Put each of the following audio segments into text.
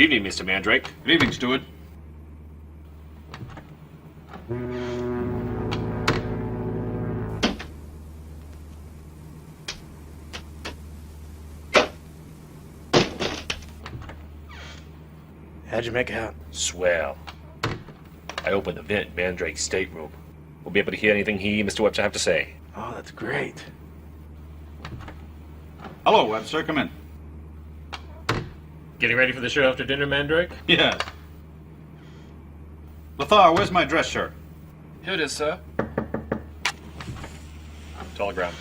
evening, Mr. Mandrake. Good evening, Steward. How'd you make out? Swell. I opened the vent in Mandrake's stateroom. We'll be able to hear anything he and Mr. Webster have to say. Oh, that's great. Hello, Webster. Come in. Getting ready for the show after dinner, Mandrake? Yes. Lothar, where's my dress shirt? Here it is, sir. Telegram.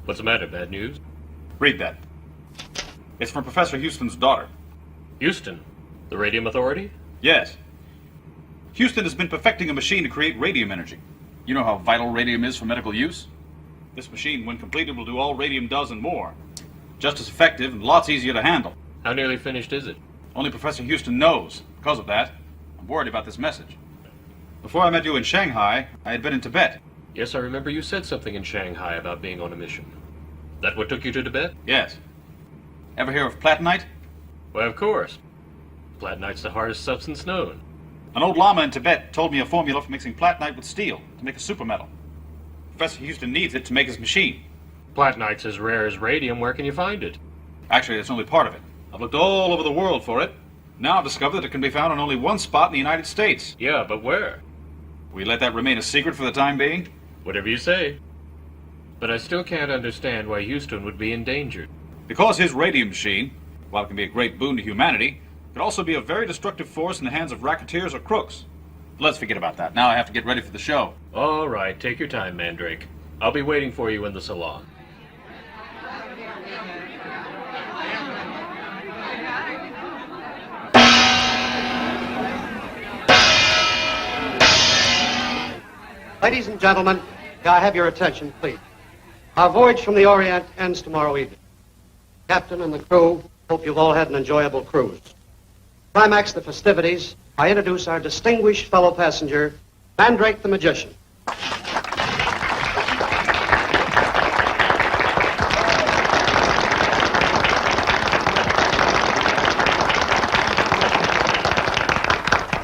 What's the matter? Bad news? Read that. It's from Professor Houston's daughter. Houston, the Radium Authority? Yes. Houston has been perfecting a machine to create radium energy. You know how vital radium is for medical use? This machine, when completed, will do all radium does and more. Just as effective and lots easier to handle. How nearly finished is it? Only Professor Houston knows. Because of that, I'm worried about this message. Before I met you in Shanghai, I had been in Tibet. Yes, I remember you said something in Shanghai about being on a mission. That what took you to Tibet? Yes. Ever hear of platinite? Why, of course. Platinite's the hardest substance known. An old lama in Tibet told me a formula for mixing platinite with steel to make a supermetal. Professor Houston needs it to make his machine. Platinite's as rare as radium. Where can you find it? Actually, that's only part of it. I've looked all over the world for it. Now I've discovered that it can be found in only one spot in the United States. Yeah, but where? We let that remain a secret for the time being? Whatever you say. But I still can't understand why Houston would be endangered. Because his radium machine, while it can be a great boon to humanity, could also be a very destructive force in the hands of racketeers or crooks. Let's forget about that. Now I have to get ready for the show. All right, take your time, Mandrake. I'll be waiting for you in the salon. Ladies and gentlemen, may I have your attention, please? Our voyage from the Orient ends tomorrow evening. Captain and the crew hope you've all had an enjoyable cruise. Climax the festivities, I introduce our distinguished fellow passenger, Mandrake the Magician.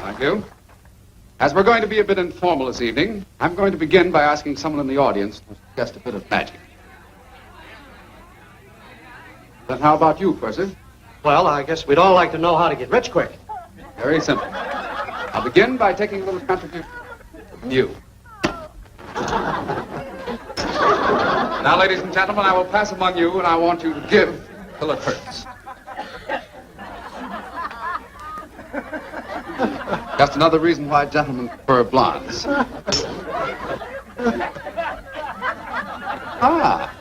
Thank you. As we're going to be a bit informal this evening, I'm going to begin by asking someone in the audience to suggest a bit of magic. Then how about you, Percy? Well, I guess we'd all like to know how to get rich quick. Very simple. I'll begin by taking a little contribution from you. Now, ladies and gentlemen, I will pass among you, and I want you to give till it hurts. Just another reason why gentlemen prefer blondes. Ah,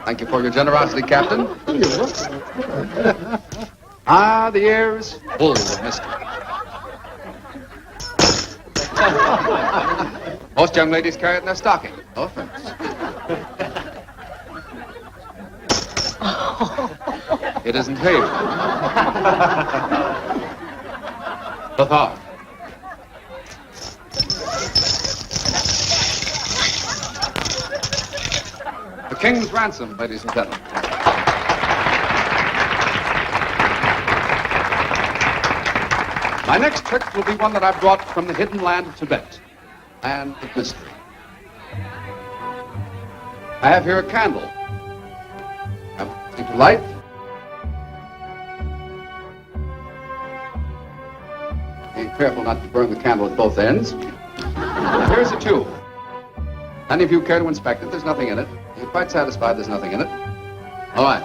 thank you for your generosity, Captain. Ah, the air is full of mystery. Most young ladies carry it in their stocking. No offense. It isn't hail. Lothar. The King's ransom, ladies and gentlemen. My next trick will be one that I brought from the hidden land of Tibet, land of mystery. I have here a candle. I'm going to light. Be careful not to burn the candle at both ends. Here's a tube. Any of you care to inspect it? There's nothing in it. You're quite satisfied there's nothing in it? All right.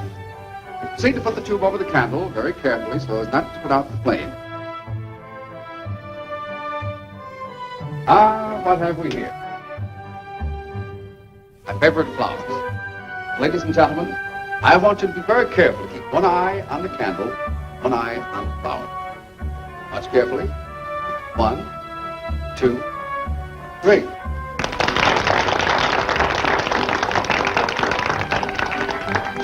Proceed to put the tube over the candle very carefully so as not to put out the flame. Ah, what have we here? My favorite flowers. Ladies and gentlemen, I want you to be very careful to keep one eye on the candle, one eye on the flower. Watch carefully. 1, 2, 3.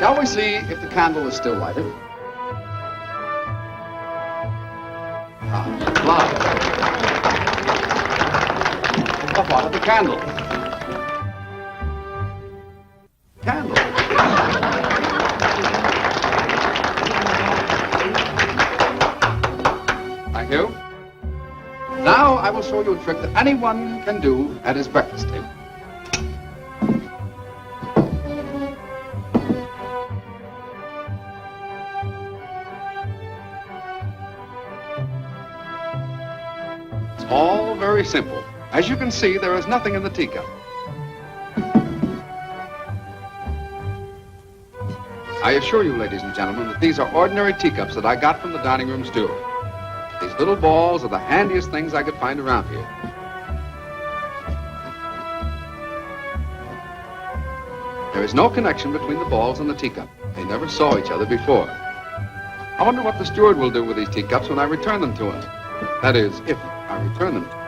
Shall we see if the candle is still lighted? Light. What part of the candle? Candle. Thank you. Now I will show you a trick that anyone can do at his breakfast table. It's all very simple. As you can see, there is nothing in the teacup. I assure you, ladies and gentlemen, that these are ordinary teacups that I got from the dining room steward. These little balls are the handiest things I could find around here. There is no connection between the balls and the teacup. They never saw each other before. I wonder what the steward will do with these teacups when I return them to him. That is, if I return them to him.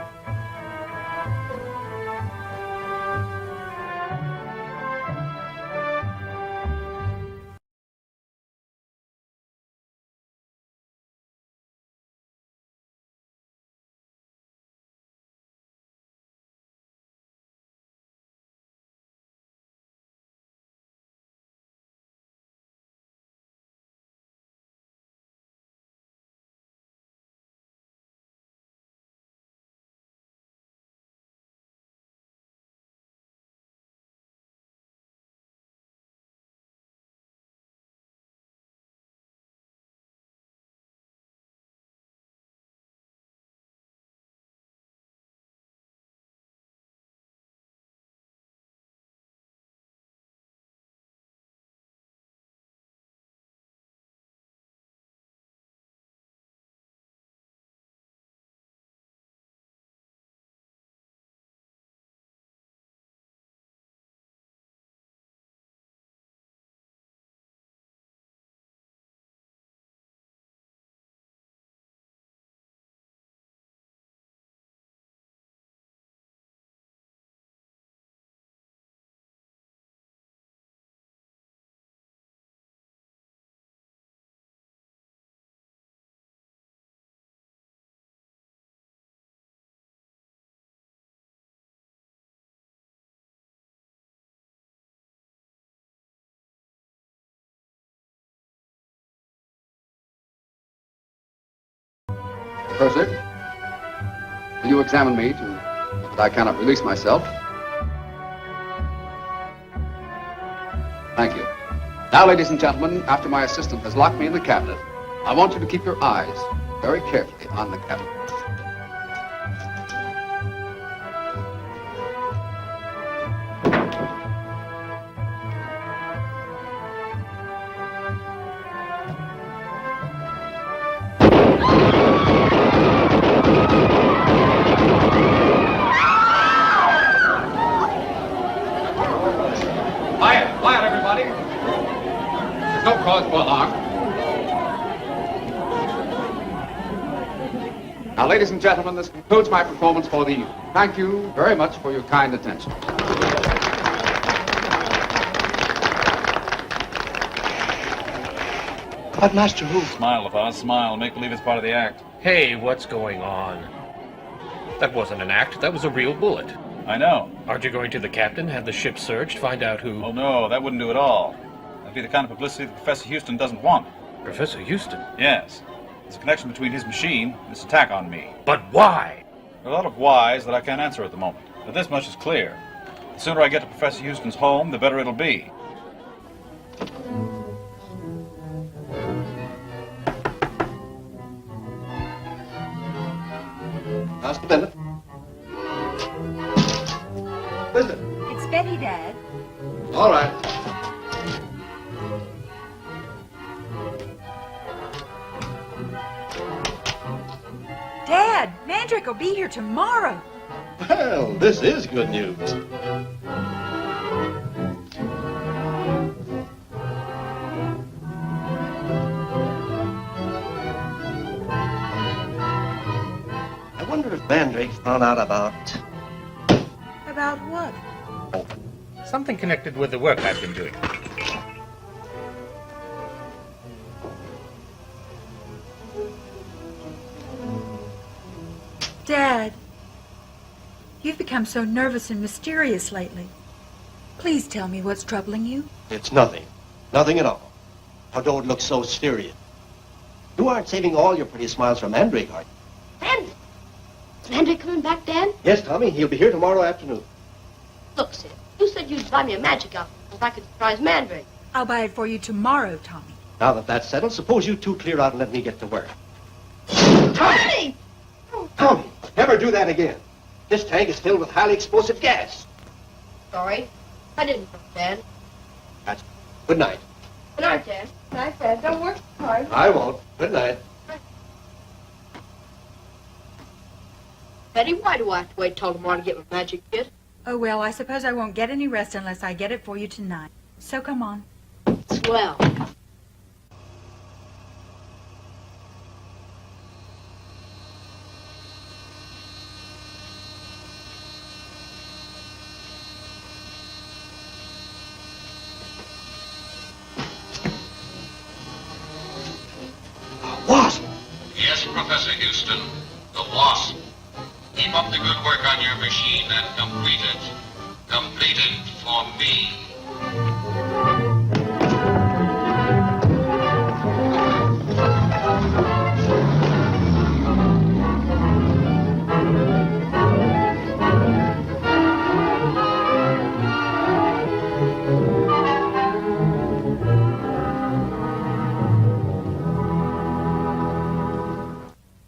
Professor, will you examine me that I cannot release myself? Thank you. Now, ladies and gentlemen, after my assistant has locked me in the cabinet, I want you to keep your eyes very carefully on the cabinet. Quiet, everybody. There's no cause for alarm. Now, ladies and gentlemen, this concludes my performance for the evening. Thank you very much for your kind attention. But Master Who? Smile, LaFaz, smile. Make believe it's part of the act. Hey, what's going on? That wasn't an act, that was a real bullet. I know. Aren't you going to the captain, have the ship searched, find out who... Oh, no, that wouldn't do at all. That'd be the kind of publicity that Professor Houston doesn't want. Professor Houston? Yes. There's a connection between his machine and this attack on me. But why? There are a lot of whys that I can't answer at the moment. But this much is clear. The sooner I get to Professor Houston's home, the better it'll be. Just a minute. Who is it? It's Betty, Dad. All right. Dad, Mandrake will be here tomorrow. Well, this is good news. I wonder if Mandrake found out about... About what? Something connected with the work I've been doing. Dad, you've become so nervous and mysterious lately. Please tell me what's troubling you. It's nothing. Nothing at all. How don't look so serious. You aren't saving all your pretty smiles for Mandrake, are you? Mandrake? Is Mandrake coming back, Dad? Yes, Tommy. He'll be here tomorrow afternoon. Look, Sid, you said you'd buy me a magic outfit if I could surprise Mandrake. I'll buy it for you tomorrow, Tommy. Now that that's settled, suppose you two clear out and let me get to work. Tommy! Tommy, never do that again. This tank is filled with highly explosive gas. Sorry. I didn't know, Dad. That's good night. Good night, Dad. Good night, Dad. Don't work so hard. I won't. Good night. Betty, why do I have to wait till tomorrow to get my magic kit? Oh, well, I suppose I won't get any rest unless I get it for you tonight. So come on. Swell. Wasp! Yes, Professor Houston, the Wasp. Keep up the good work on your machine and complete it. Complete it for me.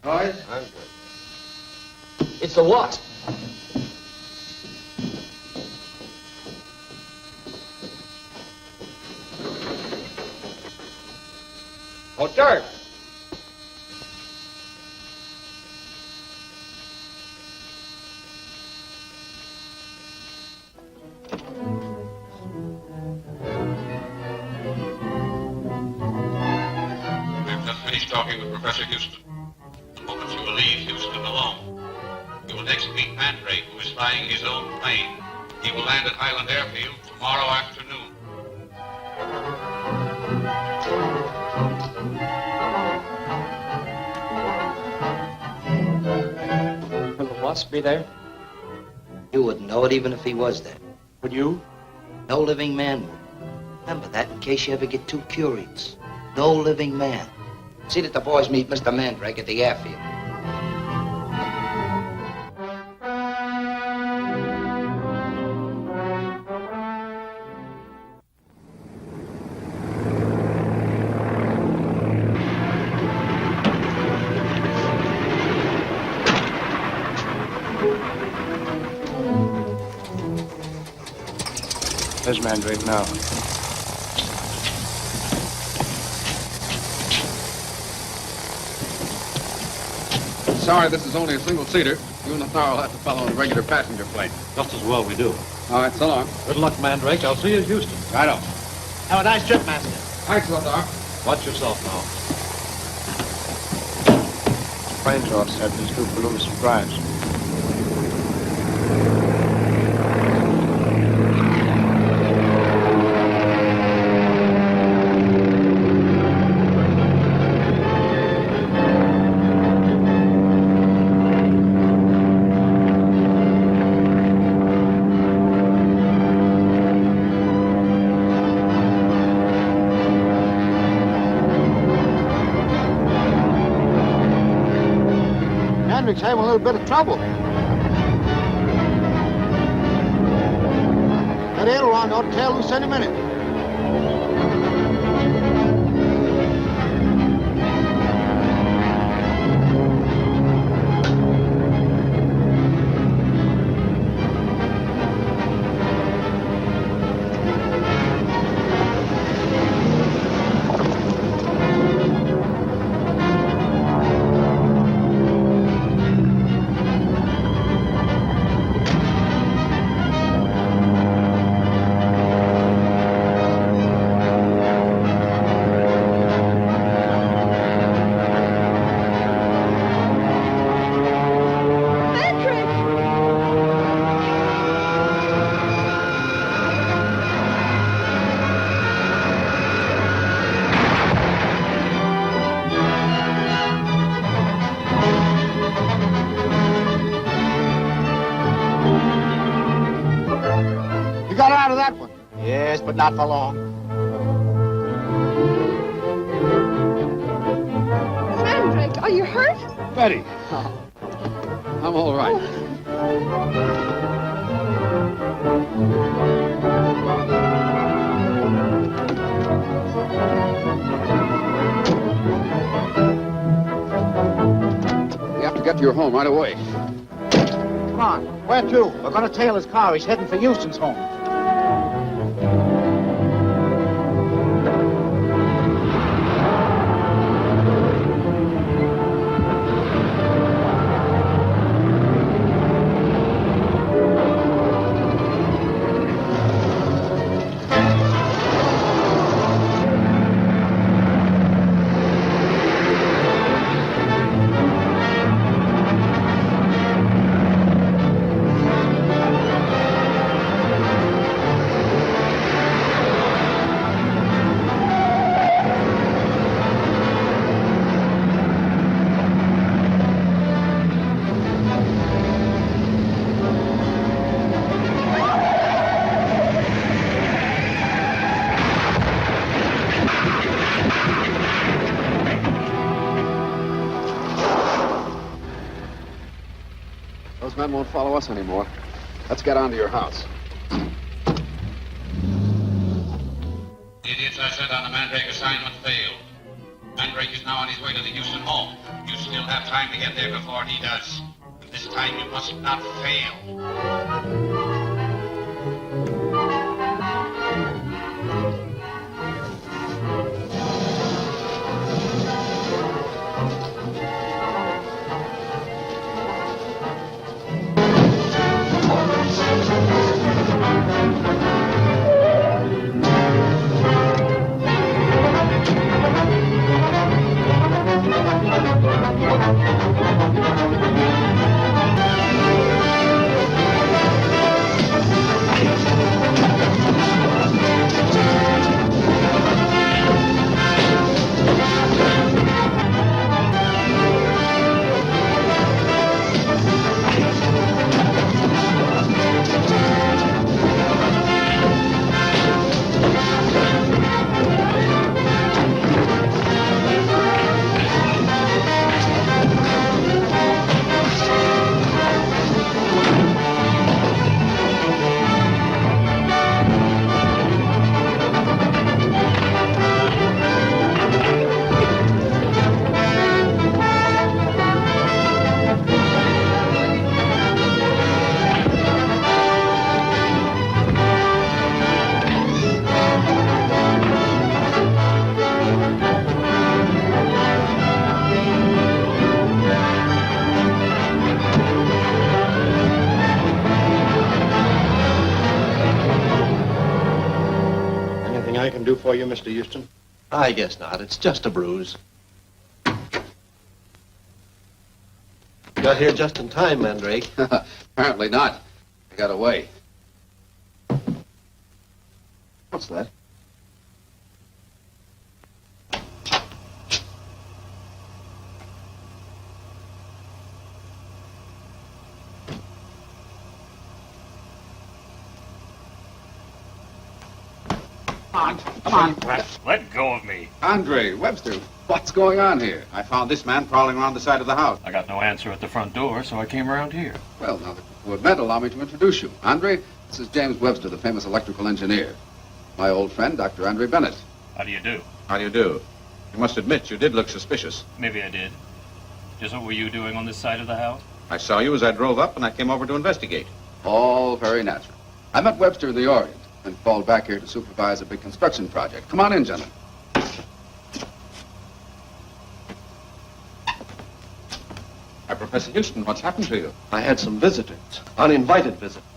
Boys? I'm good. It's the Wasp. Oh, dirt! We've just finished talking with Professor Houston. The moment you will leave Houston alone. You will next meet Mandrake, who is flying his own plane. He will land at Highland Airfield tomorrow afternoon. Will the Wasp be there? You wouldn't know it even if he was there. Would you? No living man would. Remember that in case you ever get too curious. No living man. See that the boys meet Mr. Mandrake at the airfield. There's Mandrake now. Sorry, this is only a single-seater. You and the Thar will have to follow in a regular passenger plane. Just as well we do. All right, so long. Good luck, Mandrake. I'll see you in Houston. Right on. Have a nice trip, Master. Thanks, Lothar. Watch yourself now. Plane's all set. Let's do balloon surprise. Mandrake's having a little bit of trouble. That aileron ought to tail loose any minute. paralyzed, but not for long. Mandrake, are you hurt? Betty. I'm all right. You have to get to your home right away. Come on. Where to? We're going to tail his car. He's heading for Houston's home. Those men won't follow us anymore. Let's get on to your house. Idiots, I said on the Mandrake assignment failed. Mandrake is now on his way to the Houston home. You still have time to get there before he does. But this time you must not fail. Anything I can do for you, Mr. Houston? I guess not. It's just a bruise. Got here just in time, Mandrake. Apparently not. I got away. What's that? Come on. Let go of me. Andre, Webster, what's going on here? I found this man prowling around the side of the house. I got no answer at the front door, so I came around here. Well, now that you have met, allow me to introduce you. Andre, this is James Webster, the famous electrical engineer. My old friend, Dr. Andre Bennett. How do you do? How do you do? You must admit you did look suspicious. Maybe I did. Just what were you doing on this side of the house? I saw you as I drove up, and I came over to investigate. All very natural. I met Webster in the Orient and called back here to supervise a big construction project. Come on in, gentlemen. Hi, Professor Houston, what's happened to you? I had some visitors, uninvited visitors.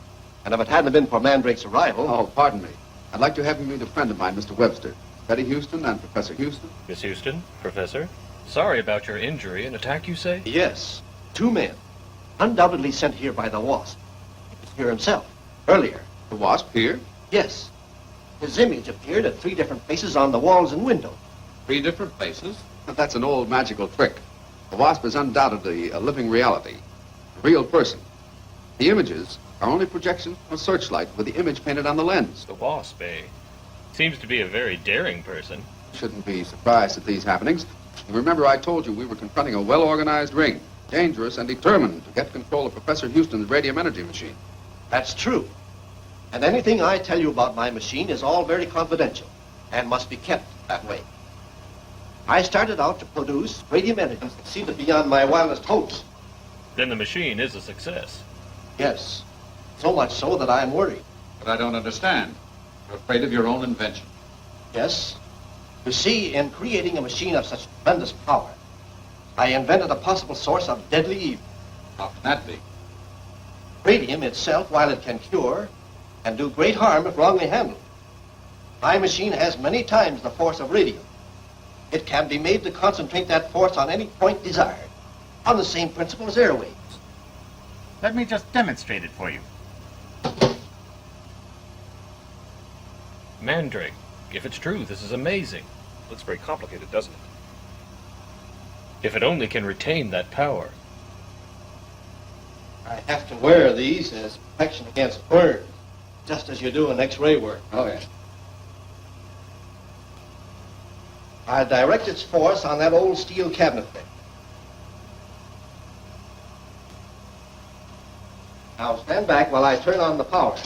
And if it hadn't been for Mandrake's arrival... Oh, pardon me. I'd like to have you meet a friend of mine, Mr. Webster. Betty Houston and Professor Houston. Miss Houston, Professor. Sorry about your injury and attack, you say? Yes, 2 men. Undoubtedly sent here by the Wasp. He was here himself, earlier. The Wasp here? Yes. His image appeared at 3 different places on the walls and windows. 3 different places? That's an old magical trick. The Wasp is undoubtedly a living reality, a real person. The images are only projections from a searchlight with the image painted on the lens. The Wasp, eh? Seems to be a very daring person. Shouldn't be surprised at these happenings. Remember, I told you we were confronting a well-organized ring, dangerous and determined to get control of Professor Houston's radium energy machine. That's true. And anything I tell you about my machine is all very confidential and must be kept that way. I started out to produce radium energy that exceeded beyond my wildest hopes. Then the machine is a success. Yes, so much so that I'm worried. But I don't understand. You're afraid of your own invention. Yes. You see, in creating a machine of such tremendous power, I invented a possible source of deadly evil. How can that be? Radium itself, while it can cure, can do great harm if wrongly handled. My machine has many times the force of radium. It can be made to concentrate that force on any point desired, on the same principle as air waves. Let me just demonstrate it for you. Mandrake, if it's true, this is amazing. Looks very complicated, doesn't it? If it only can retain that power. I have to wear these as protection against burns, just as you do in X-ray work. Oh, yes. I direct its force on that old steel cabinet thing. Now stand back while I turn on the power.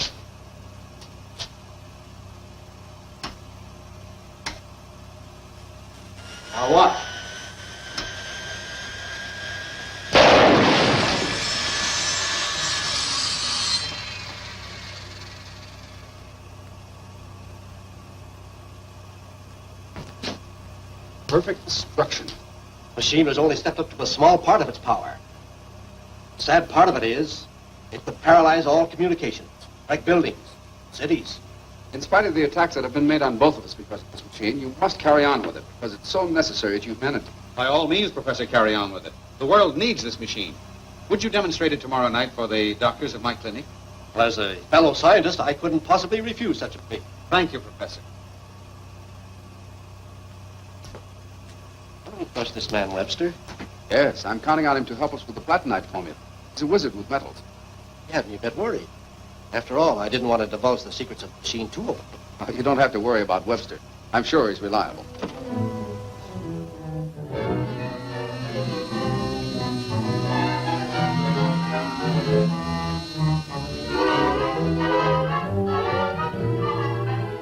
Now what? Perfect destruction. Machine has only stepped up to a small part of its power. The sad part of it is, it could paralyze all communications, like buildings, cities. In spite of the attacks that have been made on both of us because of this machine, you must carry on with it because it's so necessary to humanity. By all means, Professor, carry on with it. The world needs this machine. Would you demonstrate it tomorrow night for the doctors at my clinic? Well, as a fellow scientist, I couldn't possibly refuse such a thing. Thank you, Professor. Don't trust this man, Webster. Yes, I'm counting on him to help us with the platinite formula. He's a wizard with metals. You have me a bit worried. After all, I didn't want to divulge the secrets of the machine too openly. You don't have to worry about Webster. I'm sure he's reliable.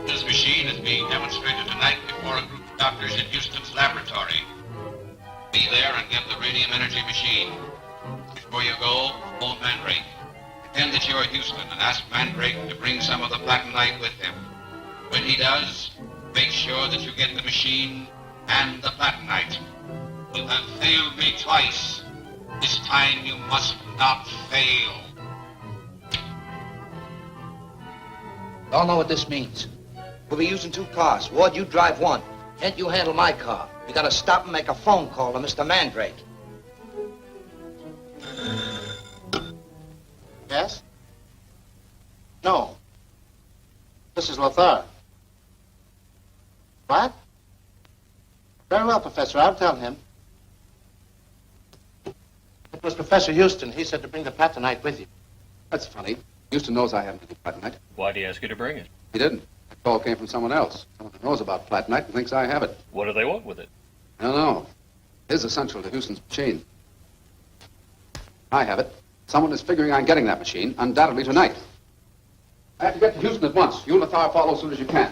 This machine is being demonstrated tonight before a group of doctors in Houston's laboratory. Be there and get the radium energy machine. Before you go, phone Mandrake. Pretend that you're Houston and ask Mandrake to bring some of the platinite with him. When he does, make sure that you get the machine and the platinite. You have failed me twice. This time you must not fail. Y'all know what this means. We'll be using 2 cars. Ward, you drive one. Kent, you handle my car. You gotta stop and make a phone call to Mr. Mandrake. Yes? No. This is Lothar. What? Very well, Professor. I'll tell him. It was Professor Houston. He said to bring the platinite with you. That's funny. Houston knows I haven't any platinite. Why'd he ask you to bring it? He didn't. The call came from someone else. Someone who knows about platinite and thinks I have it. What do they want with it? I don't know. It is essential to Houston's machine. I have it. Someone is figuring on getting that machine, undoubtedly tonight. I have to get to Houston at once. You and Lothar follow as soon as you can.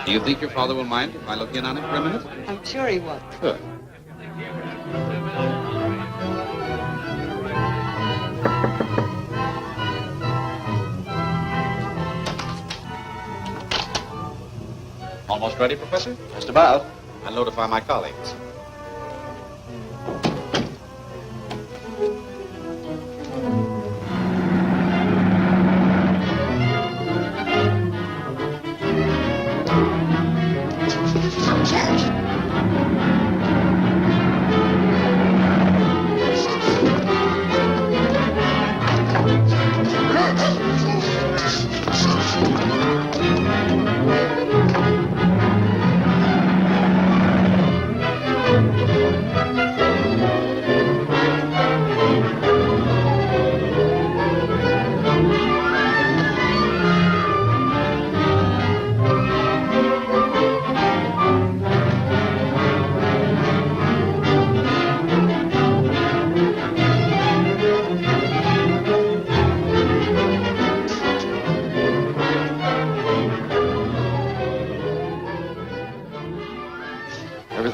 Do you think your father will mind if I look in on him for a minute? I'm sure he will. Good. Almost ready, Professor? Just about. I'll notify my colleagues.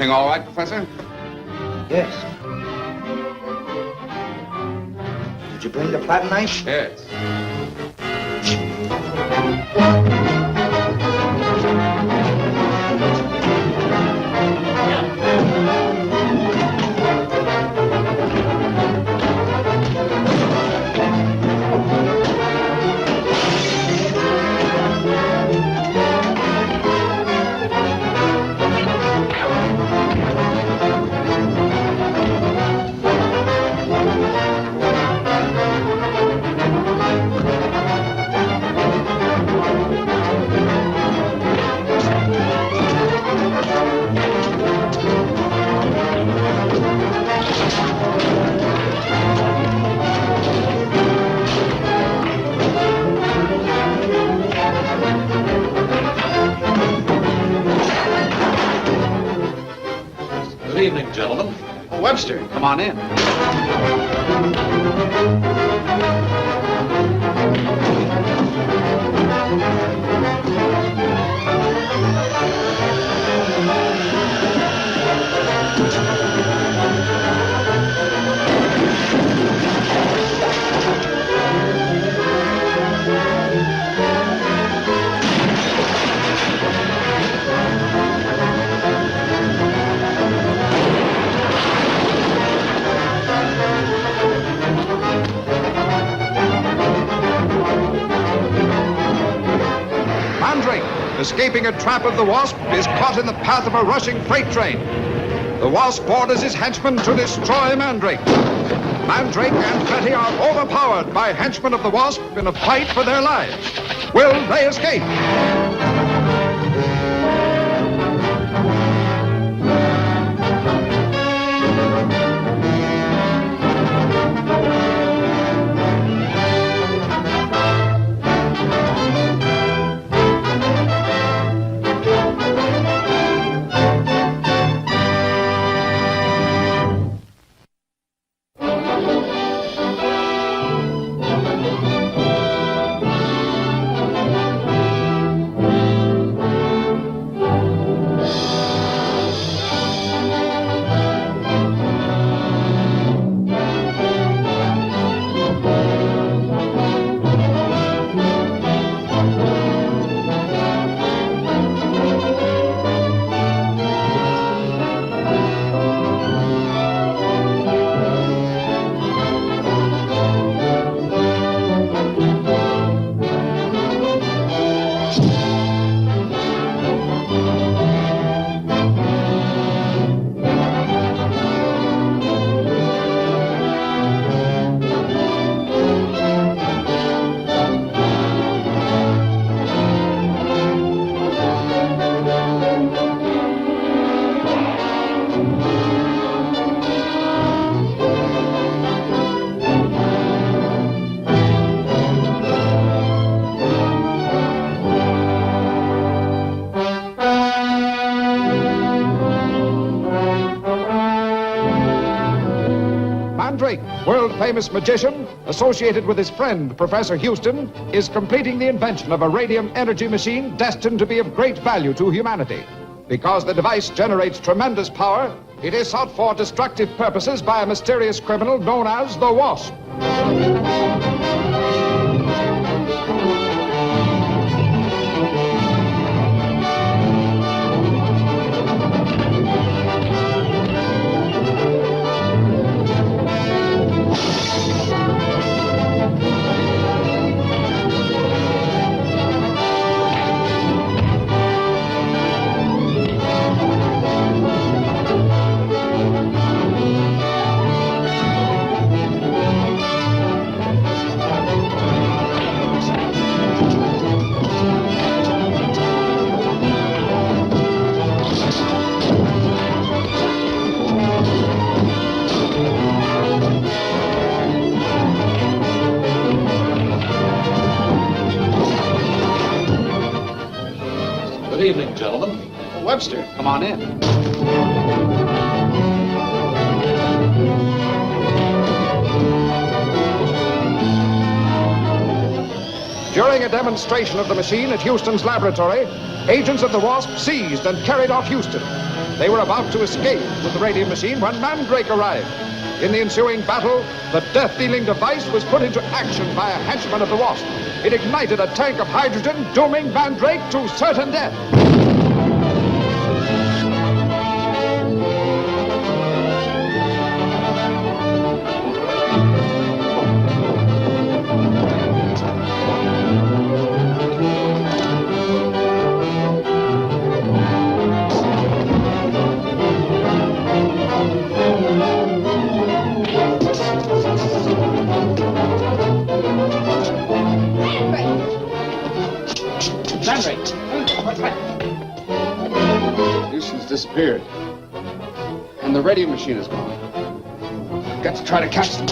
Everything all right, Professor? Yes. Did you bring the flat knife? Yes. Good evening, gentlemen. Oh, Webster, come on in. Mandrake, escaping a trap of the Wasp, is caught in the path of a rushing freight train. The Wasp orders his henchmen to destroy Mandrake. Mandrake and Betty are overpowered by henchmen of the Wasp in a fight for their lives. Will they escape? Mandrake, world-famous magician, associated with his friend, Professor Houston, is completing the invention of a radium energy machine destined to be of great value to humanity. Because the device generates tremendous power, it is sought for destructive purposes by a mysterious criminal known as the Wasp. Good evening, gentlemen. Oh, Webster, come on in. During a demonstration of the machine at Houston's laboratory, agents of the Wasp seized and carried off Houston. They were about to escape with the radium machine when Mandrake arrived. In the ensuing battle, the death-dealing device was put into action by a henchman of the Wasp. It ignited a tank of hydrogen, dooming Mandrake to certain death. Houston's disappeared. And the radio machine is gone. Got to try to catch them.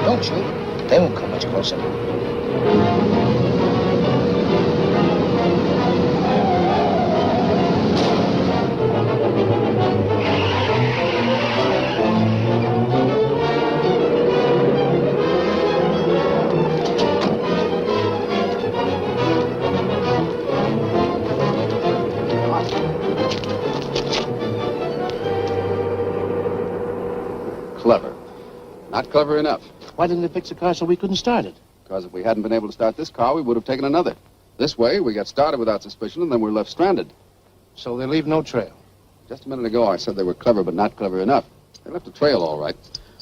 Don't you? They won't come much closer. Clever. Not clever enough. Why didn't they fix the car so we couldn't start it? Because if we hadn't been able to start this car, we would have taken another. This way, we got started without suspicion, and then we're left stranded. So they leave no trail. Just a minute ago, I said they were clever, but not clever enough. They left a trail, all right.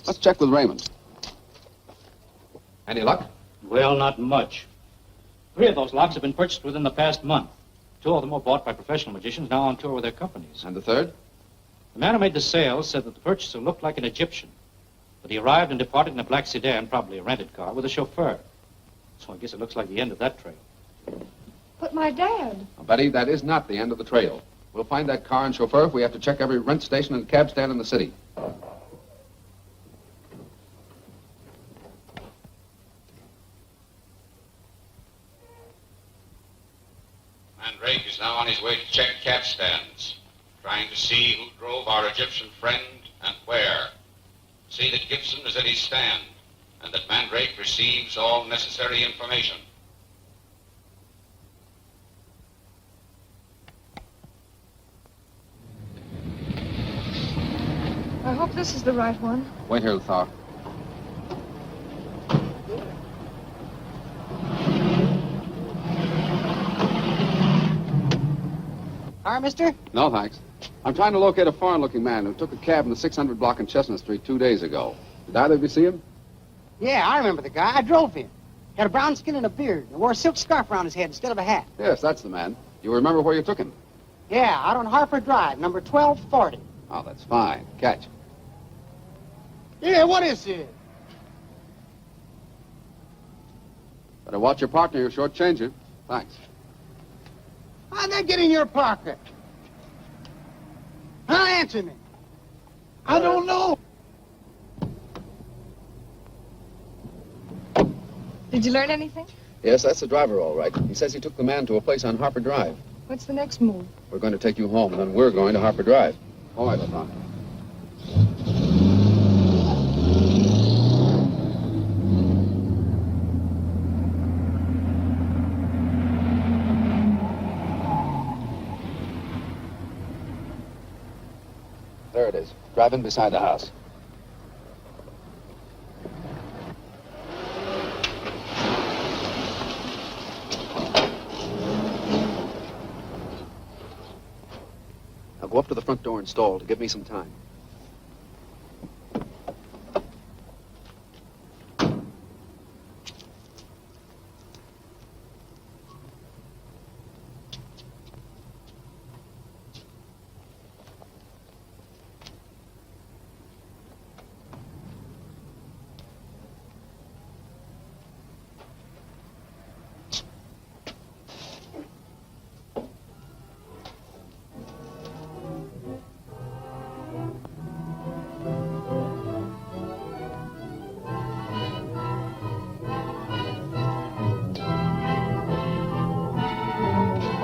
Let's check with Raymond. Any luck? Well, not much. 3 of those locks have been purchased within the past month. 2 of them were bought by professional magicians now on tour with their companies. And the third? The man who made the sale said that the purchaser looked like an Egyptian. But he arrived and departed in a black sedan, probably a rented car, with a chauffeur. So I guess it looks like the end of that trail. But my dad. Now, Betty, that is not the end of the trail. We'll find that car and chauffeur if we have to check every rent station and cab stand in the city. Mandrake is now on his way to check cab stands, trying to see who drove our Egyptian friend and where. See that Gibson is at his stand, and that Mandrake receives all necessary information. I hope this is the right one. Wait here, Thor. Car, mister? No, thanks. I'm trying to locate a foreign-looking man who took a cab in the 600 block in Chestnut Street 2 days ago. Did either of you see him? Yeah, I remember the guy. I drove him. He had a brown skin and a beard, and wore a silk scarf around his head instead of a hat. Yes, that's the man. You remember where you took him? Yeah, out on Harper Drive, number 1240. Oh, that's fine. Catch. Yeah, what is it? Better watch your partner. You'll shortchange you. Thanks. How'd that get in your pocket? Huh, answer me. I don't know. Did you learn anything? Yes, that's the driver, all right. He says he took the man to a place on Harper Drive. What's the next move? We're going to take you home, and then we're going to Harper Drive. All right, fine. There it is. Drive in beside the house. Now go up to the front door and stall to give me some time.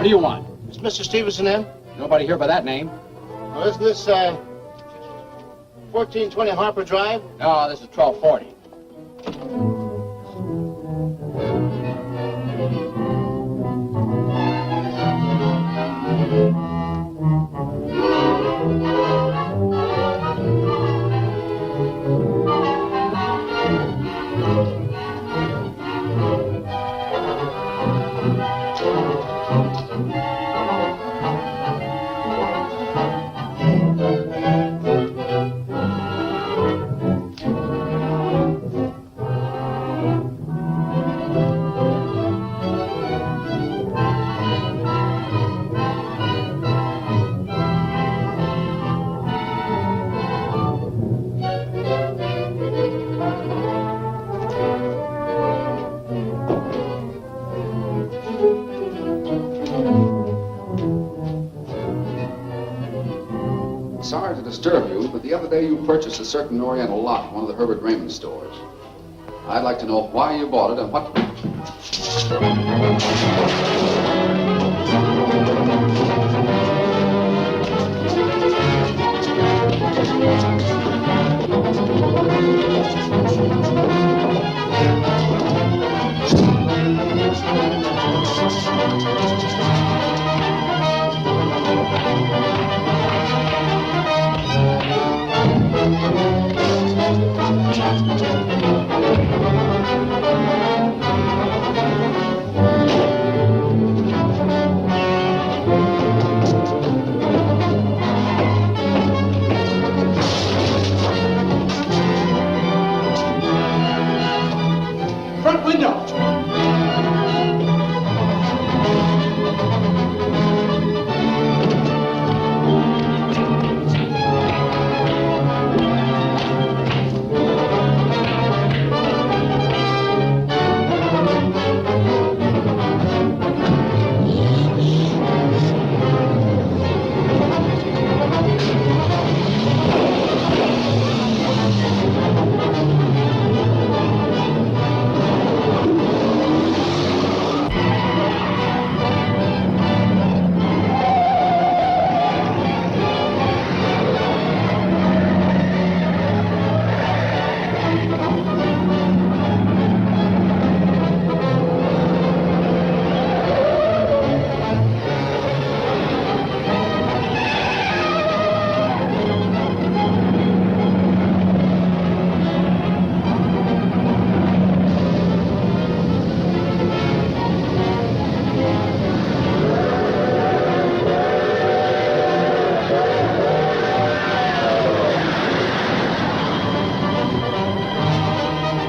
do you want? Is Mr. Stevenson in? Nobody here by that name. Well, isn't this 1420 Harper Drive? No, this is 1240. Sorry to disturb you, but the other day you purchased a certain Oriental lot at one of the Herbert Raymond stores. I'd like to know why you bought it and what... Front window.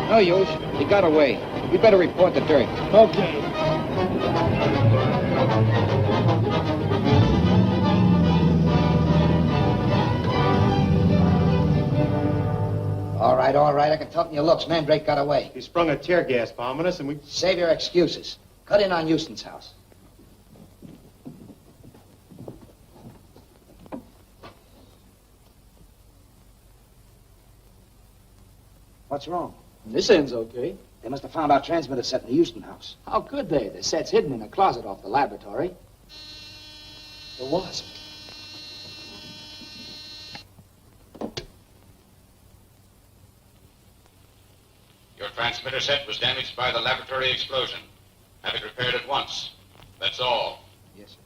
No use. He got away. We better report the dirt. Okay. All right. I can tell from your looks. Mandrake got away. He sprung a tear gas bomb on us and we... Save your excuses. Cut in on Houston's house. What's wrong? This end's okay. They must have found our transmitter set in the Houston house. How could they? The set's hidden in a closet off the laboratory. The Wasp. Your transmitter set was damaged by the laboratory explosion. Have it repaired at once. That's all. Yes,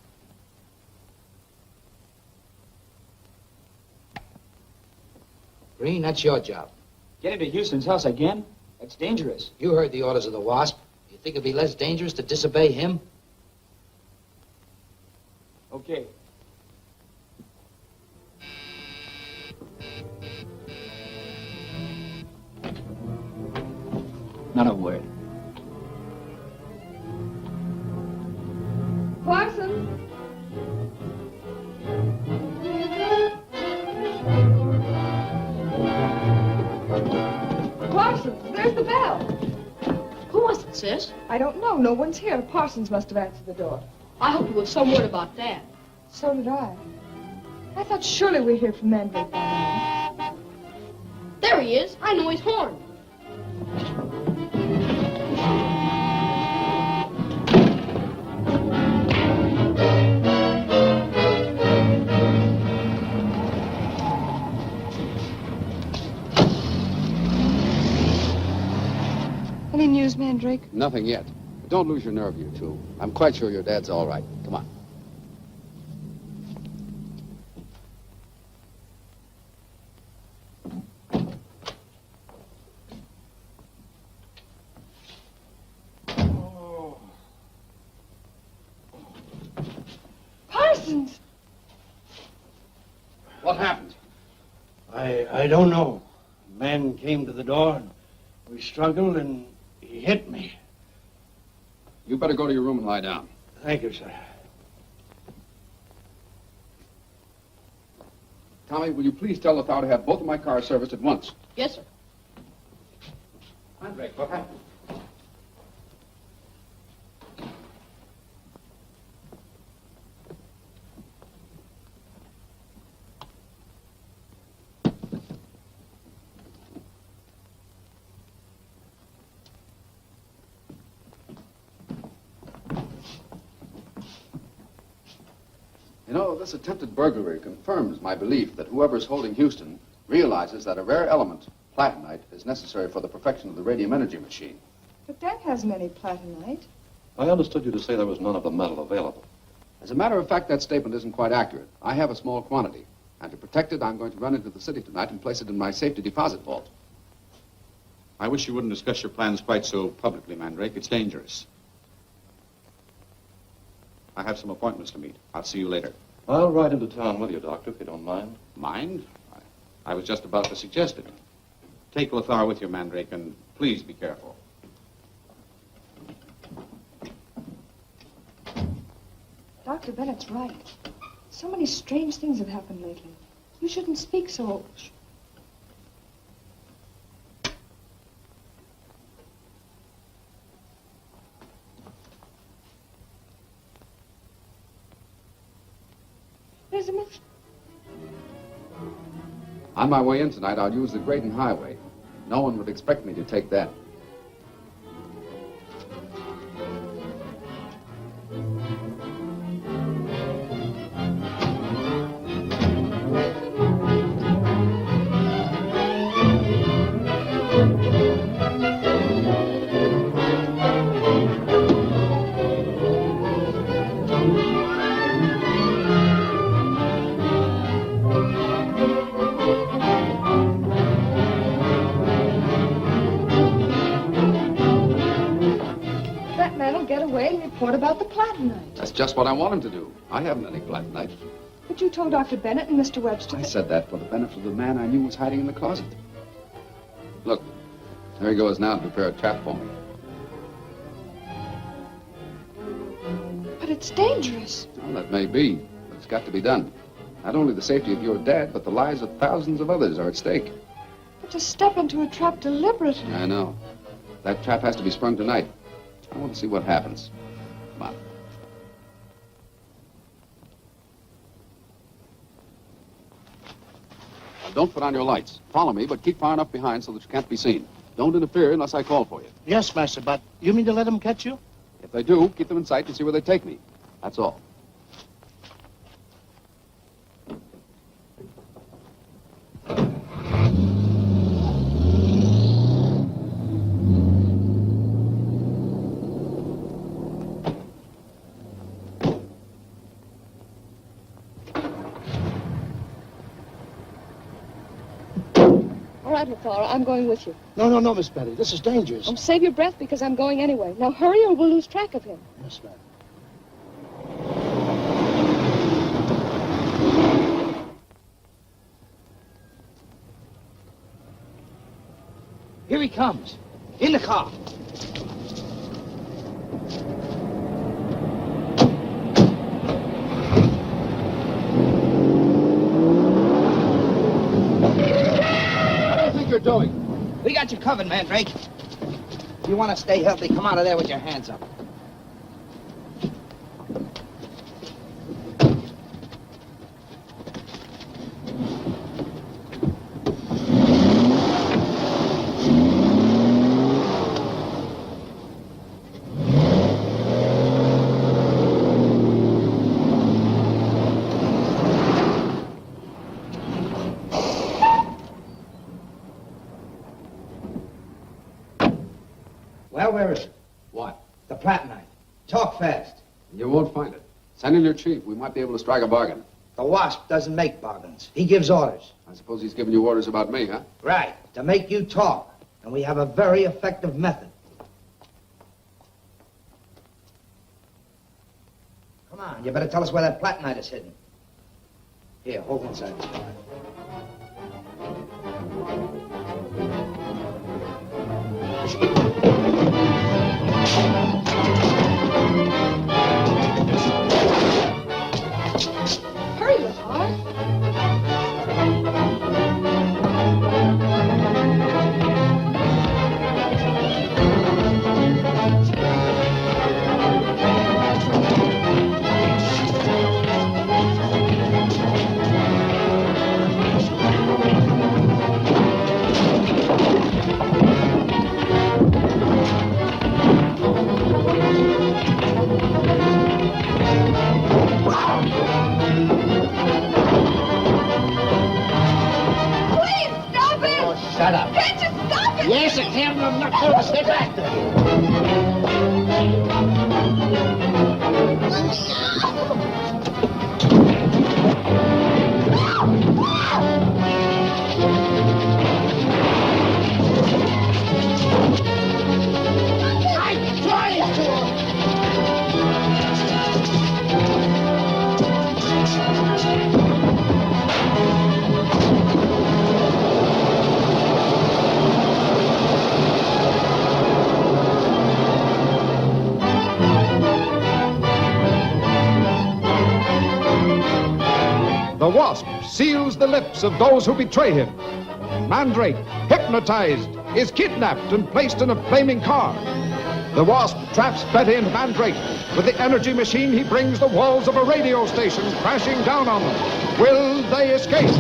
sir. Green, that's your job. Get into Houston's house again? That's dangerous. You heard the orders of the Wasp. You think it'd be less dangerous to disobey him? Okay. Not a word. Parsons? Parsons, there's the bell. Who was it, sis? I don't know. No one's here. Parsons must have answered the door. I hope it was some word about Dad. So did I. I thought surely we'd hear from Mandrake by now. There he is. I know his horn. news, Mandrake? Nothing yet. But don't lose your nerve, you two. I'm quite sure your dad's all right. Come on. Parsons! What happened? I don't know. A man came to the door, and we struggled, and he hit me. You better go to your room and lie down. Thank you, sir. Tommy, will you please tell Lithgow to have both of my cars serviced at once? Yes, sir. Mandrake, what happened? You know, this attempted burglary confirms my belief that whoever's holding Houston realizes that a rare element, platinite, is necessary for the perfection of the radium energy machine. But that hasn't any platinite. I understood you to say there was none of the metal available. As a matter of fact, that statement isn't quite accurate. I have a small quantity, and to protect it, I'm going to run into the city tonight and place it in my safety deposit vault. I wish you wouldn't discuss your plans quite so publicly, Mandrake. It's dangerous. I have some appointments to meet. I'll see you later. I'll ride into town with you, Doctor, if you don't mind. Mind? I was just about to suggest it. Take Lithgow with you, Mandrake, and please be careful. Dr. Bennett's right. So many strange things have happened lately. You shouldn't speak so... There's a myth. On my way in tonight, I'll use the Graydon Highway. No one would expect me to take that. What about the platinite? That's just what I want him to do. I haven't any platinite. But you told Dr. Bennett and Mr. Webster... I said that for the benefit of the man I knew was hiding in the closet. Look, there he goes now to prepare a trap for me. But it's dangerous. Well, that may be, but it's got to be done. Not only the safety of your dad, but the lives of thousands of others are at stake. But to step into a trap deliberately... I know. That trap has to be sprung tonight. I want to see what happens. Come on. Now, don't put on your lights. Follow me, but keep far enough behind so that you can't be seen. Don't interfere unless I call for you. Yes, Master, but you mean to let them catch you? If they do, keep them in sight and see where they take me. That's all. All right, Lithgow, I'm going with you. No, Miss Betty. This is dangerous. Oh, save your breath because I'm going anyway. Now hurry or we'll lose track of him. Yes, ma'am. Here he comes. In the car. You're doing? We got you covered, Mandrake. If you want to stay healthy, come out of there with your hands up. Well, where is it? What? The platinite. Talk fast. You won't find it. Send in your chief. We might be able to strike a bargain. The Wasp doesn't make bargains. He gives orders. I suppose he's giving you orders about me, huh? Right. To make you talk. And we have a very effective method. Come on, you better tell us where that platinite is hidden. Here, hold one side. Hurry, Lamar. Please stop it! Oh, shut up. Can't you stop it? Yes, I can, but I'm not going to stay back there. I'm trying to. The Wasp seals the lips of those who betray him. Mandrake, hypnotized, is kidnapped and placed in a flaming car. The Wasp traps Betty and Mandrake. With the energy machine, he brings the walls of a radio station crashing down on them. Will they escape?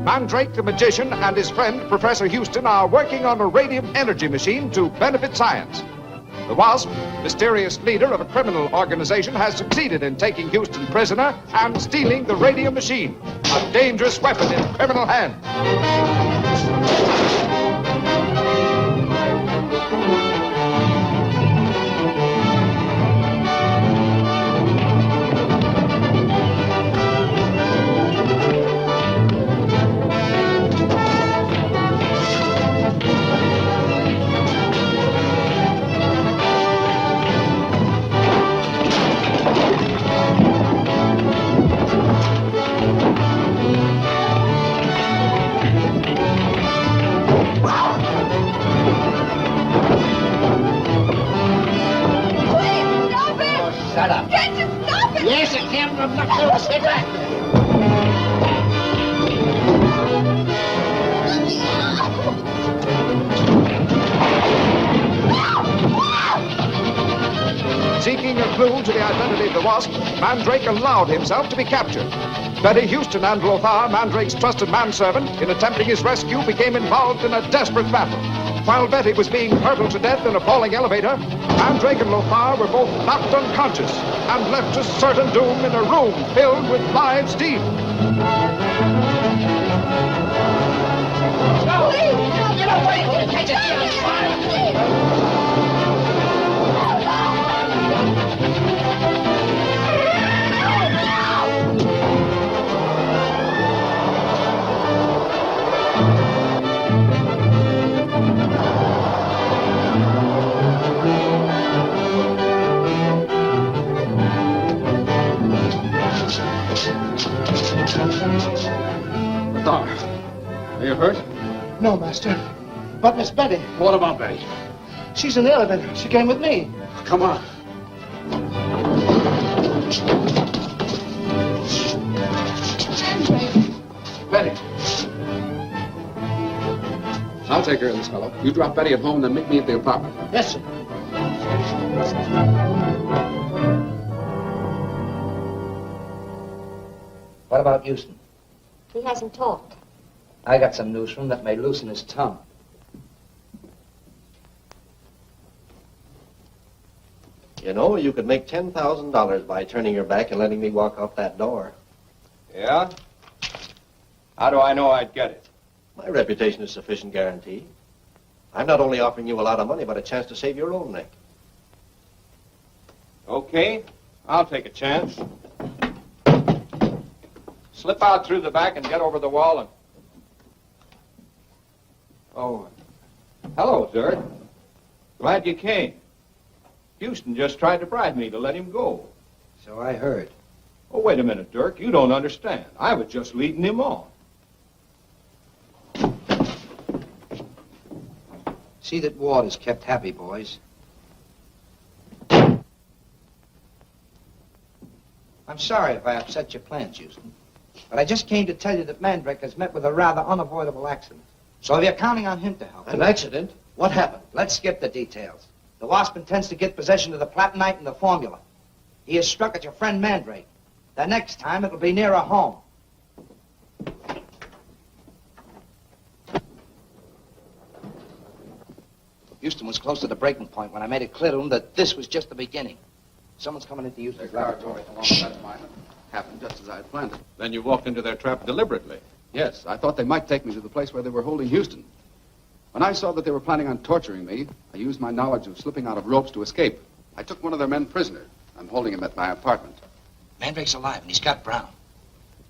Mandrake, the magician, and his friend, Professor Houston, are working on a radium energy machine to benefit science. The Wasp, mysterious leader of a criminal organization, has succeeded in taking Houston prisoner and stealing the radium machine, a dangerous weapon in criminal hands. Shut up. Can't you stop it? Yes, I can, but I'm not going to stay back there. seeking a clue to the identity of the wasp, Mandrake allowed himself to be captured. Betty Houston and Lothar, Mandrake's trusted manservant, in attempting his rescue, became involved in a desperate battle. While Betty was being hurtled to death in a falling elevator, Mandrake and Lothar were both knocked unconscious and left to certain doom in a room filled with live steam. Lothar, are you hurt? No, Master. But Miss Betty. What about Betty? She's in the elevator. She came with me. Come on. Betty. I'll take care of this fellow. You drop Betty at home, then meet me at the apartment. Yes, sir. What about Houston? He hasn't talked. I got some news from him that may loosen his tongue. You know, you could make $10,000 by turning your back and letting me walk out that door. Yeah? How do I know I'd get it? My reputation is sufficient guarantee. I'm not only offering you a lot of money, but a chance to save your own neck. Okay, I'll take a chance. Slip out through the back and get over the wall and... Oh, hello, sir. Glad you came. Houston just tried to bribe me to let him go. So I heard. Oh, wait a minute, Dirk. You don't understand. I was just leading him on. See that Ward is kept happy, boys. I'm sorry if I upset your plans, Houston. But I just came to tell you that Mandrake has met with a rather unavoidable accident. So if you're counting on him to help... An accident? What happened? Let's skip the details. The Wasp intends to get possession of the platinite and the formula. He has struck at your friend Mandrake. The next time, it'll be nearer home. Houston was close to the breaking point when I made it clear to him that this was just the beginning. Someone's coming into Houston's laboratory. That's mine. Happened just as I had planned it. Then you walked into their trap deliberately. Yes, I thought they might take me to the place where they were holding Houston. When I saw that they were planning on torturing me, I used my knowledge of slipping out of ropes to escape. I took one of their men prisoner. I'm holding him at my apartment. Mandrake's alive, and he's got Brown.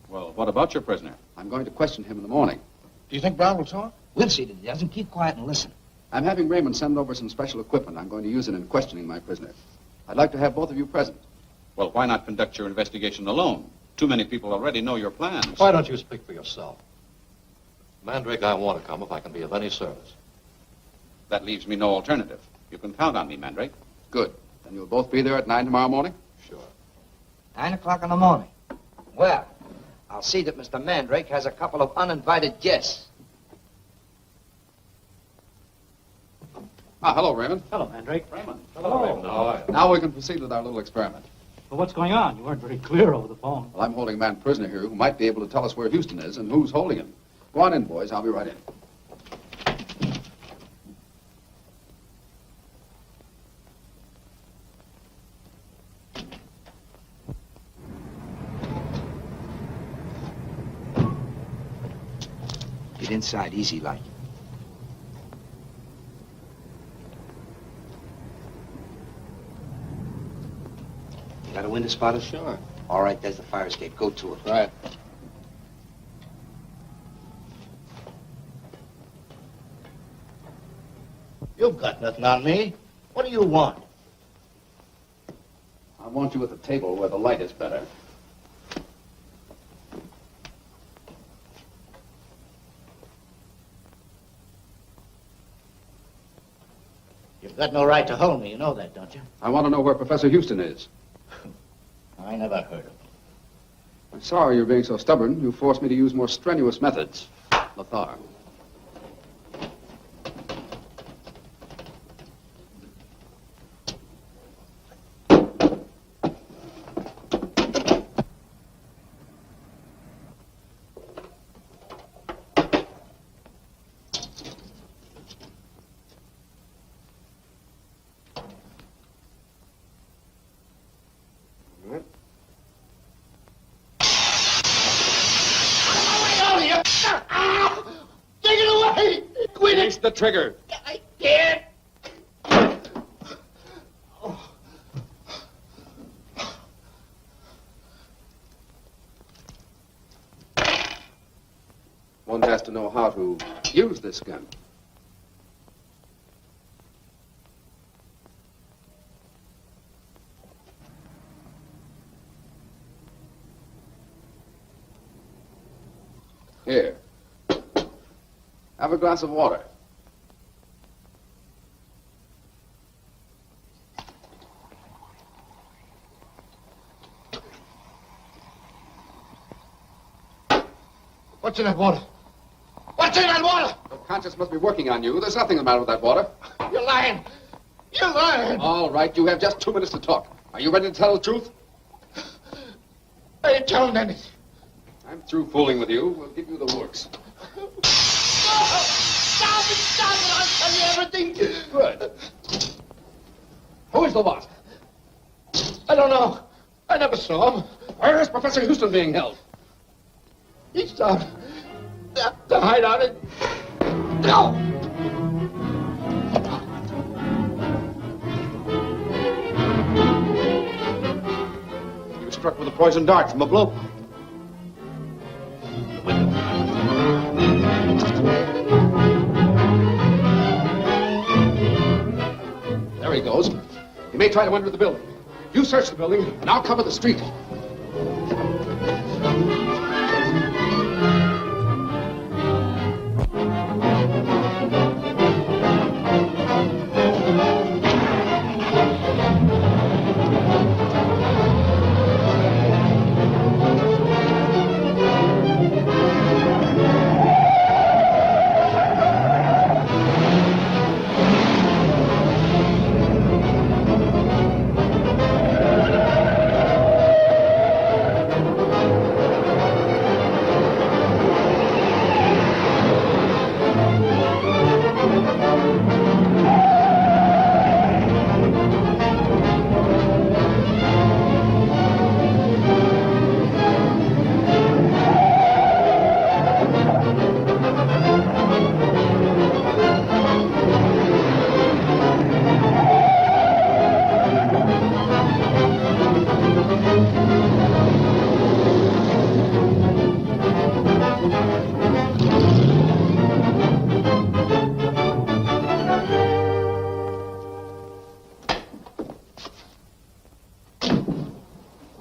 Well, what about your prisoner? I'm going to question him in the morning. Do you think Brown will talk? We'll see that he doesn't. Keep quiet and listen. I'm having Raymond send over some special equipment. I'm going to use it in questioning my prisoner. I'd like to have both of you present. Well, why not conduct your investigation alone? Too many people already know your plans. Why don't you speak for yourself? Mandrake, I want to come if I can be of any service. That leaves me no alternative. You can count on me, Mandrake. Good. Then you'll both be there at 9 tomorrow morning? Sure. 9 o'clock in the morning. Well, I'll see that Mr. Mandrake has a couple of uninvited guests. Ah, hello, Raymond. Hello, Mandrake. Raymond. Hello. Raymond. How are you? Now we can proceed with our little experiment. Well, what's going on? You weren't very clear over the phone. Well, I'm holding a man prisoner here who might be able to tell us where Houston is and who's holding him. Go on in, boys. I'll be right in. Get inside, easy like. You got a window spotter? Sure. All right, there's the fire escape. Go to it. Right. You've got nothing on me. What do you want? I want you at the table where the light is better. You've got no right to hold me. You know that, don't you? I want to know where Professor Houston is. I never heard of him. I'm sorry you're being so stubborn. You forced me to use more strenuous methods. Lothar. the trigger. I can't. One has to know how to use this gun. Here. Have a glass of water. What's in that water? What's in that water? Your conscience must be working on you. There's nothing the matter with that water. You're lying. You're lying. All right, you have just 2 minutes to talk. Are you ready to tell the truth? I ain't telling anything. I'm through fooling with you. We'll give you the works. Stop it! I'll tell you everything. Good. Who is the wasp? I don't know. I never saw him. Where is Professor Houston being held? He's down. The hideout in... No! He was struck with a poison dart from a blow. There he goes. He may try to enter the building. You search the building, and I'll cover the street.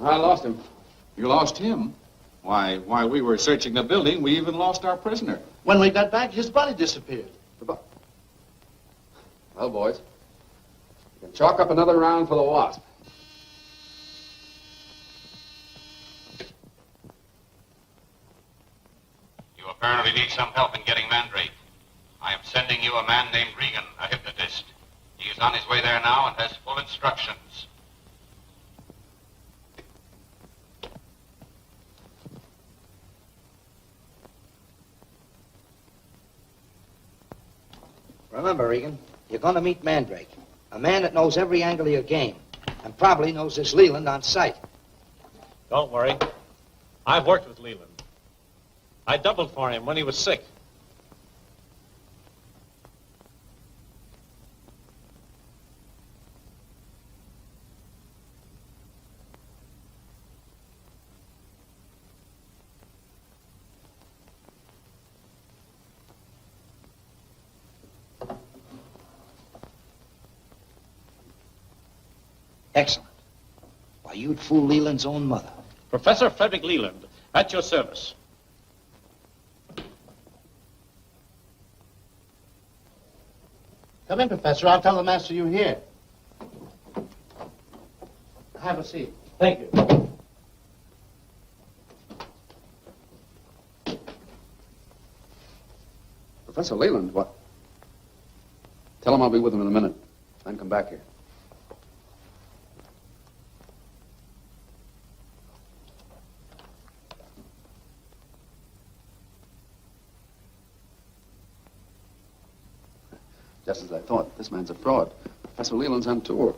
I lost him. You lost him? Why, while we were searching the building, we even lost our prisoner. When we got back, his body disappeared. Well, boys, you can chalk up another round for the wasp. You apparently need some help in getting Mandrake. I am sending you a man named Regan, a hypnotist. He is on his way there now and has full instructions. Remember, Regan, you're going to meet Mandrake, a man that knows every angle of your game, and probably knows this Leland on sight. Don't worry. I've worked with Leland. I doubled for him when he was sick. Excellent. Why, you'd fool Leland's own mother. Professor Frederick Leland, at your service. Come in, Professor. I'll tell the master you're here. Have a seat. Thank you. Professor Leland, what? Tell him I'll be with him in a minute. Then come back here. Just as I thought. This man's a fraud. Professor Leland's on tour.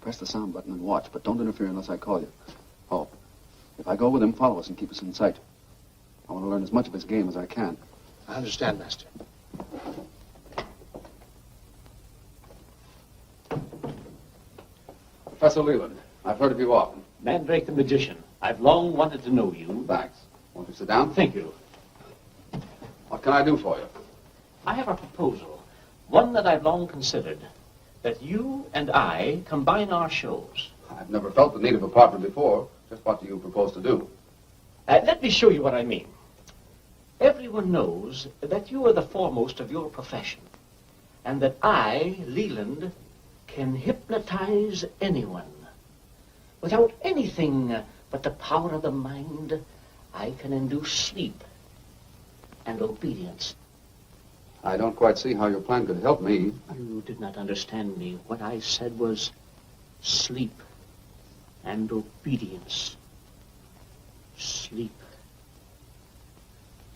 Press the sound button and watch, but don't interfere unless I call you. Oh, if I go with him, follow us and keep us in sight. I want to learn as much of his game as I can. I understand, Master. Professor Leland, I've heard of you often. Mandrake the magician. I've long wanted to know you. Thanks. Won't you sit down? Thank you. What can I do for you? I have a proposal, one that I've long considered, that you and I combine our shows. I've never felt the need of a partner before. Just what do you propose to do? Let me show you what I mean. Everyone knows that you are the foremost of your profession, and that I, Leland, can hypnotize anyone. Without anything but the power of the mind, I can induce sleep and obedience. I don't quite see how your plan could help me. You did not understand me. What I said was sleep and obedience. Sleep.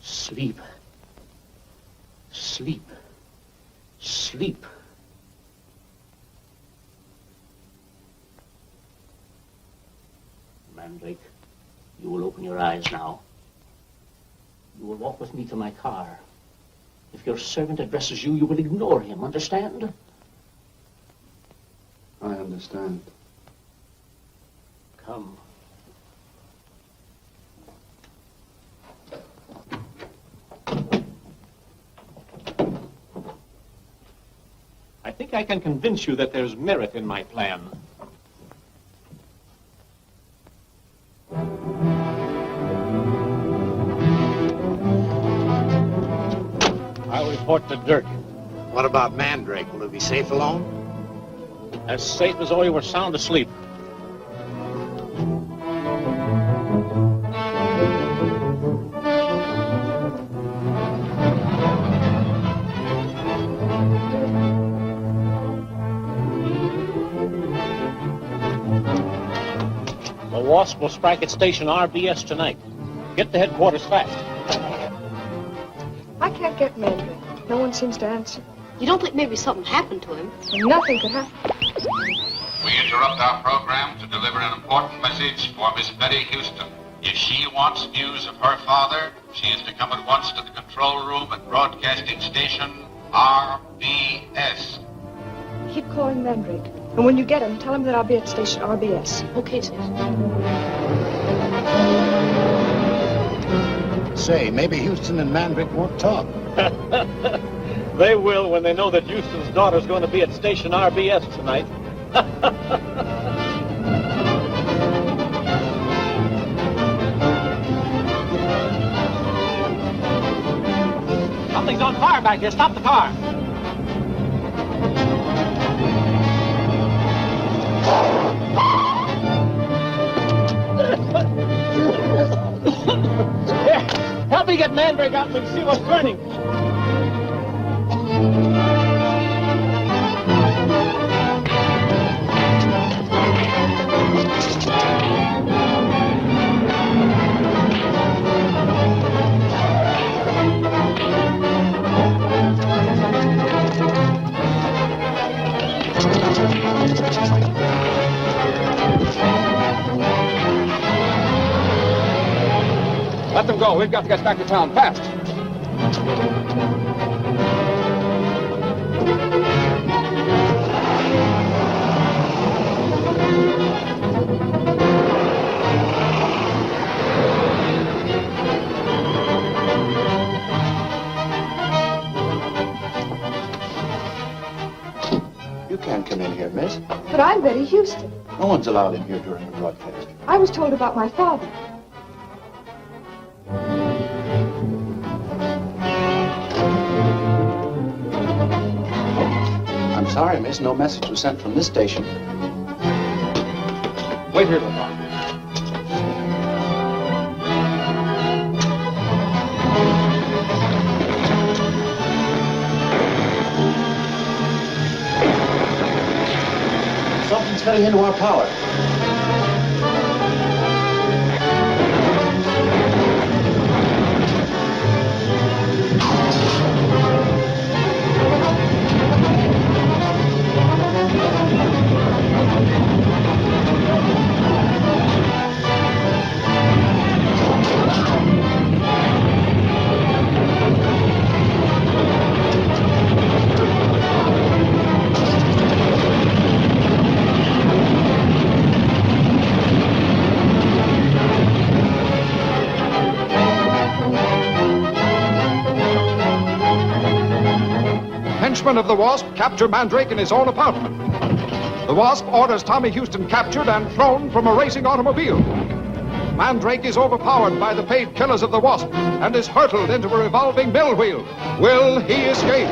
Sleep. Sleep. Sleep. Mandrake, you will open your eyes now. You will walk with me to my car. If your servant addresses you, you will ignore him, understand? I understand. Come. I think I can convince you that there's merit in my plan. I'll report to Dirk. What about Mandrake? Will he be safe alone? As safe as though he were sound asleep. The Wasp will strike at station RBS tonight. Get to headquarters fast. I can't get Mandrake. No one seems to answer. You don't think maybe something happened to him? Nothing could happen. We interrupt our program to deliver an important message for Miss Betty Houston. If she wants news of her father, she is to come at once to the control room at broadcasting station RBS. Keep calling Mandrake. And when you get him, tell him that I'll be at station RBS. Okay, sis. Say, maybe Houston and Mandrake won't talk. They will when they know that Houston's daughter's going to be at station RBS tonight. Something's on fire back there. Stop the car. Here, help me get Mandrake out and see what's burning. Let them go. We've got to get back to town fast. You can't come in here, miss. But I'm Betty Houston. No one's allowed in here during the broadcast. I was told about my father. I'm sorry, miss. No message was sent from this station. Wait here, LeBron. Something's cutting into our power. henchmen of the Wasp capture Mandrake in his own apartment. The Wasp orders Tommy Houston captured and thrown from a racing automobile. Mandrake is overpowered by the paid killers of the Wasp and is hurtled into a revolving mill wheel. Will he escape?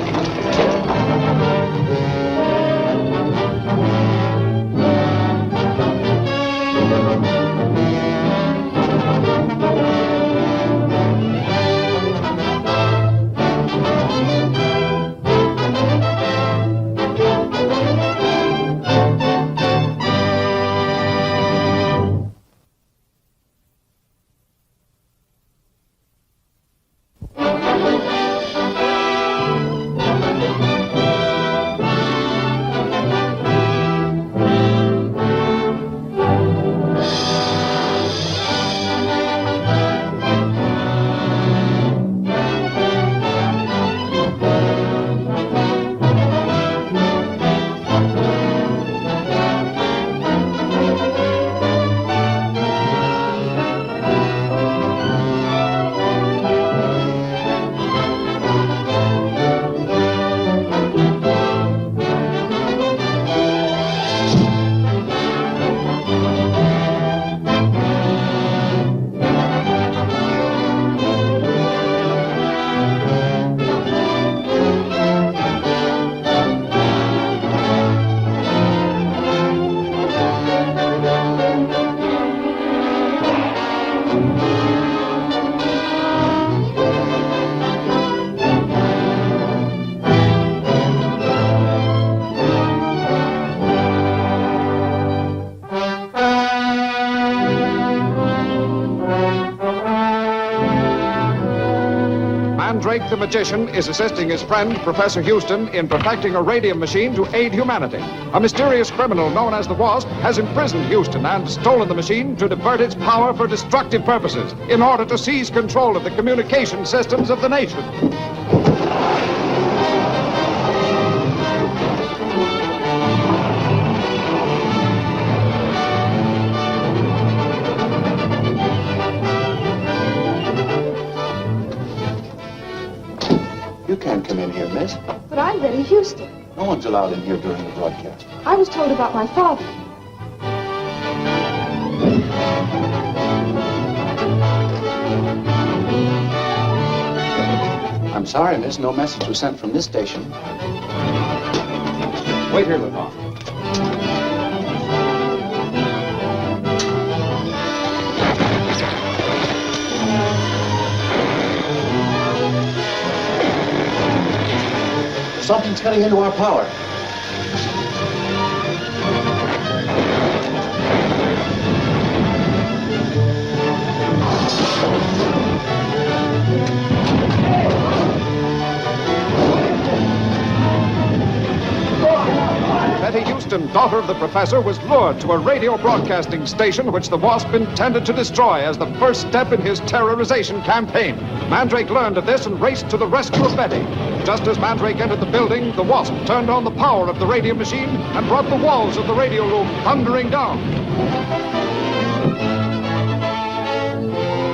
Mandrake the magician is assisting his friend, Professor Houston, in perfecting a radium machine to aid humanity. A mysterious criminal known as the Wasp has imprisoned Houston and stolen the machine to divert its power for destructive purposes in order to seize control of the communication systems of the nation. You can't come in here, miss. But I'm Betty Houston. No one's allowed in here during the broadcast. I was told about my father. I'm sorry, miss. No message was sent from this station. Wait here, Levon. Something's cutting into our power. Betty Houston, daughter of the professor, was lured to a radio broadcasting station which the Wasp intended to destroy as the first step in his terrorization campaign. Mandrake learned of this and raced to the rescue of Betty. Just as Mandrake entered the building, the Wasp turned on the power of the radium machine and brought the walls of the radio room thundering down.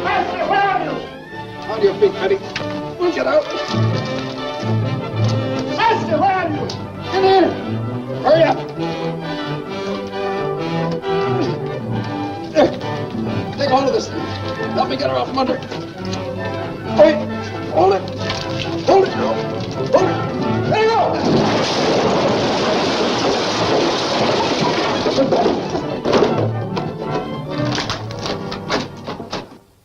Master, where are you? On your feet, Betty. We'll get out. Master, where are you? Come here. Hurry up. Take hold of this thing. Help me get her out from under. Wait. Hold it. Hold it now. Hold it. There you go.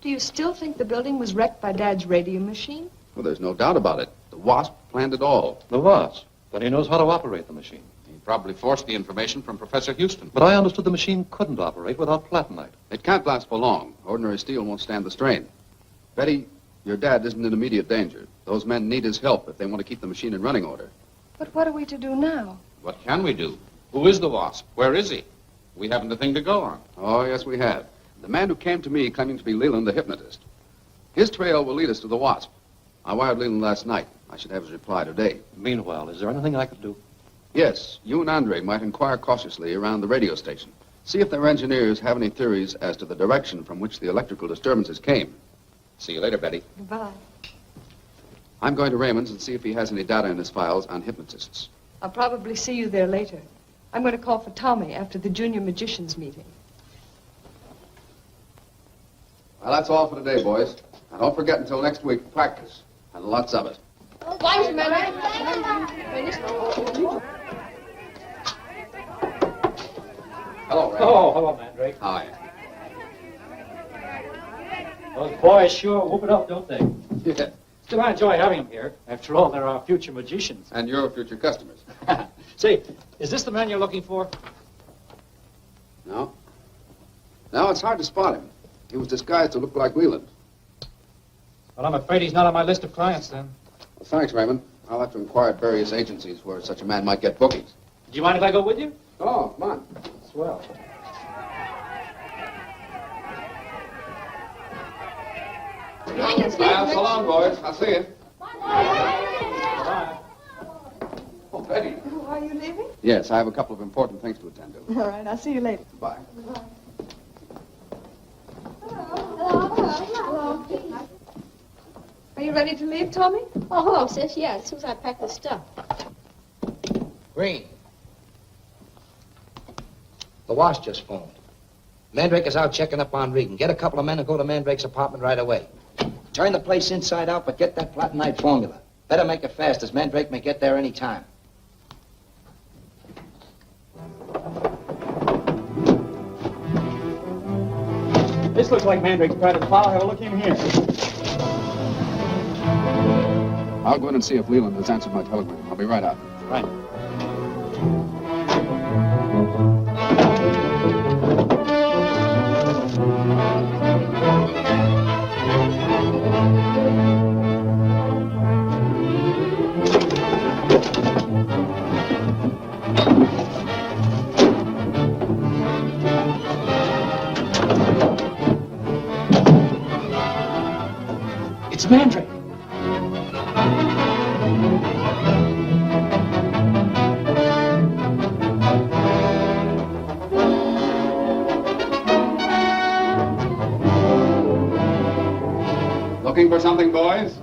Do you still think the building was wrecked by Dad's radium machine? Well, there's no doubt about it. The Wasp planned it all. The Wasp? Then he knows how to operate the machine. He probably forced the information from Professor Houston. But I understood the machine couldn't operate without platinite. It can't last for long. Ordinary steel won't stand the strain. Betty, your dad isn't in immediate danger. Those men need his help if they want to keep the machine in running order. But what are we to do now? What can we do? Who is the Wasp? Where is he? We haven't a thing to go on. Oh, yes, we have. The man who came to me claiming to be Leland, the hypnotist. His trail will lead us to the Wasp. I wired Leland last night. I should have his reply today. Meanwhile, is there anything I could do? Yes, you and Andre might inquire cautiously around the radio station. See if their engineers have any theories as to the direction from which the electrical disturbances came. See you later, Betty. Goodbye. I'm going to Raymond's and see if he has any data in his files on hypnotists. I'll probably see you there later. I'm going to call for Tommy after the junior magicians meeting. Well, that's all for today, boys. Now, don't forget until next week, practice. And lots of it. Thanks, Mandrake. Hello, Ray. Oh, hello, Mandrake. Hi. Those boys sure whoop it up, don't they? Yeah. Still, I enjoy having them here. After all, they're our future magicians. And your future customers. Say, is this the man you're looking for? No. No, it's hard to spot him. He was disguised to look like Leland. Well, I'm afraid he's not on my list of clients, then. Well, thanks, Raymond. I'll have to inquire at various agencies where such a man might get bookings. Do you mind if I go with you? Oh, come on. Swell. Well, so long, boys. I'll see you. Bye. Oh, Betty. Oh, are you leaving? Yes, I have a couple of important things to attend to. All right, I'll see you later. Bye. Hello. Are you ready to leave, Tommy? Oh, hello, sis. Yeah, as soon as I pack the stuff. Green. The wash just phoned. Mandrake is out checking up on Regan. Get a couple of men and go to Mandrake's apartment right away. Turn the place inside out, but get that platinite formula. Better make it fast, as Mandrake may get there any time. This looks like Mandrake's private file. Have a look in here. I'll go in and see if Leland has answered my telegram. I'll be right out. Right. It's Mandrake. Looking for something, boys?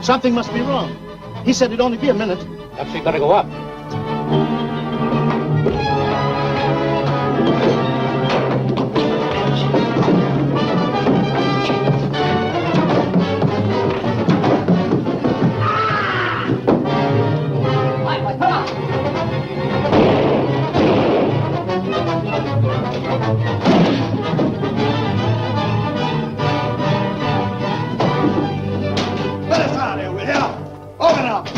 Something must be wrong. He said it'd only be a minute. Perhaps we better go up. Let us out of here, will you? Open up!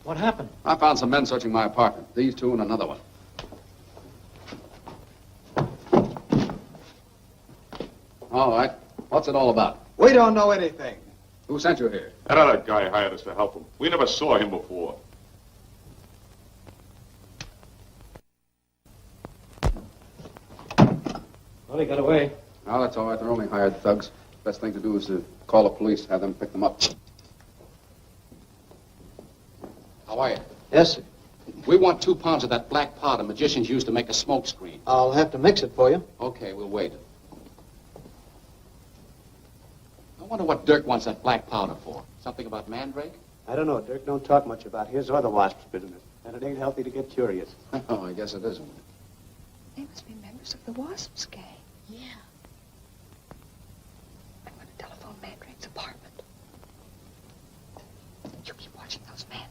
What happened? I found some men searching my apartment. These two and another one. All right. What's it all about? We don't know anything. Who sent you here? That other guy hired us to help him. We never saw him before. Well, he got away. Oh, that's all right. They're only hired thugs. Best thing to do is to call the police, have them pick them up. How are you? Yes, sir. We want 2 pounds of that black powder magicians use to make a smoke screen. I'll have to mix it for you. Okay, we'll wait. I wonder what Dirk wants that black powder for. Something about Mandrake? I don't know. Dirk don't talk much about his or the wasp's business. And it ain't healthy to get curious. Oh, I guess it isn't. They must be members of the Wasps gang. Yeah. I'm going to telephone Mandrake's apartment. You keep watching those men.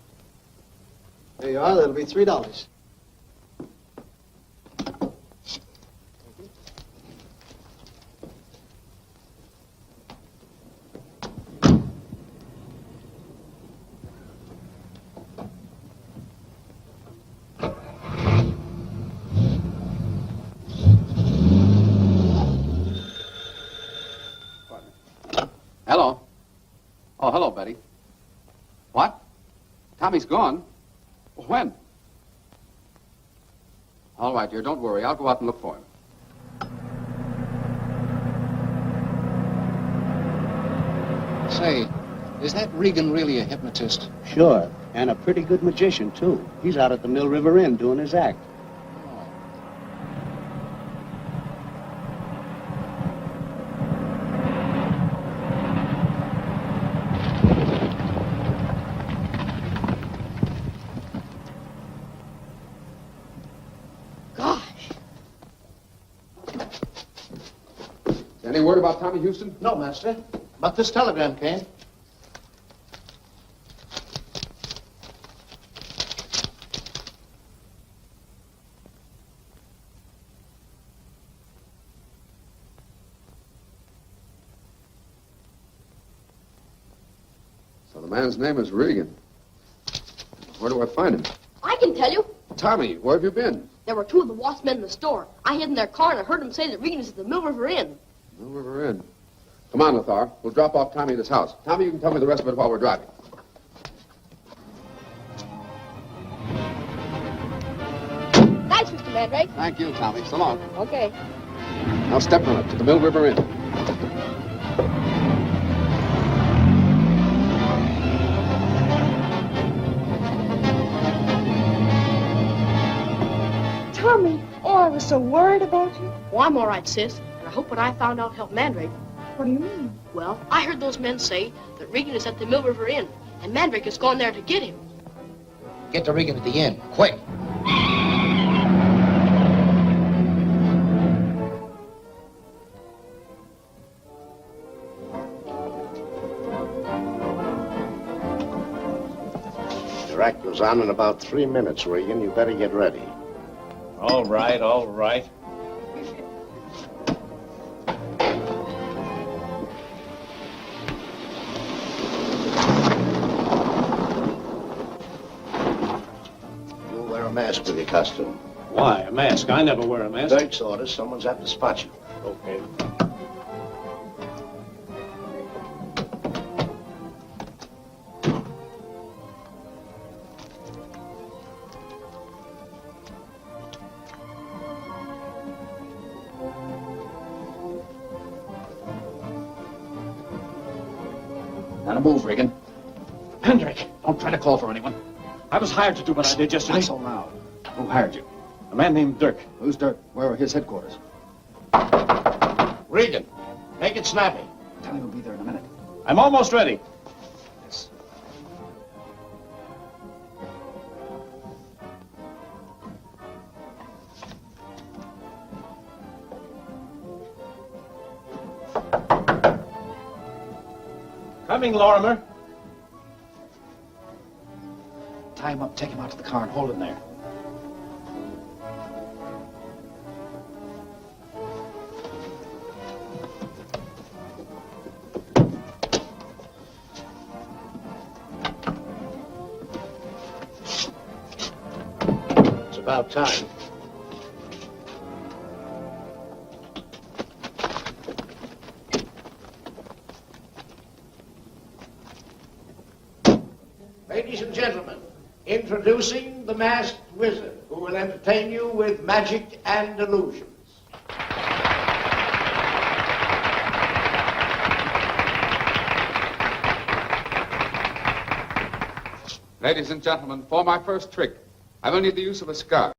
There you are. That'll be $3. Hello. Oh, hello, Betty. What? Tommy's gone? When? All right, dear, don't worry. I'll go out and look for him. Say, is that Regan really a hypnotist? Sure. And a pretty good magician, too. He's out at the Mill River Inn doing his act. Any word about Tommy Houston? No, Master. But this telegram came. So the man's name is Regan. Where do I find him? I can tell you. Tommy, where have you been? There were two of the Wasp men in the store. I hid in their car and I heard them say that Regan is at the Mill River Inn. Mill River Inn. Come on, Lothar. We'll drop off Tommy at his house. Tommy, you can tell me the rest of it while we're driving. Thanks, Mr. Mandrake. Thank you, Tommy. So long. Okay. Now step on it to the Mill River Inn. Tommy, oh, I was so worried about you. Oh, I'm all right, sis. And I hope what I found out helped Mandrake. What do you mean? Well, I heard those men say that Regan is at the Mill River Inn, and Mandrake has gone there to get him. Get to Regan at the inn, quick. Your act goes on in about 3 minutes, Regan. You better get ready. All right, all right. You'll wear a mask with your costume. Why, a mask? I never wear a mask. Dirk's orders. Someone's have to spot you. Okay. Now to move, Regan. Mandrake, don't try to call for anyone. I was hired to do what I did yesterday. Not so loud. Who hired you? A man named Dirk. Who's Dirk? Where are his headquarters? Regan, make it snappy. Tell him he'll be there in a minute. I'm almost ready. Yes. Coming, Lorimer. Tie him up, take him out to the car, and hold him there. It's about time. Ladies and gentlemen, introducing the masked wizard who will entertain you with magic and illusions. Ladies and gentlemen, for my first trick, I will need the use of a scarf.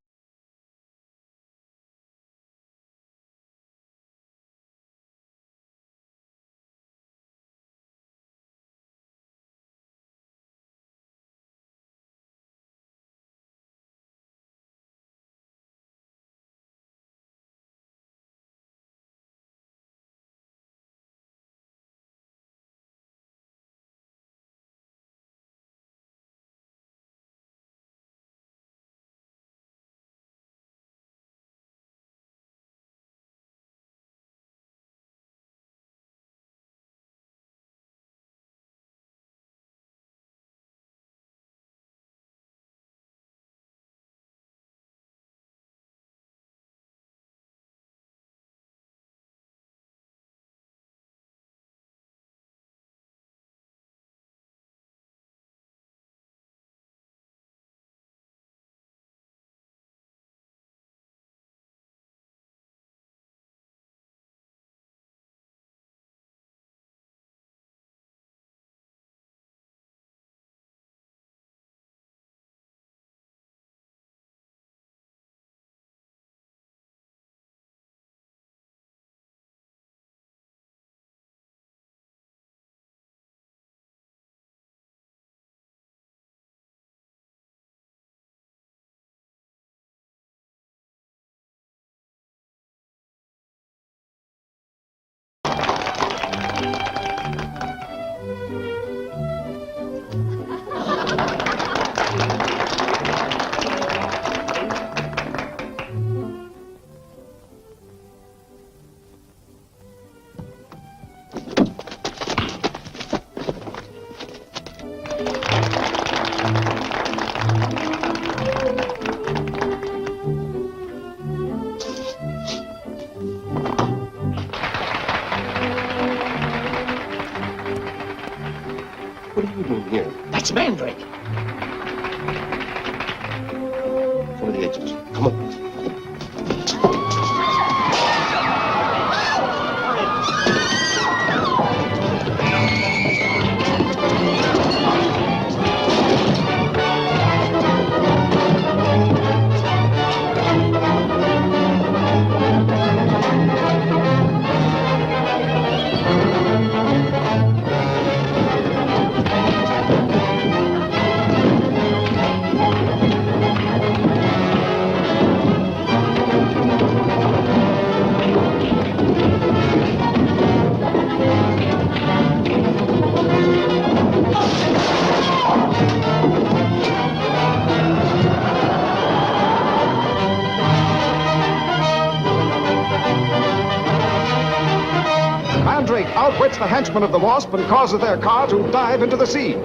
outwits the henchmen of the Wasp and causes their car to dive into the sea.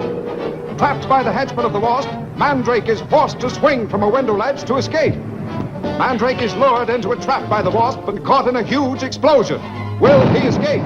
Trapped by the henchmen of the Wasp, Mandrake is forced to swing from a window ledge to escape. Mandrake is lured into a trap by the Wasp and caught in a huge explosion. Will he escape?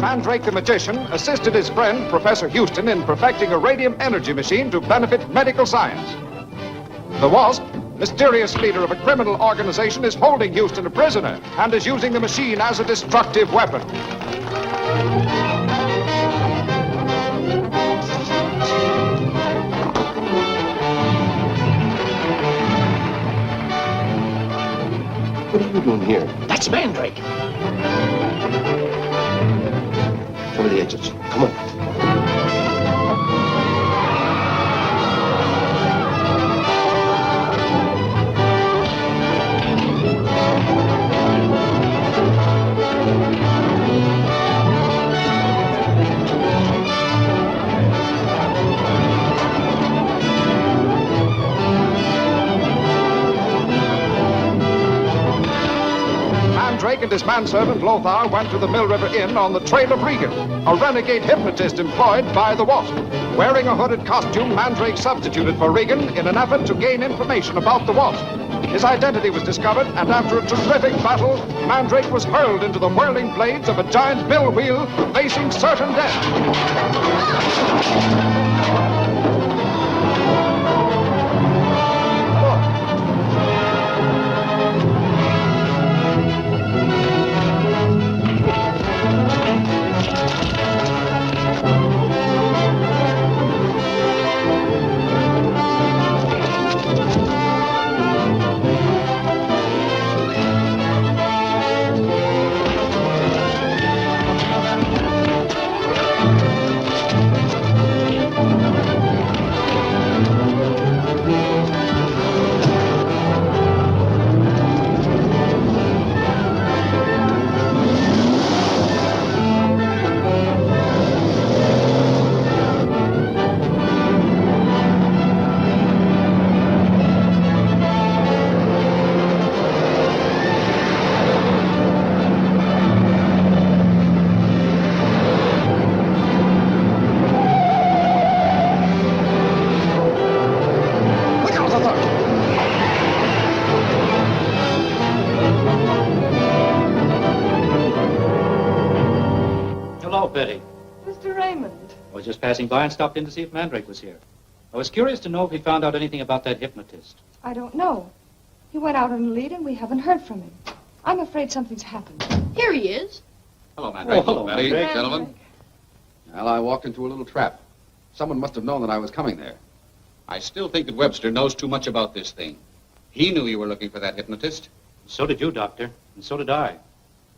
Mandrake the magician assisted his friend, Professor Houston, in perfecting a radium energy machine to benefit medical science. The Wasp, mysterious leader of a criminal organization, is holding Houston a prisoner and is using the machine as a destructive weapon. What are you doing here? That's Mandrake. Come to the edges. Come on. Mandrake and his manservant Lothar went to the Mill River Inn on the trail of Regan, a renegade hypnotist employed by the Wasp. Wearing a hooded costume, Mandrake substituted for Regan in an effort to gain information about the Wasp. His identity was discovered, and after a terrific battle, Mandrake was hurled into the whirling blades of a giant mill wheel, facing certain death. Betty. Mr. Raymond. I was just passing by and stopped in to see if Mandrake was here. I was curious to know if he found out anything about that hypnotist. I don't know. He went out on a lead and we haven't heard from him. I'm afraid something's happened. Here he is. Hello, Mandrake. Hello, Betty, Mandrake. gentlemen. Well, I walked into a little trap. Someone must have known that I was coming there. I still think that Webster knows too much about this thing. He knew you were looking for that hypnotist. So did you, Doctor, and so did I.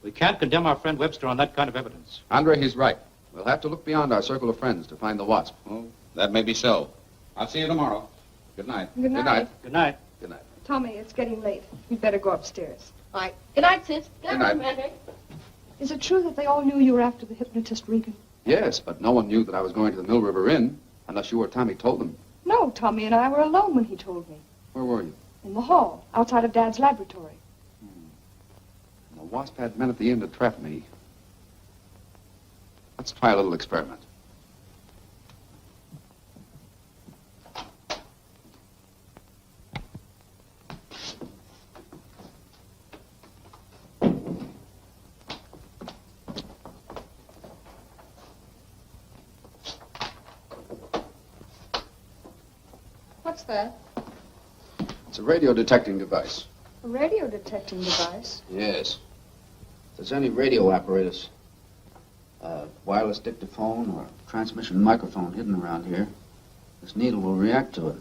We can't condemn our friend Webster on that kind of evidence. Andre, he's right. We'll have to look beyond our circle of friends to find the Wasp. Oh, that may be so. I'll see you tomorrow. Good night. Good night. Good night. Good night. Tommy, it's getting late. You'd better go upstairs. All right. Good night, sis. Good night. Mandrake. Is it true that they all knew you were after the hypnotist Regan? Yes, but no one knew that I was going to the Mill River Inn, unless you or Tommy told them. No, Tommy and I were alone when he told me. Where were you? In the hall, outside of Dad's laboratory. The Wasp had men at the inn to trap me. Let's try a little experiment. What's that? It's a radio detecting device. A radio detecting device? Yes. If there's any radio apparatus, wireless dictaphone or transmission microphone hidden around here, this needle will react to it.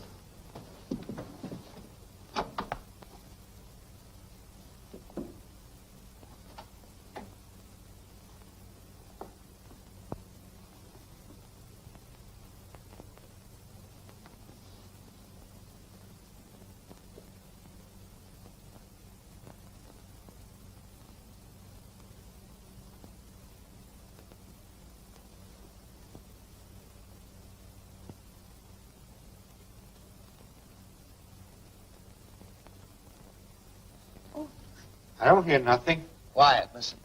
I don't hear nothing. Quiet, listen.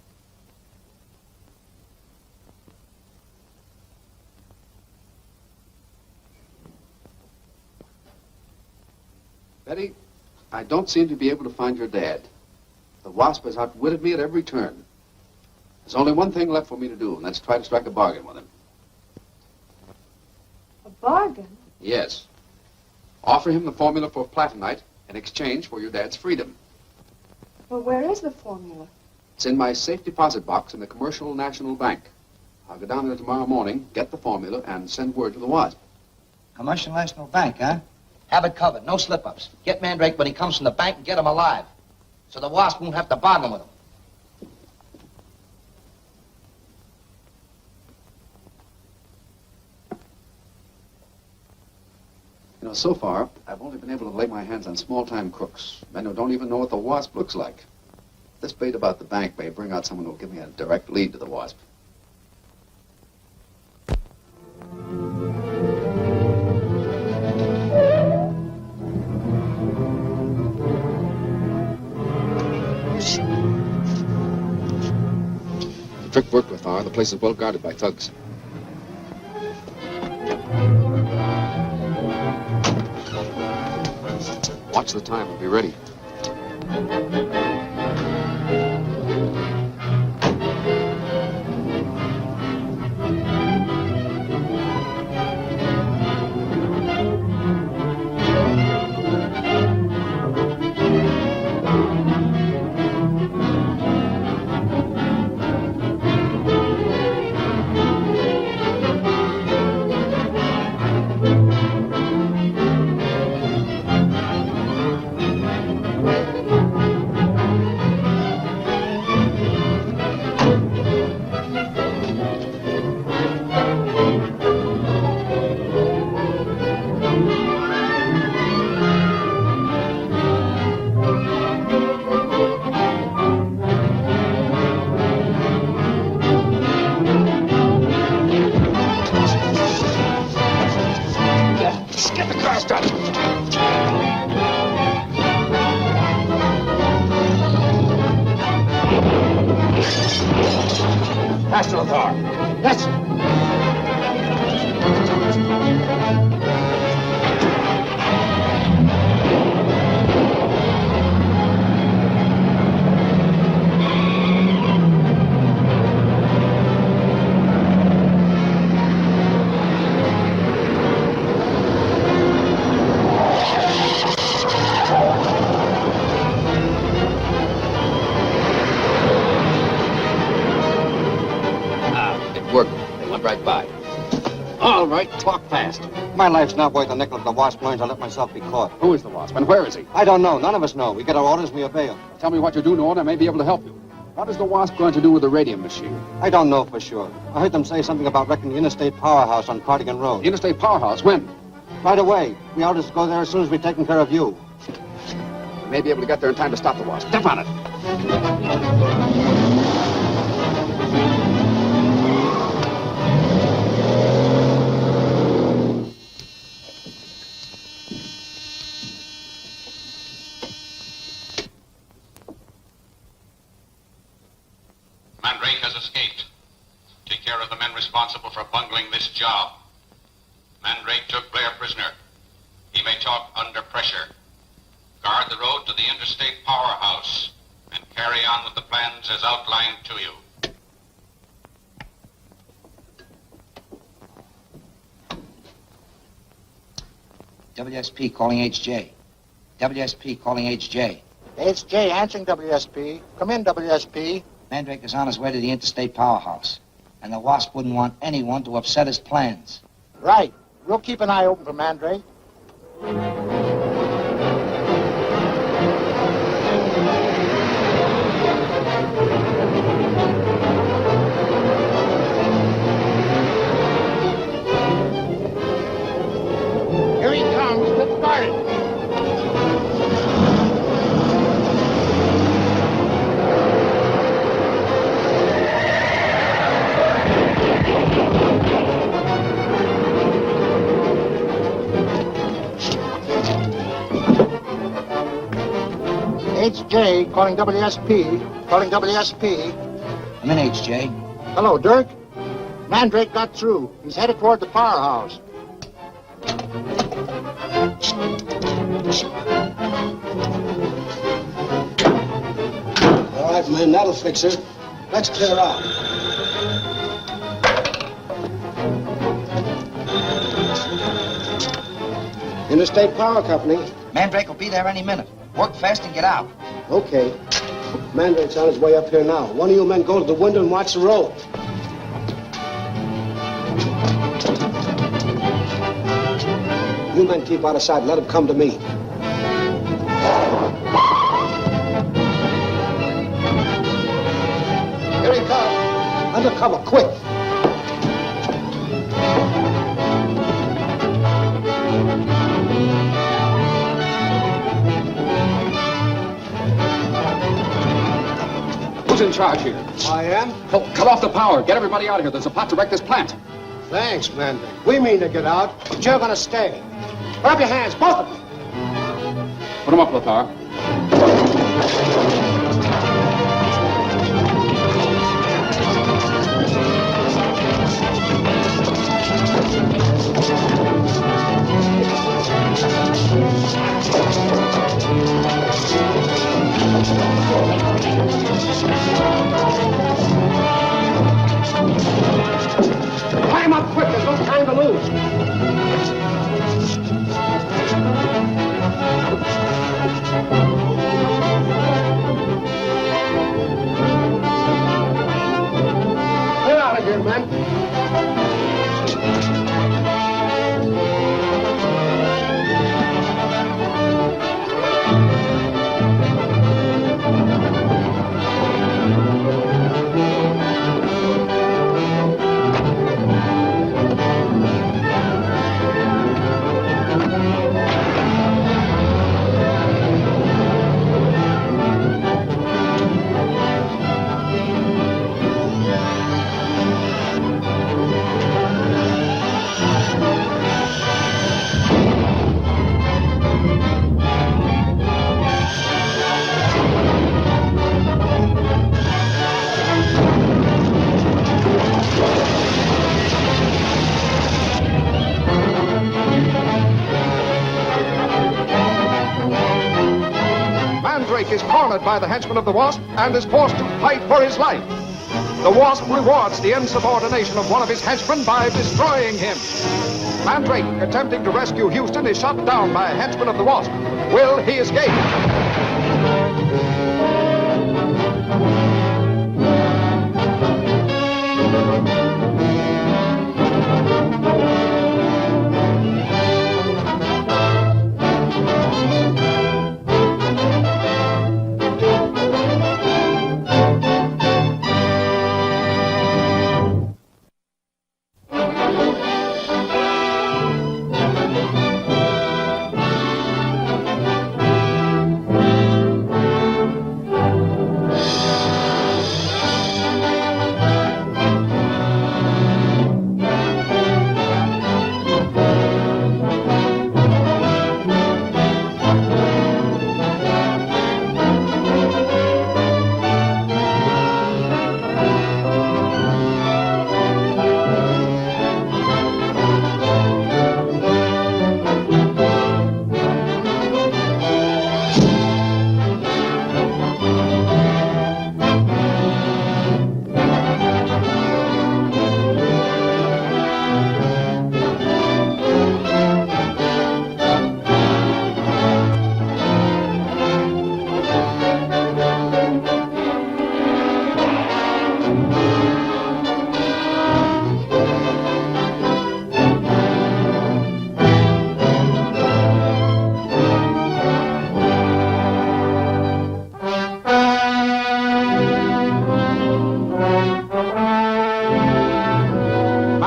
Betty, I don't seem to be able to find your dad. The Wasp has outwitted me at every turn. There's only one thing left for me to do, and that's try to strike a bargain with him. A bargain? Yes. Offer him the formula for platinite in exchange for your dad's freedom. Well, where is the formula? It's in my safe deposit box in the Commercial National Bank. I'll go down there tomorrow morning, get the formula, and send word to the Wasp. Commercial National Bank, huh? Have it covered. No slip-ups. Get Mandrake when he comes from the bank and get him alive. So the Wasp won't have to bargain with him. You know, so far, I've only been able to lay my hands on small-time crooks, men who don't even know what the Wasp looks like. This bait about the bank may bring out someone who'll give me a direct lead to the Wasp. The trick worked with R. The place is well guarded by thugs. Watch the time and be ready. Faster, Thor. Yes. Right by. All right, talk fast. My life's not worth a nickel if the Wasp learns I let myself be caught. Who is the Wasp, and where is he? I don't know. None of us know. We get our orders and we obey them. Tell me what you do know, and I may be able to help you. What is the Wasp going to do with the radium machine? I don't know for sure. I heard them say something about wrecking the interstate powerhouse on Cardigan Road. The interstate powerhouse? When? Right away. We ought to go there as soon as we've taken care of you. We may be able to get there in time to stop the wasp. Step on it. Mandrake has escaped. Take care of the men responsible for bungling this job. Mandrake took Blair prisoner. He may talk under pressure. Guard the road to the interstate powerhouse and carry on with the plans as outlined to you. WSP calling HJ. WSP calling HJ. HJ answering WSP. Come in, WSP. Mandrake is on his way to the interstate powerhouse, and the Wasp wouldn't want anyone to upset his plans. Right. We'll keep an eye open for Mandrake. Here he comes. Let's start it. HJ calling WSP. Calling WSP. I'm in, HJ. Hello, Dirk. Mandrake got through. He's headed toward the powerhouse. All right, men, that'll fix her. Let's clear out. Interstate Power Company. Mandrake will be there any minute. Work fast and get out. Okay. Mandrake's on his way up here now. One of you men go to the window and watch the road. You men keep out of sight. Let him come to me. Here he comes. Undercover, quick. Who's in charge here? I am. Cut off the power. Get everybody out of here. There's a plot to wreck this plant. Thanks, Mandrake. We mean to get out, but you're gonna stay. Put up your hands, both of you. Put them up, Lothar. Climb up quick. There's no time to lose. Clear out of here, men. Mandrake is cornered by the henchmen of the Wasp and is forced to fight for his life. The Wasp rewards the insubordination of one of his henchmen by destroying him. Mandrake, attempting to rescue Houston, is shot down by a henchman of the Wasp. Will he escape?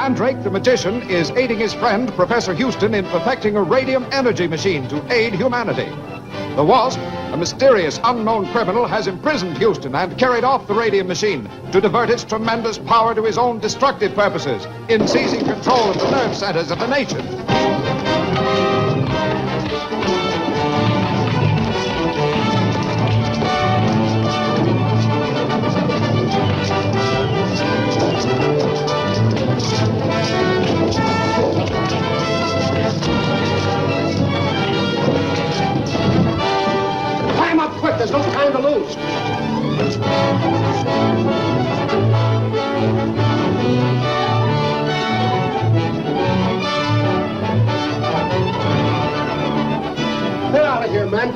Mandrake, the magician, is aiding his friend, Professor Houston, in perfecting a radium energy machine to aid humanity. The Wasp, a mysterious unknown criminal, has imprisoned Houston and carried off the radium machine to divert its tremendous power to his own destructive purposes in seizing control of the nerve centers of the nation. Climb up quick. There's no time to lose. Get out of here, men.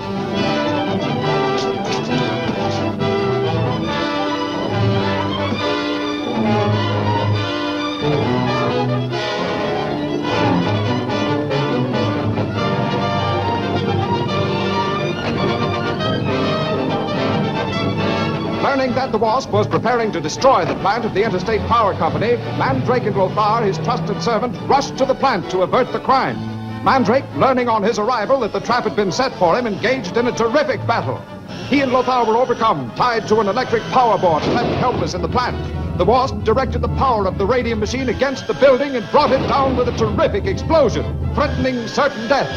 Learning that the Wasp was preparing to destroy the plant of the Interstate Power Company, Mandrake and Lothar, his trusted servant, rushed to the plant to avert the crime. Mandrake, learning on his arrival that the trap had been set for him, engaged in a terrific battle. He and Lothar were overcome, tied to an electric power board, and left helpless in the plant. The Wasp directed the power of the radium machine against the building and brought it down with a terrific explosion, threatening certain death.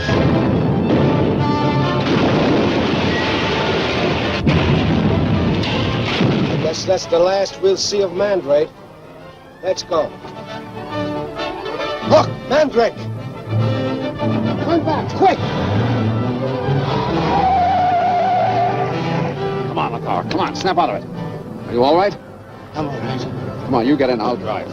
Guess that's the last we'll see of Mandrake. Let's go. Look, Mandrake! Turn back, quick! Come on, Lothar. Come on, snap out of it. Are you all right? I'm all right. Come on, you get in. I'll drive.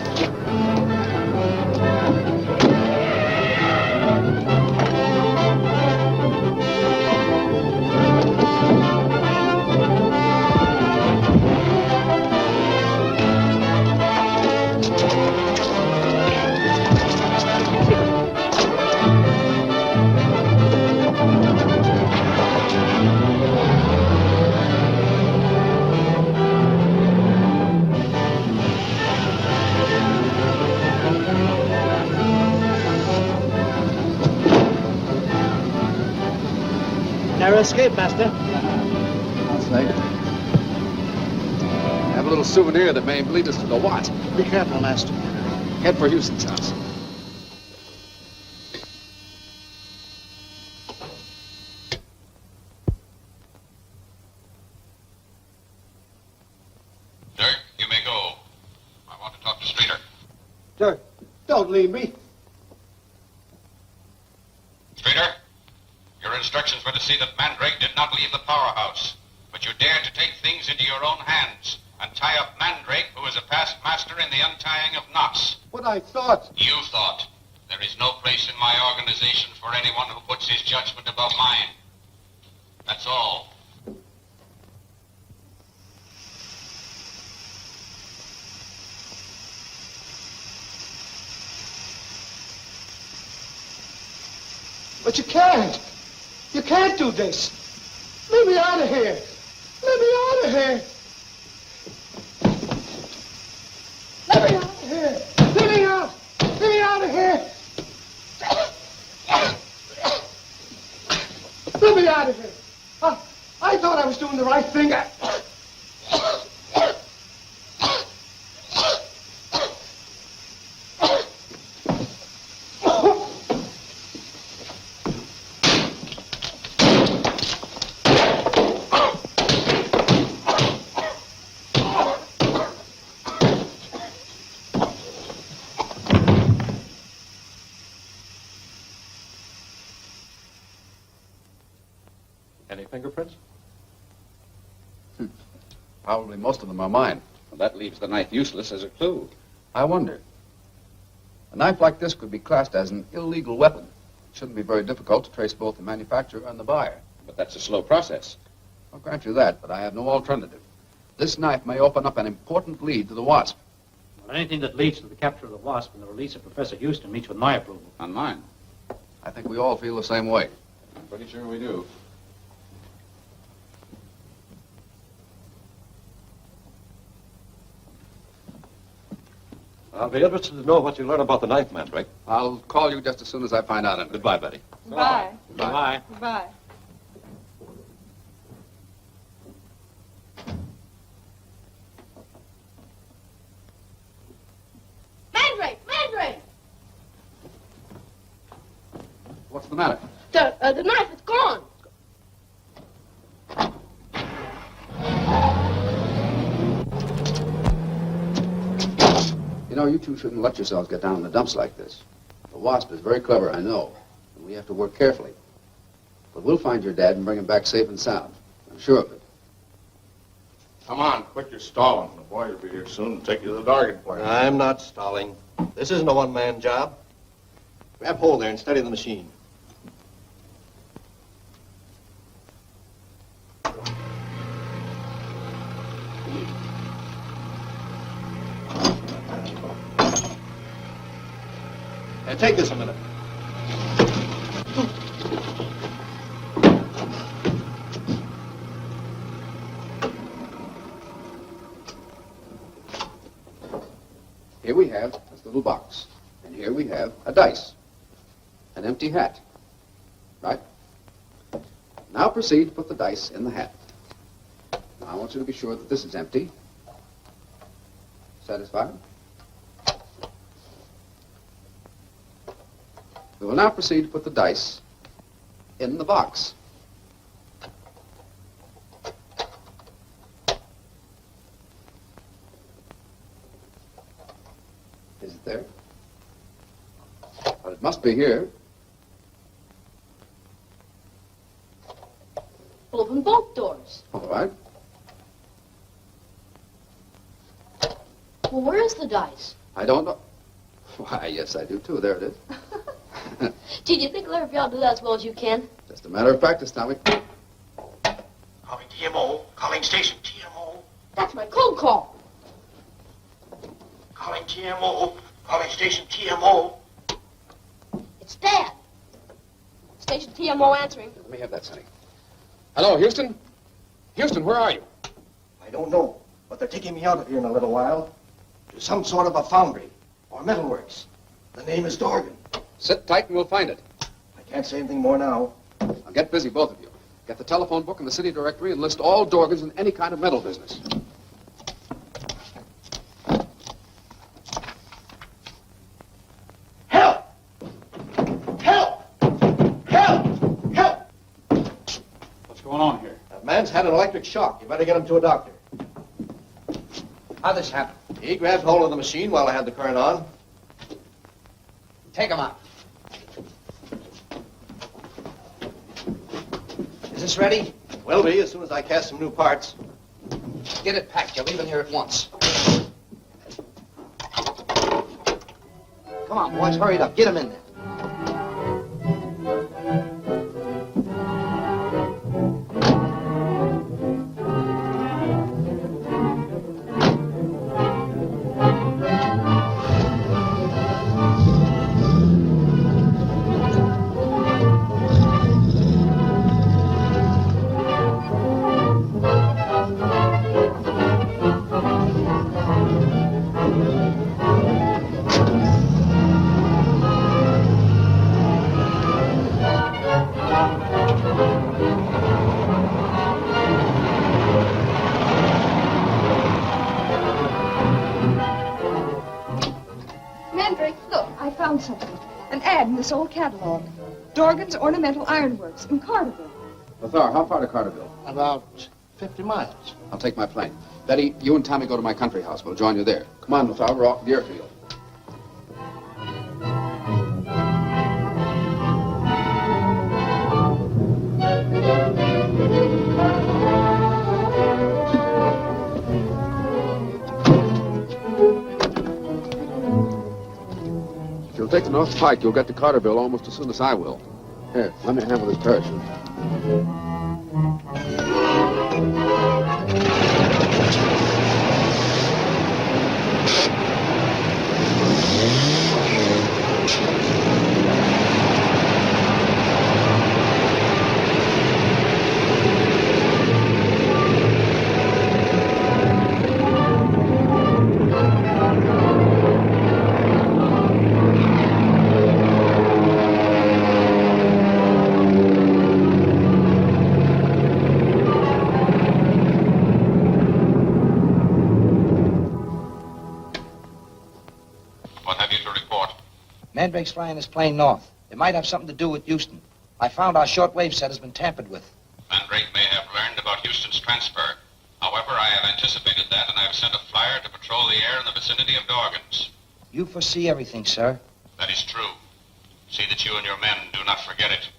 Narrow escape, Master. That's right. I have a little souvenir that may lead us to the what? Be careful, Master. Head for Houston's house. Dirk, you may go. I want to talk to Streeter. Dirk, don't leave me. Streeter, your instructions were to see that Mandrake did not leave the powerhouse, but you dared to take things into your own hands and tie up Mandrake, who is a past master in the untying of knots. What I thought. You thought. There is no place in my organization for anyone who puts his judgment above mine. That's all. But you can't. You can't do this. Let me out of here. Let me out of here. Let me out of here. Let me out. Let me out of here. Let me out of here. I thought I was doing the right thing. Any fingerprints? Probably most of them are mine. Well, that leaves the knife useless as a clue. I wonder. A knife like this could be classed as an illegal weapon. It shouldn't be very difficult to trace both the manufacturer and the buyer. But that's a slow process. I'll grant you that, but I have no alternative. This knife may open up an important lead to the Wasp. Well, anything that leads to the capture of the Wasp and the release of Professor Houston meets with my approval. On mine. I think we all feel the same way. I'm pretty sure we do. I'll be interested to know what you learn about the knife, Mandrake. I'll call you just as soon as I find out anything. Goodbye, Betty. Bye. Goodbye. Bye. Mandrake! Mandrake! What's the matter? The knife is gone. You know, you two shouldn't let yourselves get down in the dumps like this. The Wasp is very clever, I know, and we have to work carefully. But we'll find your dad and bring him back safe and sound. I'm sure of it. Come on, quit your stalling. The boy will be here soon and take you to the target plant. I'm not stalling. This isn't a one-man job. Grab hold there and steady the machine. Hey, take this a minute. Here we have this little box. And here we have a dice. An empty hat. Right? Now proceed to put the dice in the hat. Now I want you to be sure that this is empty. Satisfied? We will now proceed to put the dice in the box. Is it there? Well, it must be here. Open both doors. All right. Well, where is the dice? I don't know. Why, yes, I do too. There it is. Gee, do you think Larry will do that as well as you can? Just a matter of practice, Tommy. Calling TMO. Calling station TMO. That's my cold call. Calling TMO. Calling station TMO. It's Dad. Station TMO answering. Let me have that, Sonny. Hello, Houston? Houston, where are you? I don't know, but they're taking me out of here in a little while to some sort of a foundry or metalworks. The name is Dorgan. Sit tight and we'll find it. I can't say anything more now. Now get busy, both of you. Get the telephone book and the city directory and list all Dorgans in any kind of metal business. Help! Help! Help! Help! What's going on here? That man's had an electric shock. You better get him to a doctor. How'd this happen? He grabbed hold of the machine while I had the current on. Take him out. Is this ready? Will be as soon as I cast some new parts. Get it packed. You're leaving here at once. Come on, boys. Hurry it up. Get him in there. Mandrake, look, I found something. An ad in this old catalog. Dorgan's Ornamental Ironworks in Carterville. Lothar, how far to Carterville? About 50 miles. I'll take my plane. Betty, you and Tommy go to my country house. We'll join you there. Come on, Lothar. We're off to the airfield. If you'll take the North Pike, you'll get to Carterville almost as soon as I will. Here, let me handle this parachute. What have you to report? Mandrake's flying his plane north. It might have something to do with Houston. I found our shortwave set has been tampered with. Mandrake may have learned about Houston's transfer. However, I have anticipated that, and I have sent a flyer to patrol the air in the vicinity of Dorgans. You foresee everything, sir. That is true. See that you and your men do not forget it.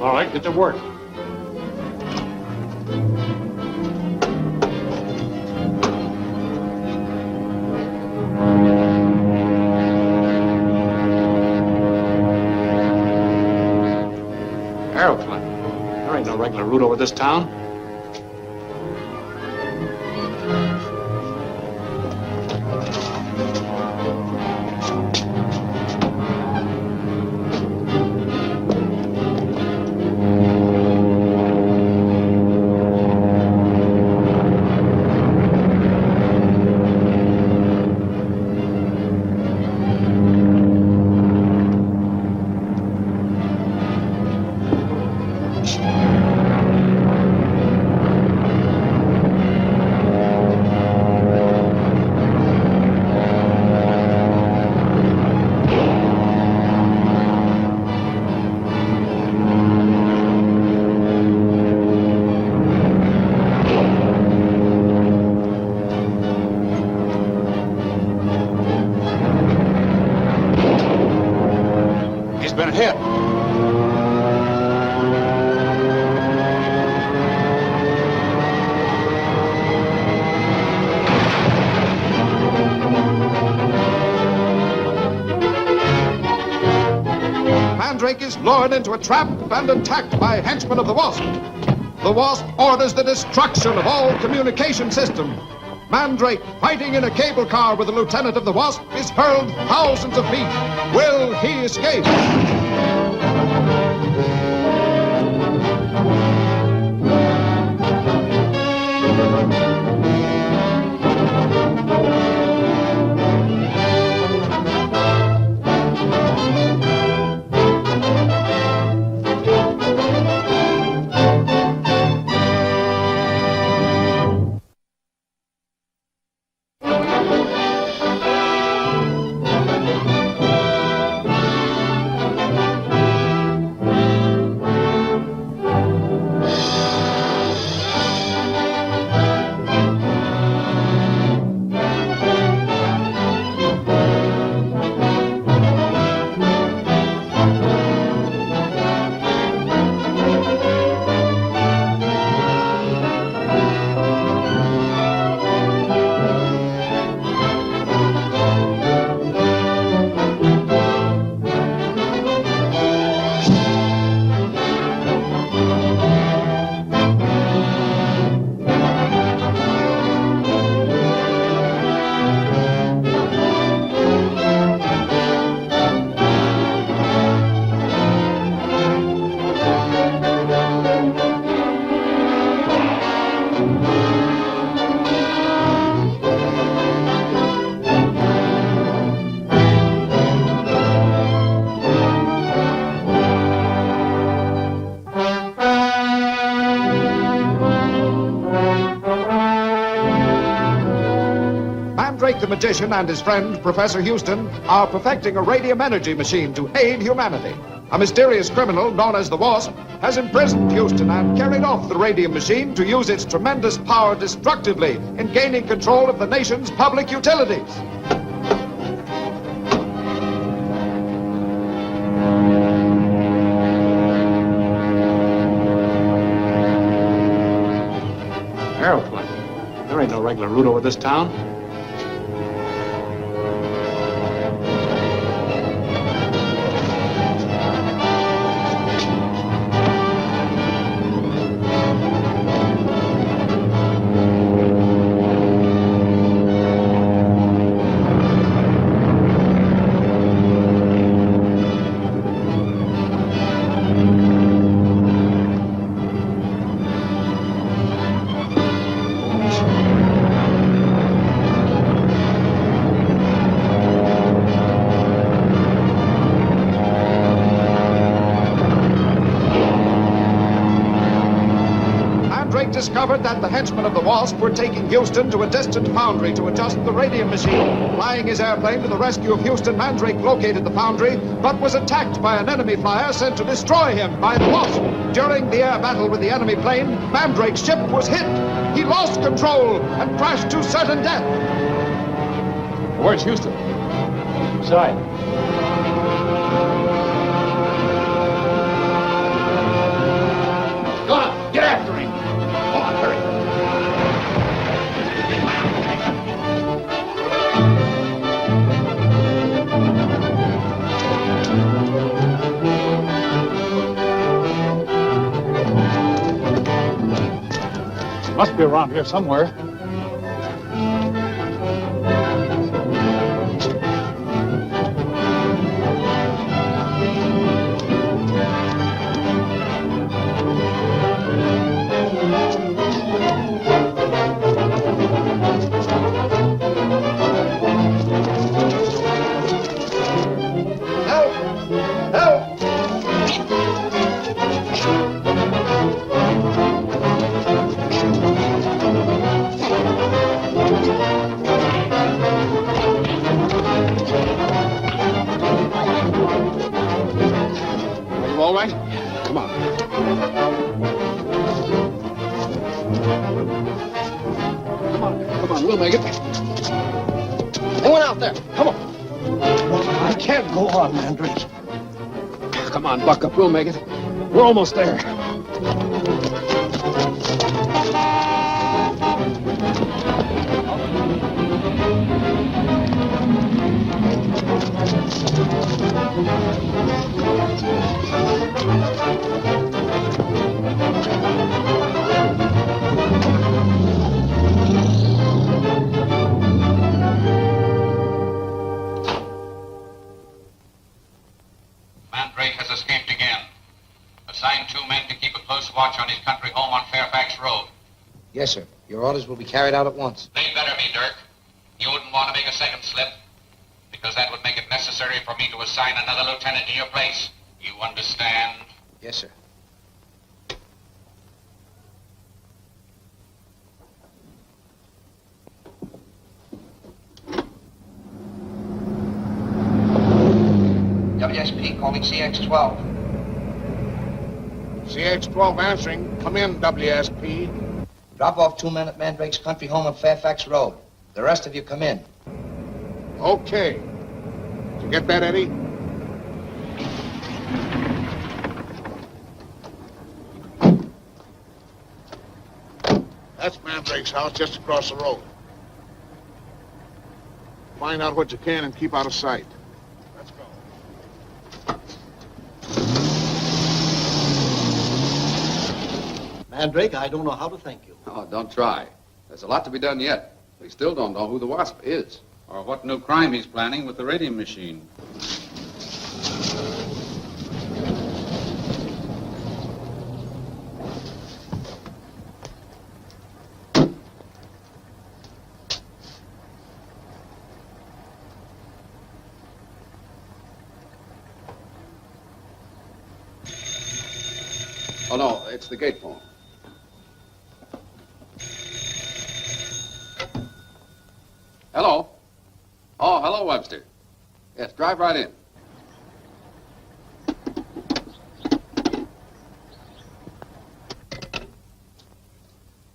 All right, get to work. Aeroplane. There ain't no regular route over this town. He's been hit. Mandrake is lured into a trap and attacked by henchmen of the Wasp. The Wasp orders the destruction of all communication systems. Mandrake, fighting in a cable car with the lieutenant of the Wasp, is hurled thousands of feet. Will he escape? Mandrake the magician and his friend, Professor Houston, are perfecting a radium energy machine to aid humanity. A mysterious criminal known as the Wasp has imprisoned Houston and carried off the radium machine to use its tremendous power destructively in gaining control of the nation's public utilities. Aeroplane. There ain't no regular route over this town. Mandrake discovered that the henchmen of the Wasp were taking Houston to a distant foundry to adjust the radium machine. Flying his airplane to the rescue of Houston, Mandrake located the foundry, but was attacked by an enemy flyer sent to destroy him by the Wasp. During the air battle with the enemy plane, Mandrake's ship was hit. He lost control and crashed to certain death. Where's Houston? Inside. Go on, get after him. Come on, hurry. He must be around here somewhere. All right? Come on. Come on, we'll make it. Anyone out there? Come on. I can't go on, Mandrake. Come on, buck up, we'll make it. We're almost there. Mandrake has escaped again. Assign 2 men to keep a close watch on his country home on Fairfax Road. Yes, sir. Your orders will be carried out at once. They'd better be, Dirk. You wouldn't want to make a second slip, because that would make it necessary for me to assign another lieutenant to your place. You understand? Yes, sir. WSP calling CX-12. CX-12 answering. Come in, WSP. Drop off 2 men at Mandrake's country home on Fairfax Road. The rest of you come in. Okay. Did you get that, Eddie? That's Mandrake's house just across the road. Find out what you can and keep out of sight. Let's go. Mandrake, I don't know how to thank you. Oh, don't try. There's a lot to be done yet. We still don't know who the Wasp is. Or what new crime he's planning with the radium machine. Oh, no, it's the gate phone. Hello? Oh, hello, Webster. Yes, drive right in.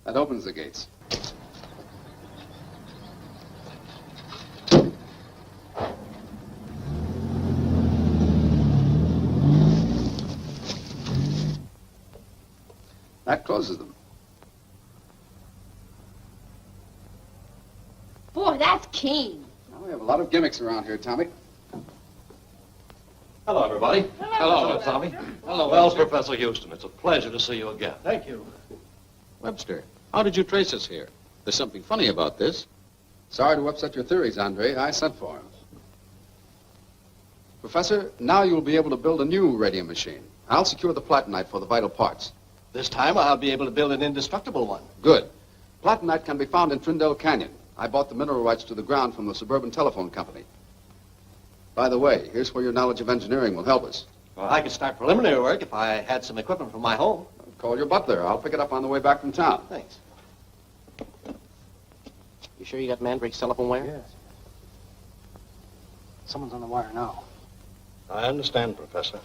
That opens the gates. That closes them. Boy, that's keen. Now, we have a lot of gimmicks around here, Tommy. Hello, everybody. Hello, Tommy. Hello, well, Professor Houston. It's a pleasure to see you again. Thank you. Webster, how did you trace us here? There's something funny about this. Sorry to upset your theories, Andre. I sent for him. Professor, now you'll be able to build a new radium machine. I'll secure the platinite for the vital parts. This time I'll be able to build an indestructible one. Good. Platinite can be found in Trindle Canyon. I bought the mineral rights to the ground from the Suburban Telephone Company. By the way, here's where your knowledge of engineering will help us. Well, I could start preliminary work if I had some equipment from my home. Call your butler. I'll pick it up on the way back from town. Thanks. You sure you got Mandrake's telephone wire? Yes. Someone's on the wire now. I understand, Professor.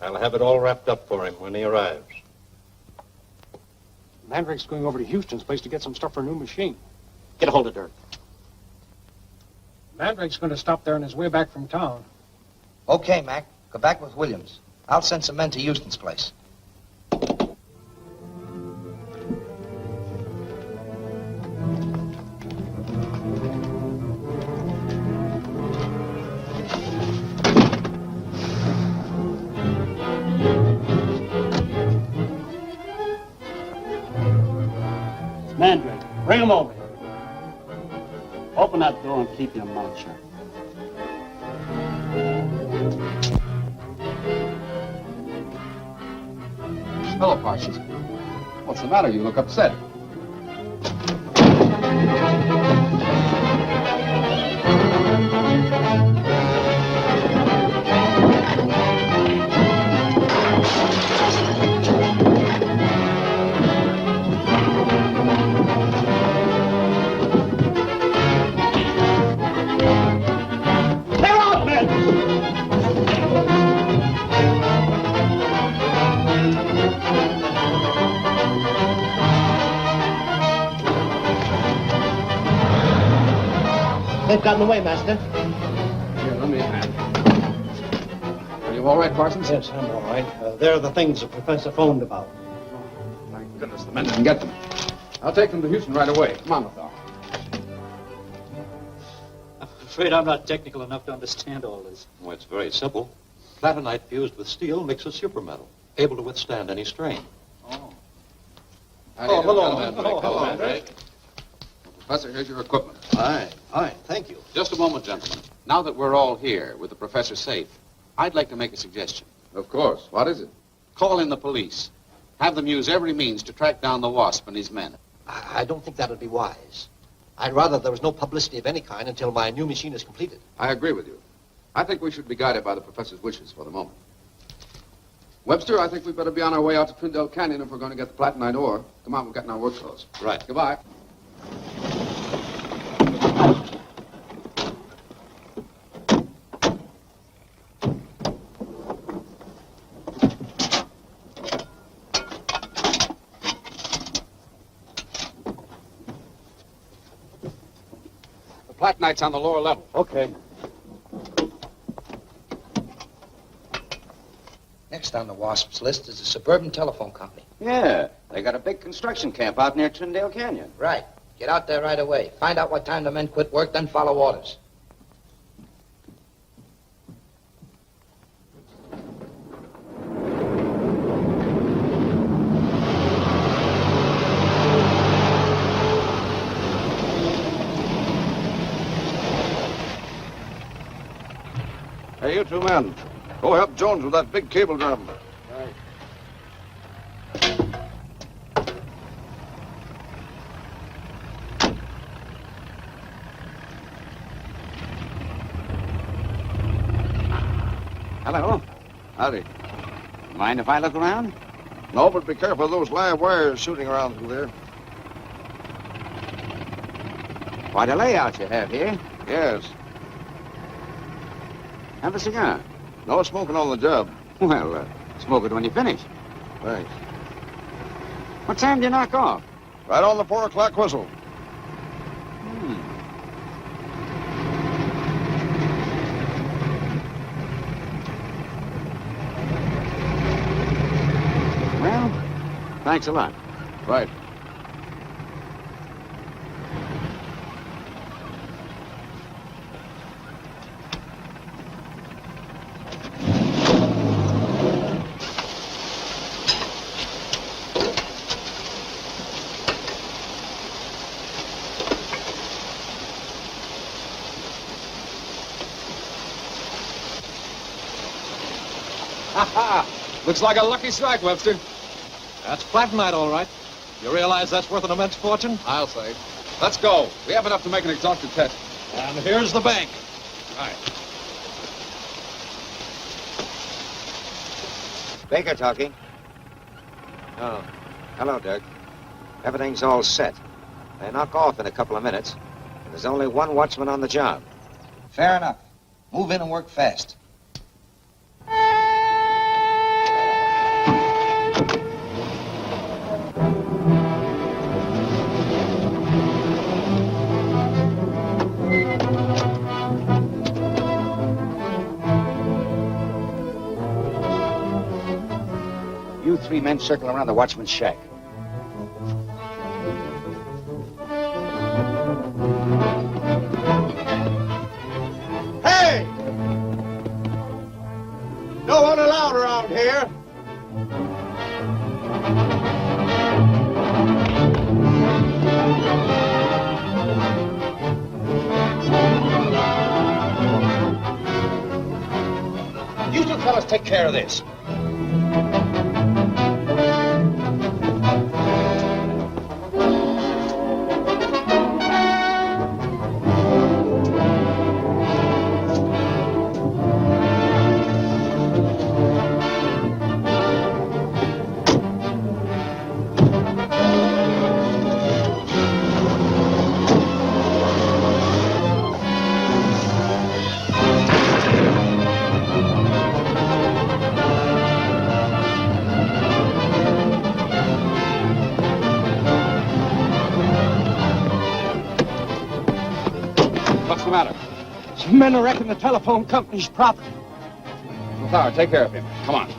I'll have it all wrapped up for him when he arrives. Mandrake's going over to Houston's place to get some stuff for a new machine. Get a hold of Dirk. Mandrake's going to stop there on his way back from town. Okay, Mac. Go back with Williams. I'll send some men to Houston's place. Mandrake, bring him over here. Open that door and keep your mouth shut. Hello, Parsons. What's the matter? You look upset. They've gotten away, Master. Here, let me hand. Are you all right, Parsons? Yes, I'm all right. They're the things the professor phoned about. Thank goodness the men didn't get them. I'll take them to Houston right away. Come on, Lethal. I'm afraid I'm not technical enough to understand all this. Well, it's very simple. Platinite fused with steel makes a supermetal, able to withstand any strain. How do you do, hello, gentlemen? Mandrake. Hello, Mandrake. Professor, here's your equipment. Aye, thank you. Just a moment, gentlemen. Now that we're all here with the professor safe, I'd like to make a suggestion. Of course. What is it? Call in the police. Have them use every means to track down the Wasp and his men. I don't think that would be wise. I'd rather there was no publicity of any kind until my new machine is completed. I agree with you. I think we should be guided by the professor's wishes for the moment. Webster, I think we better be on our way out to Twindale Canyon if we're going to get the platinite ore. Come on, we've gotten our work clothes. Right. Goodbye. The platinite's on the lower level. Okay. Next on the WASP's list is a suburban telephone company. Yeah, they got a big construction camp out near Twindale Canyon. Right. Get out there right away. Find out what time the men quit work, then follow orders. Hey, you two men. Go help Jones with that big cable drum. Hello. Howdy. Mind if I look around? No, but be careful of those live wires shooting around through there. Quite a layout you have here. Yes. Have a cigar. No smoking on the job. Well, smoke it when you finish. Thanks. What time do you knock off? Right on the 4 o'clock whistle. Well, thanks a lot. Right. Looks like a lucky strike, Webster. That's platinite, all right. You realize that's worth an immense fortune? I'll say. Let's go. We have enough to make an exhaustive test. And here's the bank. All right. Baker talking. Oh, hello, Dirk. Everything's all set. They knock off in a couple of minutes. And there's only one watchman on the job. Fair enough. Move in and work fast. You 3 men circle around the watchman's shack. Hey! No one allowed around here. You 2 fellas take care of this. What's the matter? Some men are wrecking the telephone company's property. Lothar, take care of him. Come on.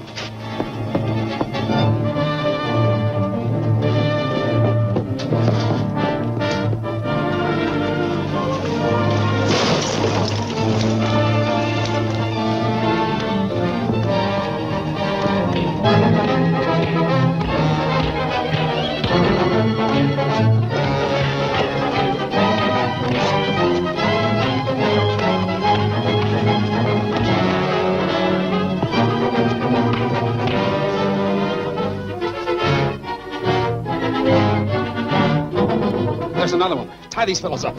There's another one. Tie these fellows up.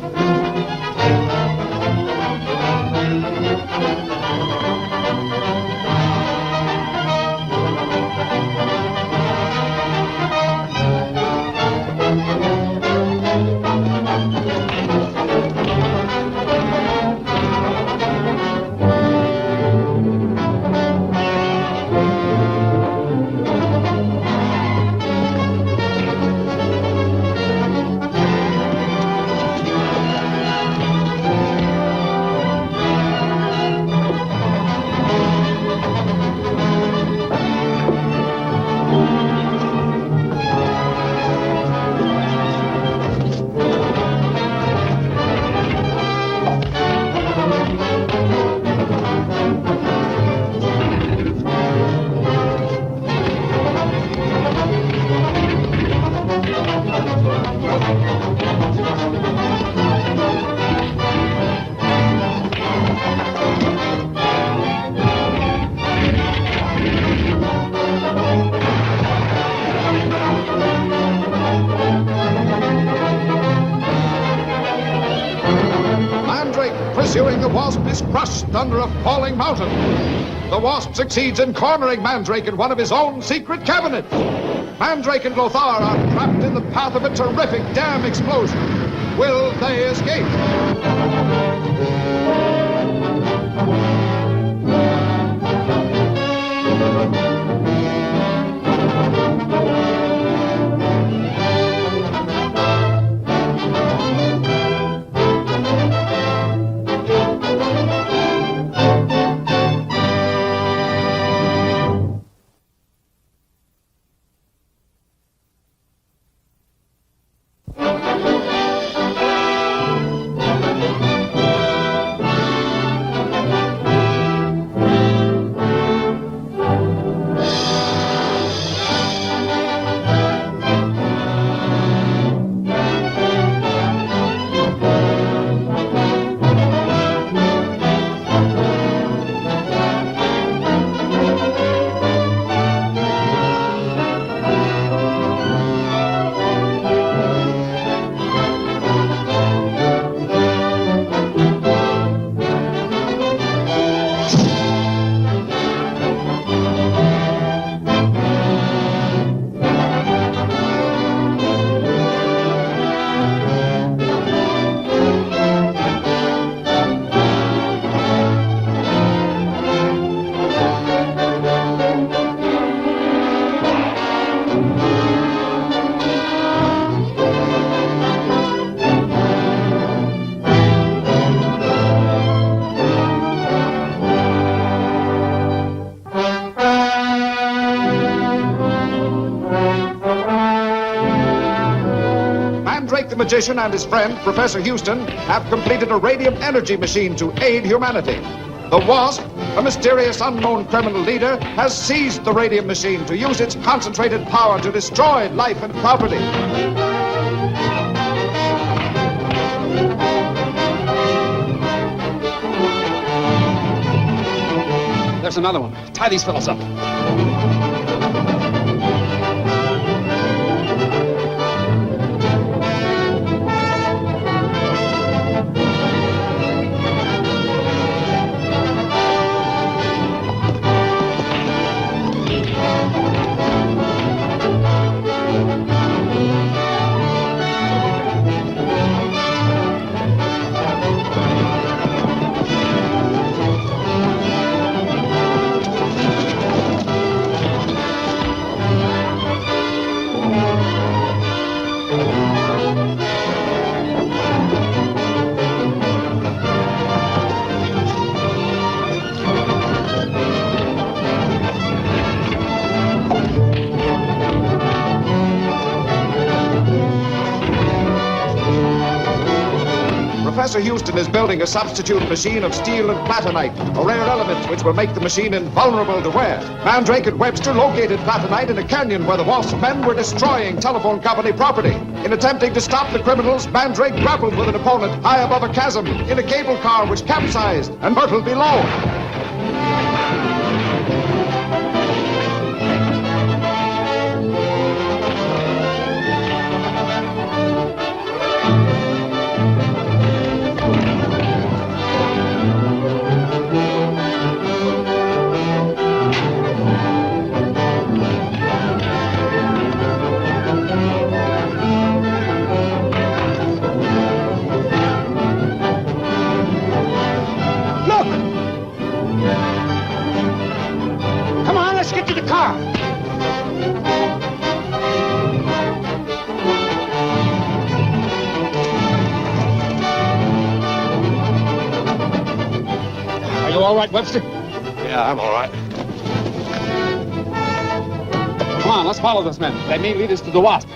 Pursuing the Wasp is crushed under a falling mountain. The Wasp succeeds in cornering Mandrake in one of his own secret cabinets. Mandrake and Lothar are trapped in the path of a terrific dam explosion. Will they escape? Mandrake the magician and his friend, Professor Houston, have completed a radium energy machine to aid humanity. The Wasp, a mysterious unknown criminal leader, has seized the radium machine to use its concentrated power to destroy life and property. There's another one. Tie these fellows up. Professor Houston is building a substitute machine of steel and platinite, a rare element which will make the machine invulnerable to wear. Mandrake and Webster located platinite in a canyon where the Wasp men were destroying telephone company property. In attempting to stop the criminals, Mandrake grappled with an opponent high above a chasm in a cable car which capsized and hurtled below. All right, Webster? Yeah, I'm all right. Come on, let's follow those men. They may lead us to the Wasp.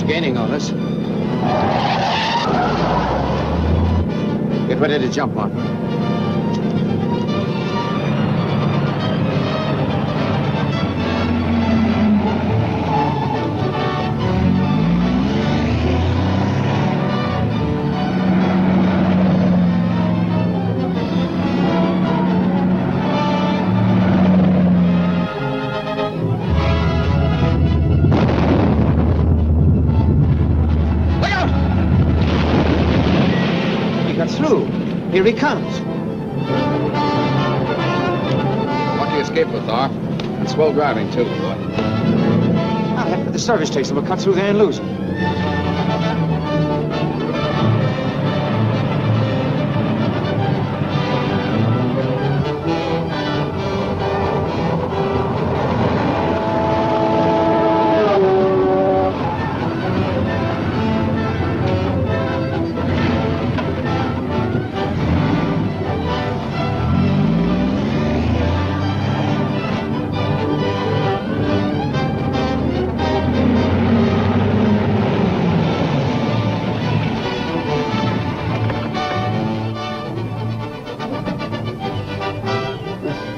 Gaining on us. Get ready to jump on her. Here he comes. Lucky escape, Lothar. And swell driving, too. I'll head for the service station. We'll cut through there and lose him.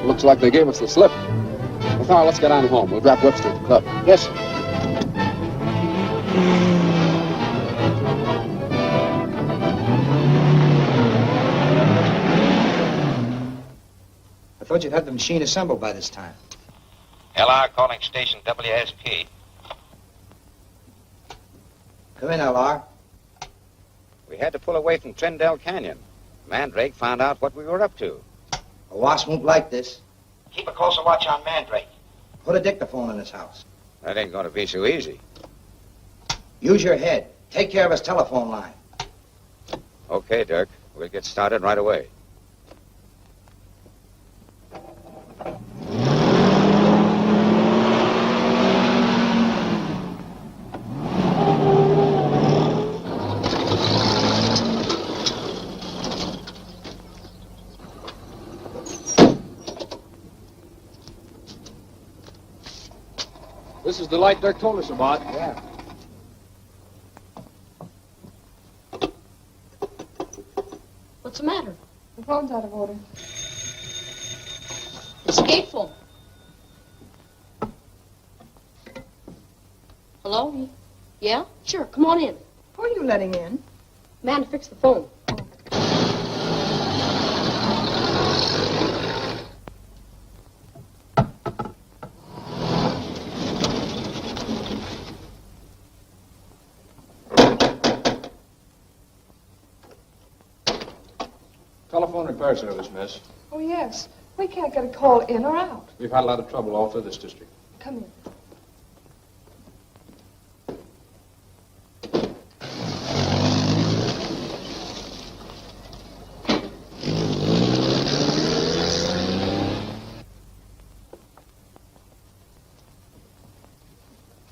Looks like they gave us the slip. Lothar, let's get on home. We'll drop Webster at the club. Yes. I thought you'd have the machine assembled by this time. LR calling station WSP. Come in, LR. We had to pull away from Trendell Canyon. Mandrake found out what we were up to. The Wasp won't like this. Keep a closer watch on Mandrake. Put a dictaphone in his house. That ain't going to be so easy. Use your head. Take care of his telephone line. Okay, Dirk. We'll get started right away. This is the light Dirk told us about. Yeah. What's the matter? The phone's out of order. It's a gate phone. Hello? Yeah? Sure, come on in. Who are you letting in? Man to fix the phone. Telephone repair service, miss. Oh, yes. We can't get a call in or out. We've had a lot of trouble all through this district. Come in.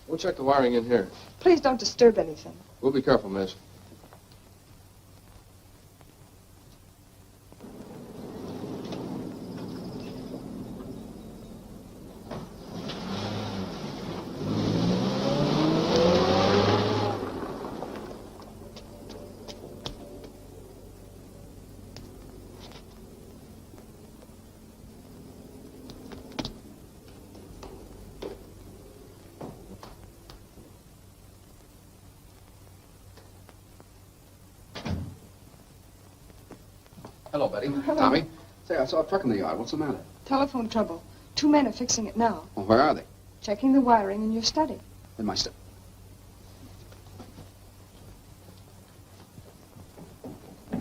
We'll check the wiring in here. Please don't disturb anything. We'll be careful, miss. Hello, Betty. Hello. Tommy. Say, I saw a truck in the yard. What's the matter? Telephone trouble. 2 men are fixing it now. Well, where are they? Checking the wiring in your study. In my study.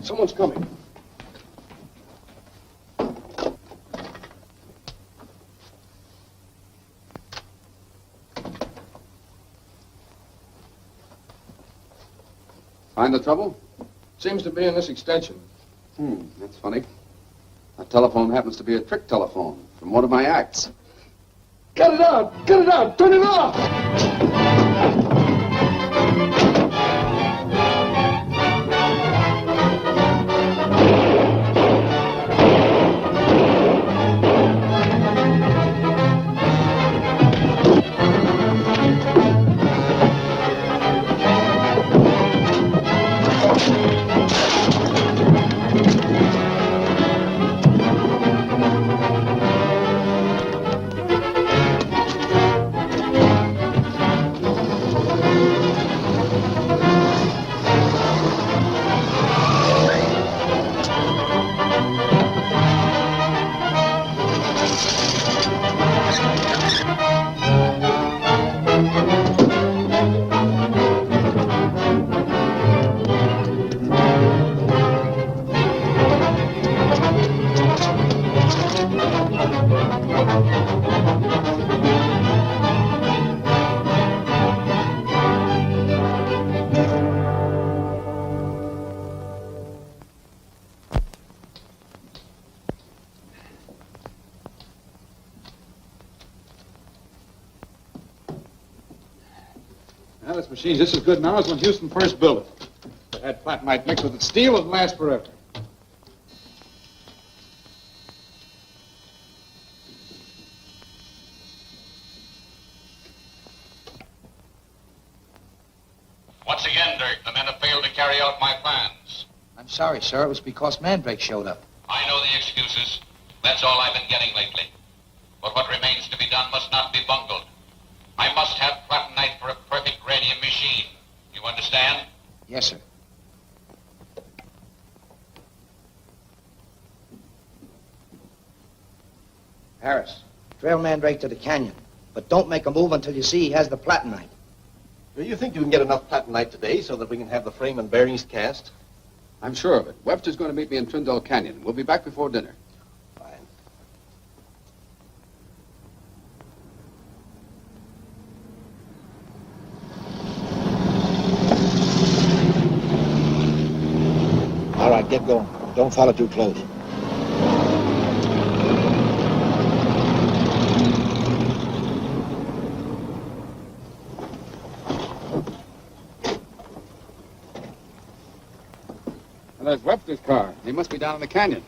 Someone's coming. Find the trouble? Seems to be in this extension. That's funny. That telephone happens to be a trick telephone from one of my acts. Cut it out! Cut it out! Turn it off! Now, this machine's just as good now as when Houston first built it. If it had platinite mixed with its steel, it'd last forever. Once again, Dirk, the men have failed to carry out my plans. I'm sorry, sir. It was because Mandrake showed up. I know the excuses. That's all I've been getting lately. But what remains to be done must not be bungled. I must have platinite for a perfect radium machine. You understand? Yes, sir. Harris, trail Mandrake to the canyon. But don't make a move until you see he has the platinite. Do you think you can get enough platinite today so that we can have the frame and bearings cast? I'm sure of it. Webster's going to meet me in Tyndall Canyon. We'll be back before dinner. All right, get going. Don't follow too close. And there's Webster's car. He must be down in the canyon.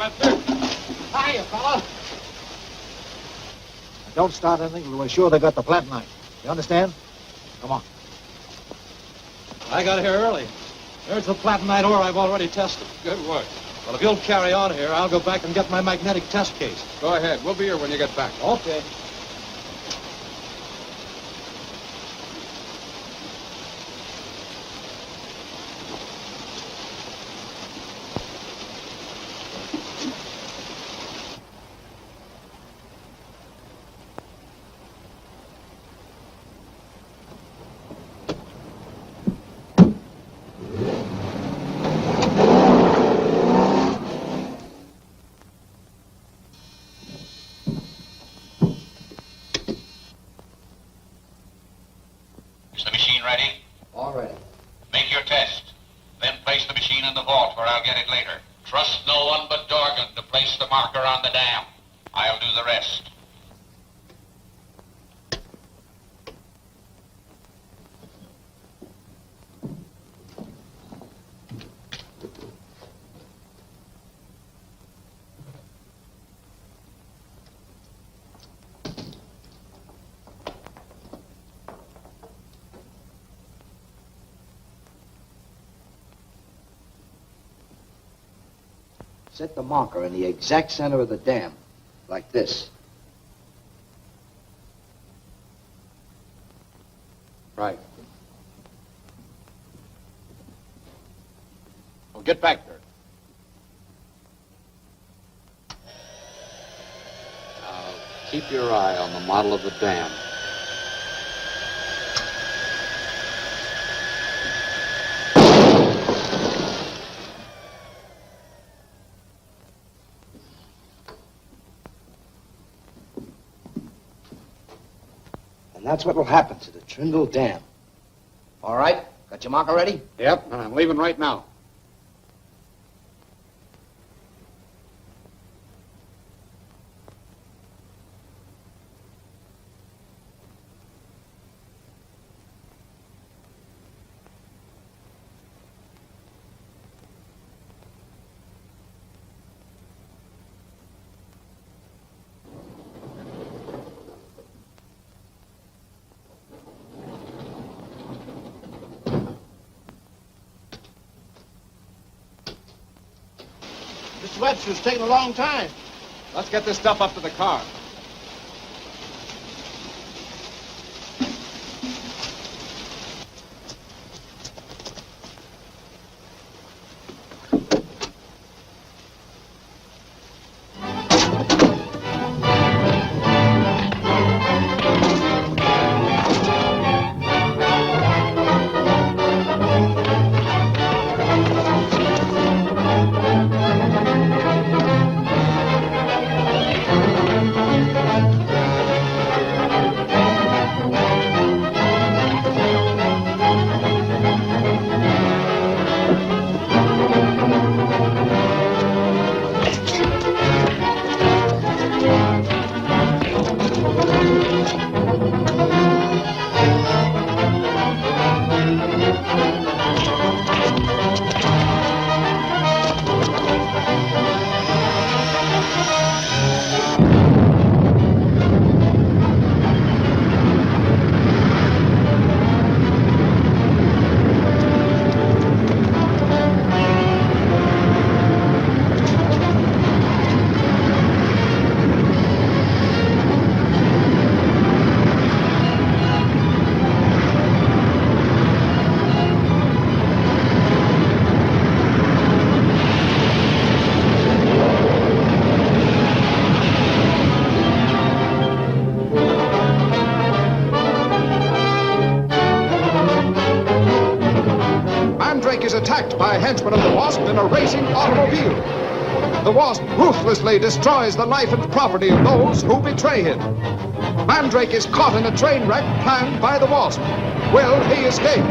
Webster. Hiya, fella. Don't start anything till we're sure they got the platinite. You understand? Come on. I got here early. There's the platinite ore I've already tested. Good work. Well, if you'll carry on here, I'll go back and get my magnetic test case. Go ahead. We'll be here when you get back. Okay. Is the machine ready? All ready. Make your test. Then place the machine in the vault where I'll get it later. Trust no one but Dorgan to place the marker on the dam. I'll do the rest. Set the marker in the exact center of the dam, like this. Right. Well, get back there. Now, keep your eye on the model of the dam. And that's what will happen to the Trindle Dam. All right? Got your marker ready? Yep, and I'm leaving right now. Mr. Webster's taking a long time. Let's get this stuff up to the car. Mandrake is attacked by henchmen of the Wasp in a racing automobile. The Wasp ruthlessly destroys the life and property of those who betray him. Mandrake is caught in a train wreck planned by the Wasp. Will he escape?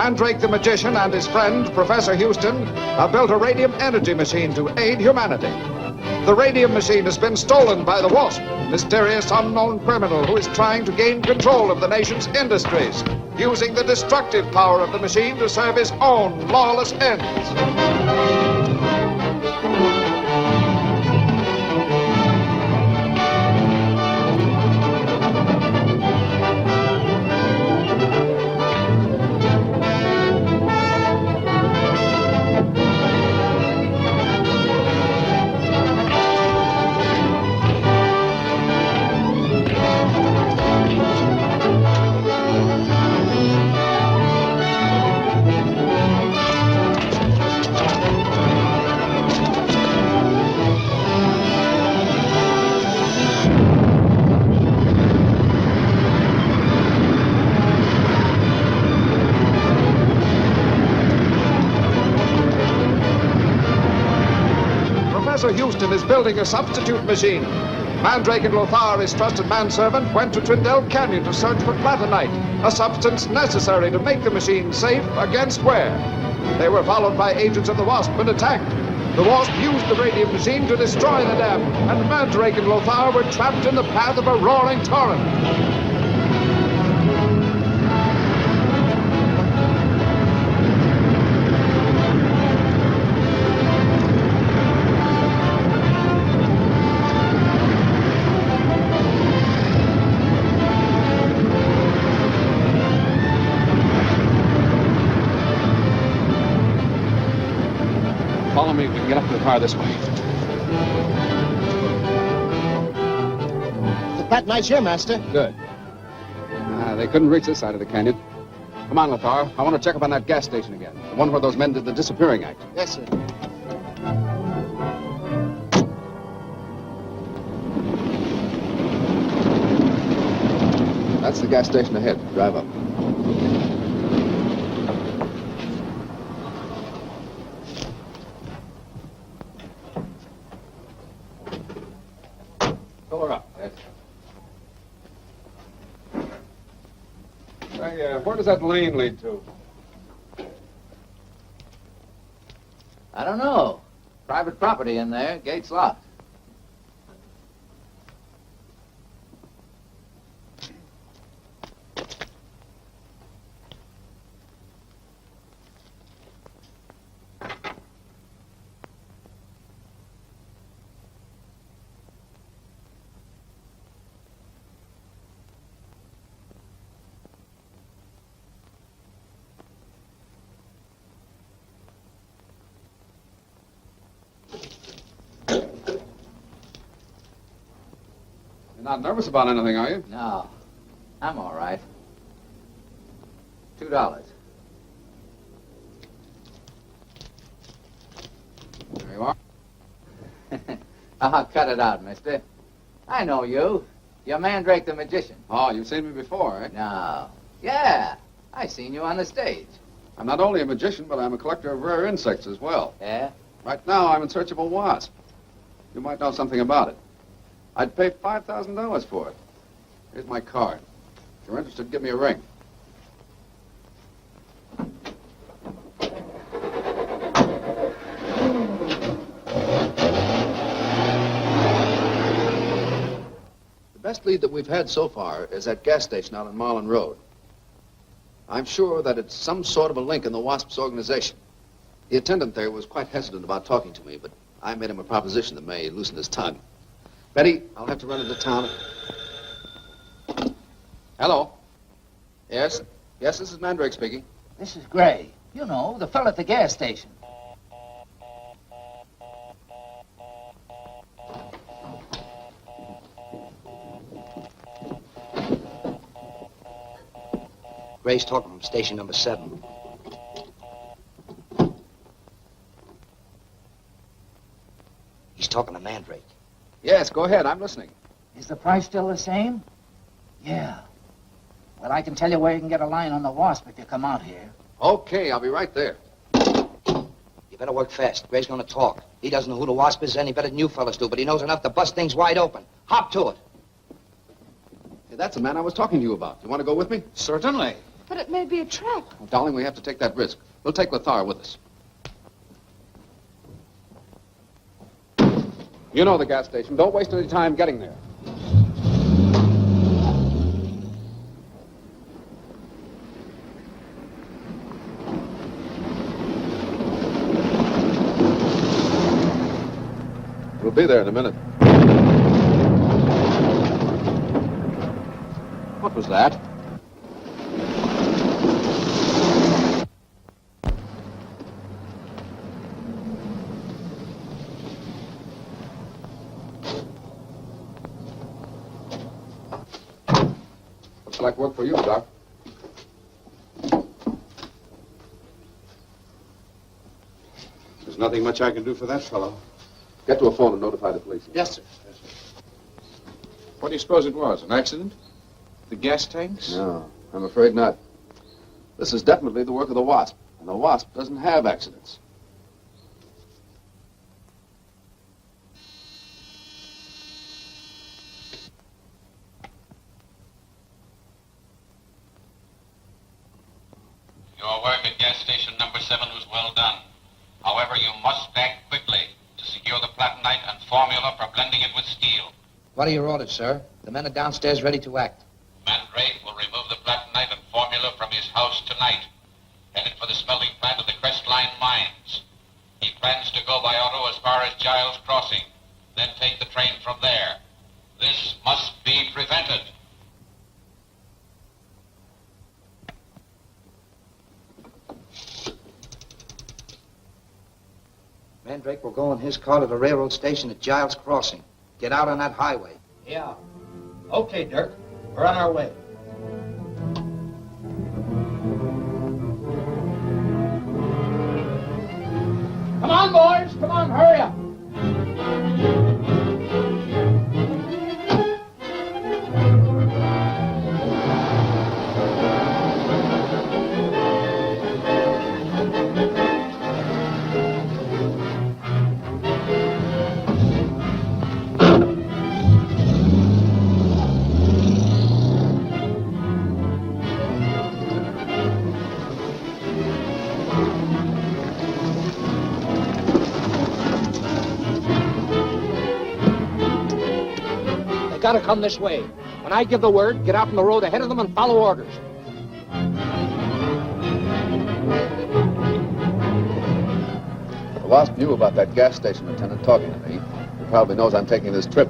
Mandrake the magician and his friend, Professor Houston, have built a radium energy machine to aid humanity. The radium machine has been stolen by the Wasp, mysterious unknown criminal who is trying to gain control of the nation's industries, using the destructive power of the machine to serve his own lawless ends. Professor Houston is building a substitute machine. Mandrake and Lothar, his trusted manservant, went to Trindell Canyon to search for platinite, a substance necessary to make the machine safe against wear. They were followed by agents of the Wasp and attacked. The Wasp used the radium machine to destroy the dam, and Mandrake and Lothar were trapped in the path of a roaring torrent. Follow me. We can get up to the car this way. The platinite's here, Master. Good. They couldn't reach this side of the canyon. Come on, Lothar. I want to check up on that gas station again. The one where those men did the disappearing act. Yes, sir. That's the gas station ahead. Drive up. Pull her up. Yes. Where does that lane lead to? I don't know. Private property in there. Gate's locked. You're not nervous about anything, are you? No. I'm all right. $2. There you are. I'll cut it out, mister. I know you. You're Mandrake the magician. Oh, you've seen me before, eh? No. Yeah. I seen you on the stage. I'm not only a magician, but I'm a collector of rare insects as well. Yeah? Right now, I'm in search of a wasp. You might know something about it. I'd pay $5,000 for it. Here's my card. If you're interested, give me a ring. The best lead that we've had so far is that gas station out on Marlin Road. I'm sure that it's some sort of a link in the Wasp's organization. The attendant there was quite hesitant about talking to me, but I made him a proposition that may loosen his tongue. Betty, I'll have to run into town. Hello. Yes? Yes, this is Mandrake speaking. This is Gray. You know, the fellow at the gas station. Gray's talking from station number 7. He's talking to Mandrake. Yes, go ahead. I'm listening. Is the price still the same? Yeah. Well, I can tell you where you can get a line on the Wasp if you come out here. Okay, I'll be right there. You better work fast. Gray's gonna talk. He doesn't know who the Wasp is any better than you fellas do, but he knows enough to bust things wide open. Hop to it. Hey, that's the man I was talking to you about. You want to go with me? Certainly. But it may be a trap. Oh, darling, we have to take that risk. We'll take Lothar with us. You know the gas station. Don't waste any time getting there. We'll be there in a minute. What was that? Looks like work for you, Doc. There's nothing much I can do for that fellow. Get to a phone and notify the police. Yes, sir. What do you suppose it was? An accident? The gas tanks? No, I'm afraid not. This is definitely the work of the Wasp, and the Wasp doesn't have accidents. Your work at gas station number 7 was well done. However, you must act quickly to secure the platinite and formula for blending it with steel. What are your orders, sir? The men are downstairs ready to act. Mandrake will remove the platinite and formula from his house tonight, headed for the smelting plant of the Crestline mines. He plans to go by auto as far as Giles Crossing, then take the train from there. This must be prevented. Mandrake will go in his car to the railroad station at Giles Crossing. Get out on that highway. Yeah. Okay, Dirk. We're on our way. Come on, boys. Come on, hurry up. Gotta come this way. When I give the word, get out on the road ahead of them and follow orders. The Wasp knew about that gas station lieutenant talking to me. He probably knows I'm taking this trip.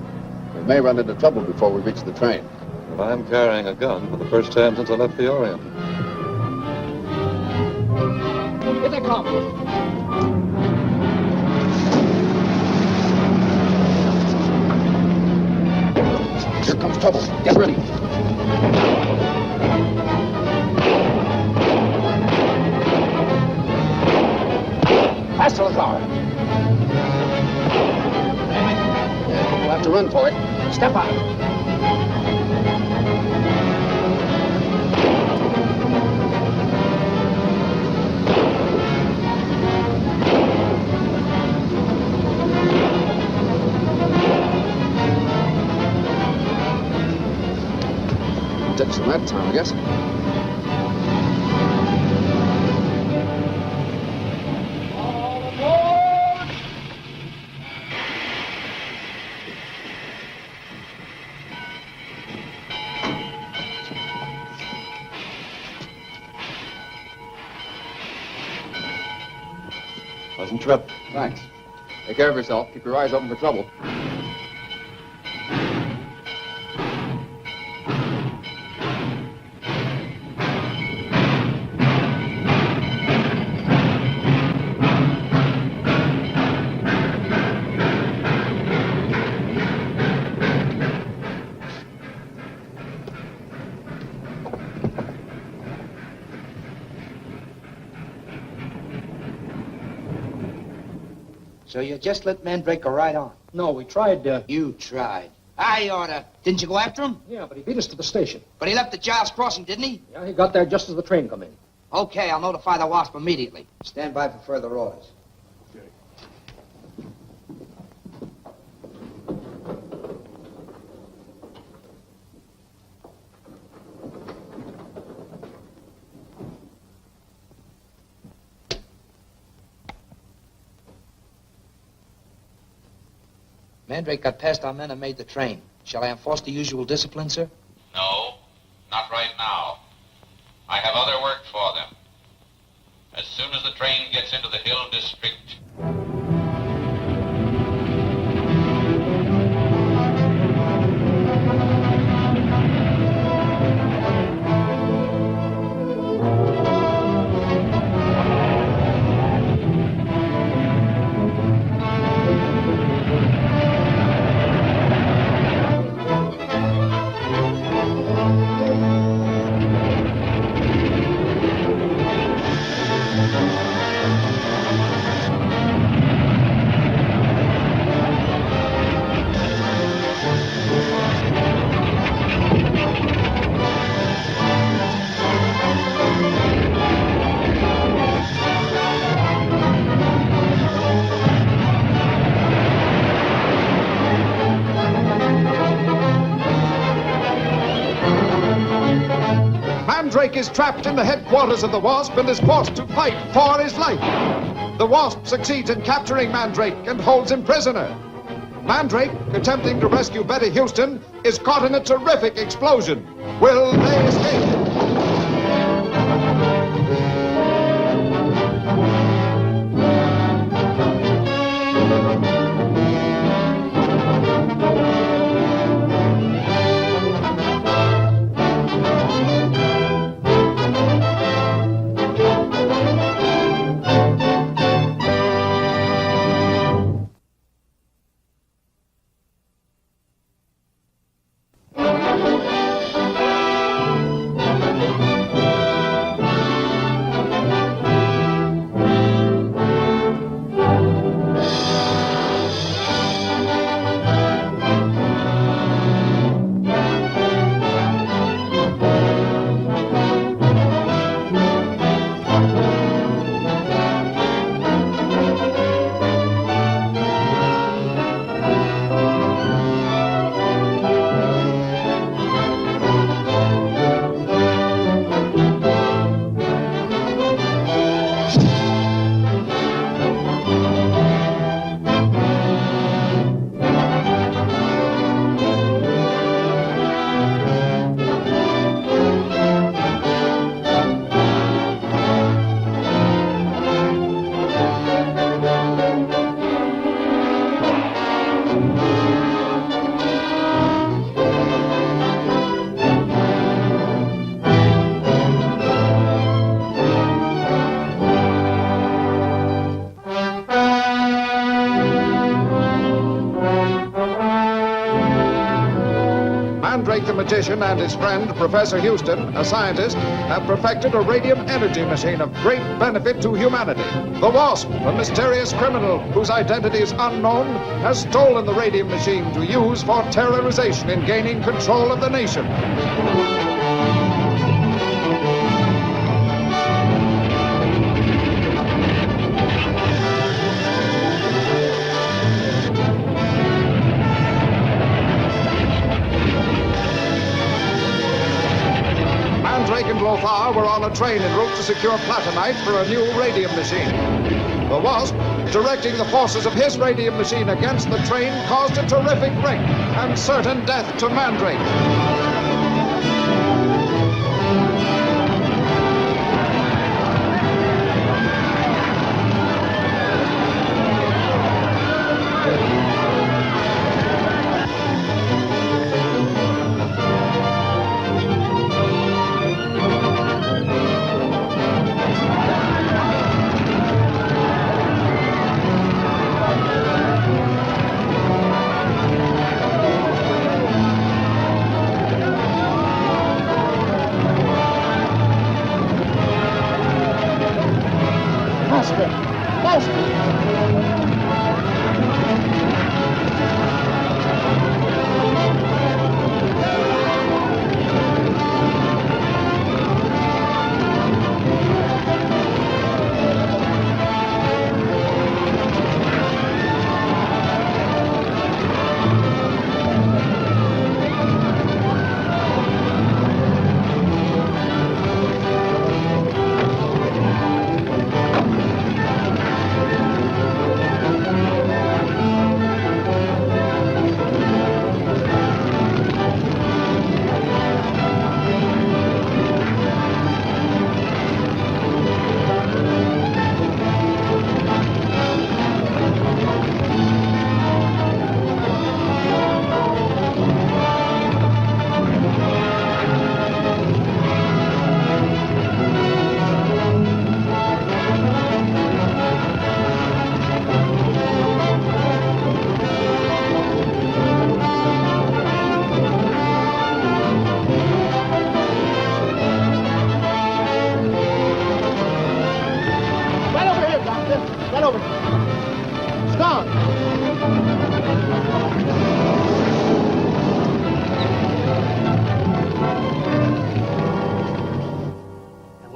We may run into trouble before we reach the train. And I'm carrying a gun for the first time since I left the Orient. Here they come. Here comes trouble. Get ready. Faster, Lothar. We'll have to run for it. Step out. Took some that time, I guess. Pleasant trip. Thanks. Take care of yourself. Keep your eyes open for trouble. So you just let Mandrake go right on? No, we tried, You tried. I oughta. Didn't you go after him? Yeah, but he beat us to the station. But he left at Giles Crossing, didn't he? Yeah, he got there just as the train come in. Okay, I'll notify the Wasp immediately. Stand by for further orders. Mandrake got past our men and made the train. Shall I enforce the usual discipline, sir? No, not right now. I have other work for them. As soon as the train gets into the Hill District, Mandrake is trapped in the headquarters of the Wasp and is forced to fight for his life. The Wasp succeeds in capturing Mandrake and holds him prisoner. Mandrake, attempting to rescue Betty Houston, is caught in a terrific explosion. Will they escape? Mandrake the magician and his friend, Professor Houston, a scientist, have perfected a radium energy machine of great benefit to humanity. The Wasp, a mysterious criminal whose identity is unknown, has stolen the radium machine to use for terrorization in gaining control of the nation. Mandrake and Lothar were on a train en route to secure platinite for a new radium machine. The Wasp, directing the forces of his radium machine against the train, caused a terrific wreck and certain death to Mandrake.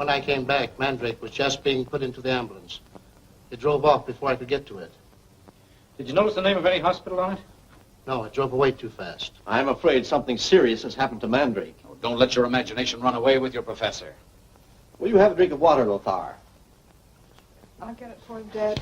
When I came back, Mandrake was just being put into the ambulance. It drove off before I could get to it. Did you notice the name of any hospital on it? No, it drove away too fast. I'm afraid something serious has happened to Mandrake. Oh, don't let your imagination run away with your professor. Will you have a drink of water, Lothar? I'll get it for him, Dad.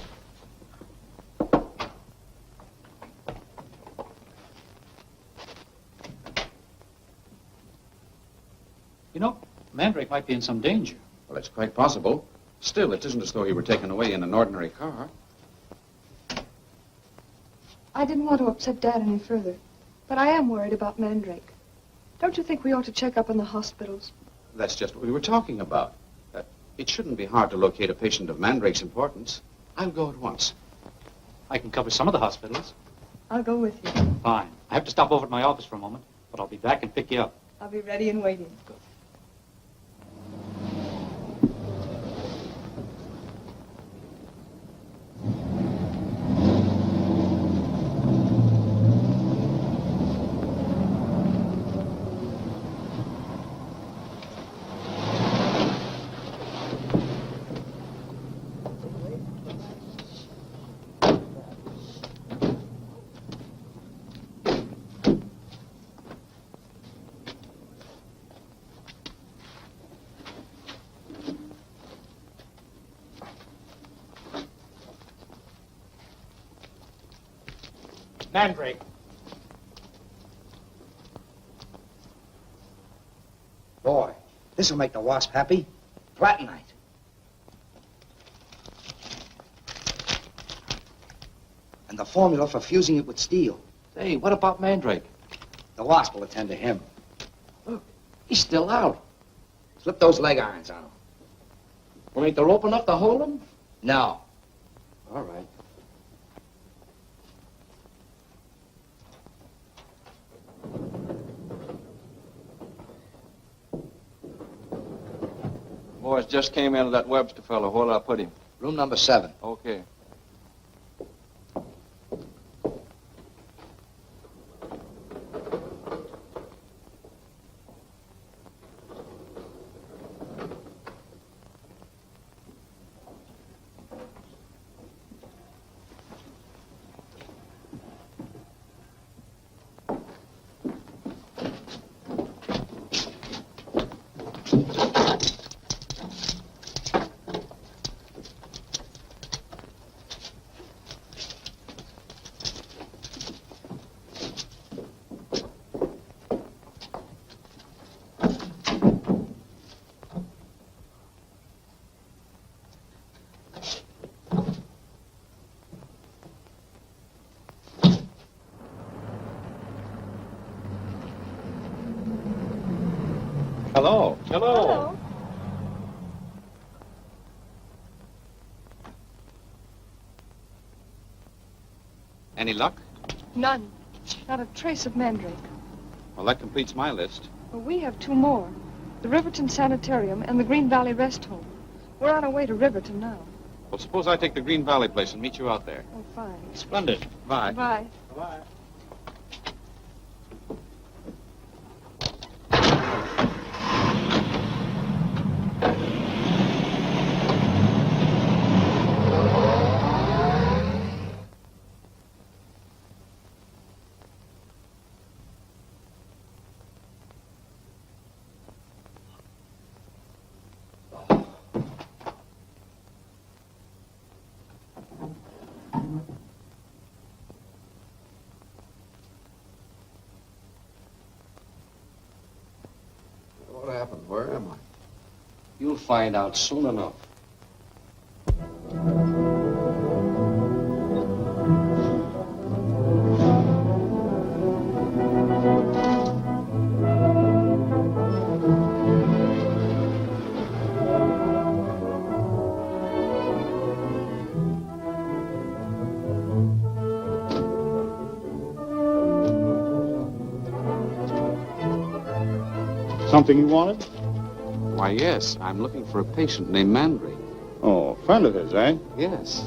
You know, Mandrake might be in some danger. Well, it's quite possible. Still, it isn't as though he were taken away in an ordinary car. I didn't want to upset Dad any further, but I am worried about Mandrake. Don't you think we ought to check up on the hospitals? That's just what we were talking about. It shouldn't be hard to locate a patient of Mandrake's importance. I'll go at once. I can cover some of the hospitals. I'll go with you. Fine. I have to stop over at my office for a moment, but I'll be back and pick you up. I'll be ready and waiting. Good. Mandrake. Boy, this'll make the wasp happy. Platinite. And the formula for fusing it with steel. Hey, what about Mandrake? The wasp will attend to him. Look, he's still out. Slip those leg irons on him. Well, ain't the rope enough to hold him? No. All right. Boys just came in to that Webster fellow. Where'll I put him? Room number 7. Okay. Hello. Hello. Any luck? None. Not a trace of Mandrake. Well, that completes my list. Well, we have 2 more. The Riverton Sanitarium and the Green Valley Rest Home. We're on our way to Riverton now. Well, suppose I take the Green Valley place and meet you out there. Oh, fine. Splendid. Bye. Bye. Bye. What happened? Where am I? You'll find out soon enough. Something you wanted? Why, yes. I'm looking for a patient named Mandrake. Oh, a friend of his, eh? Yes.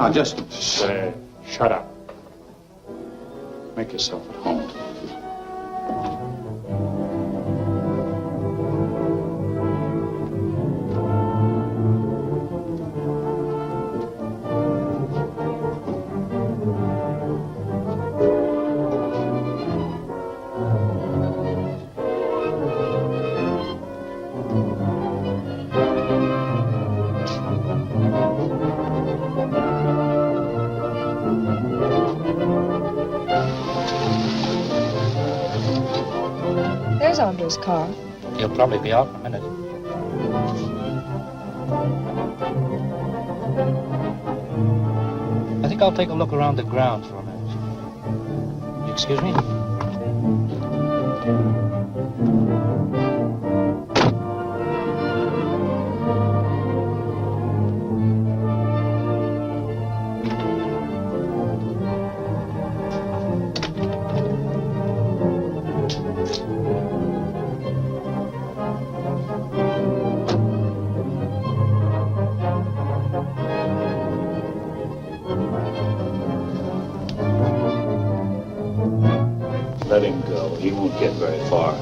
Now, just... Say, shut up. Make yourself at home. There's Andre's car. He'll probably be out in a minute. I think I'll take a look around the grounds for a minute. Excuse me? Let him go. He won't get very far.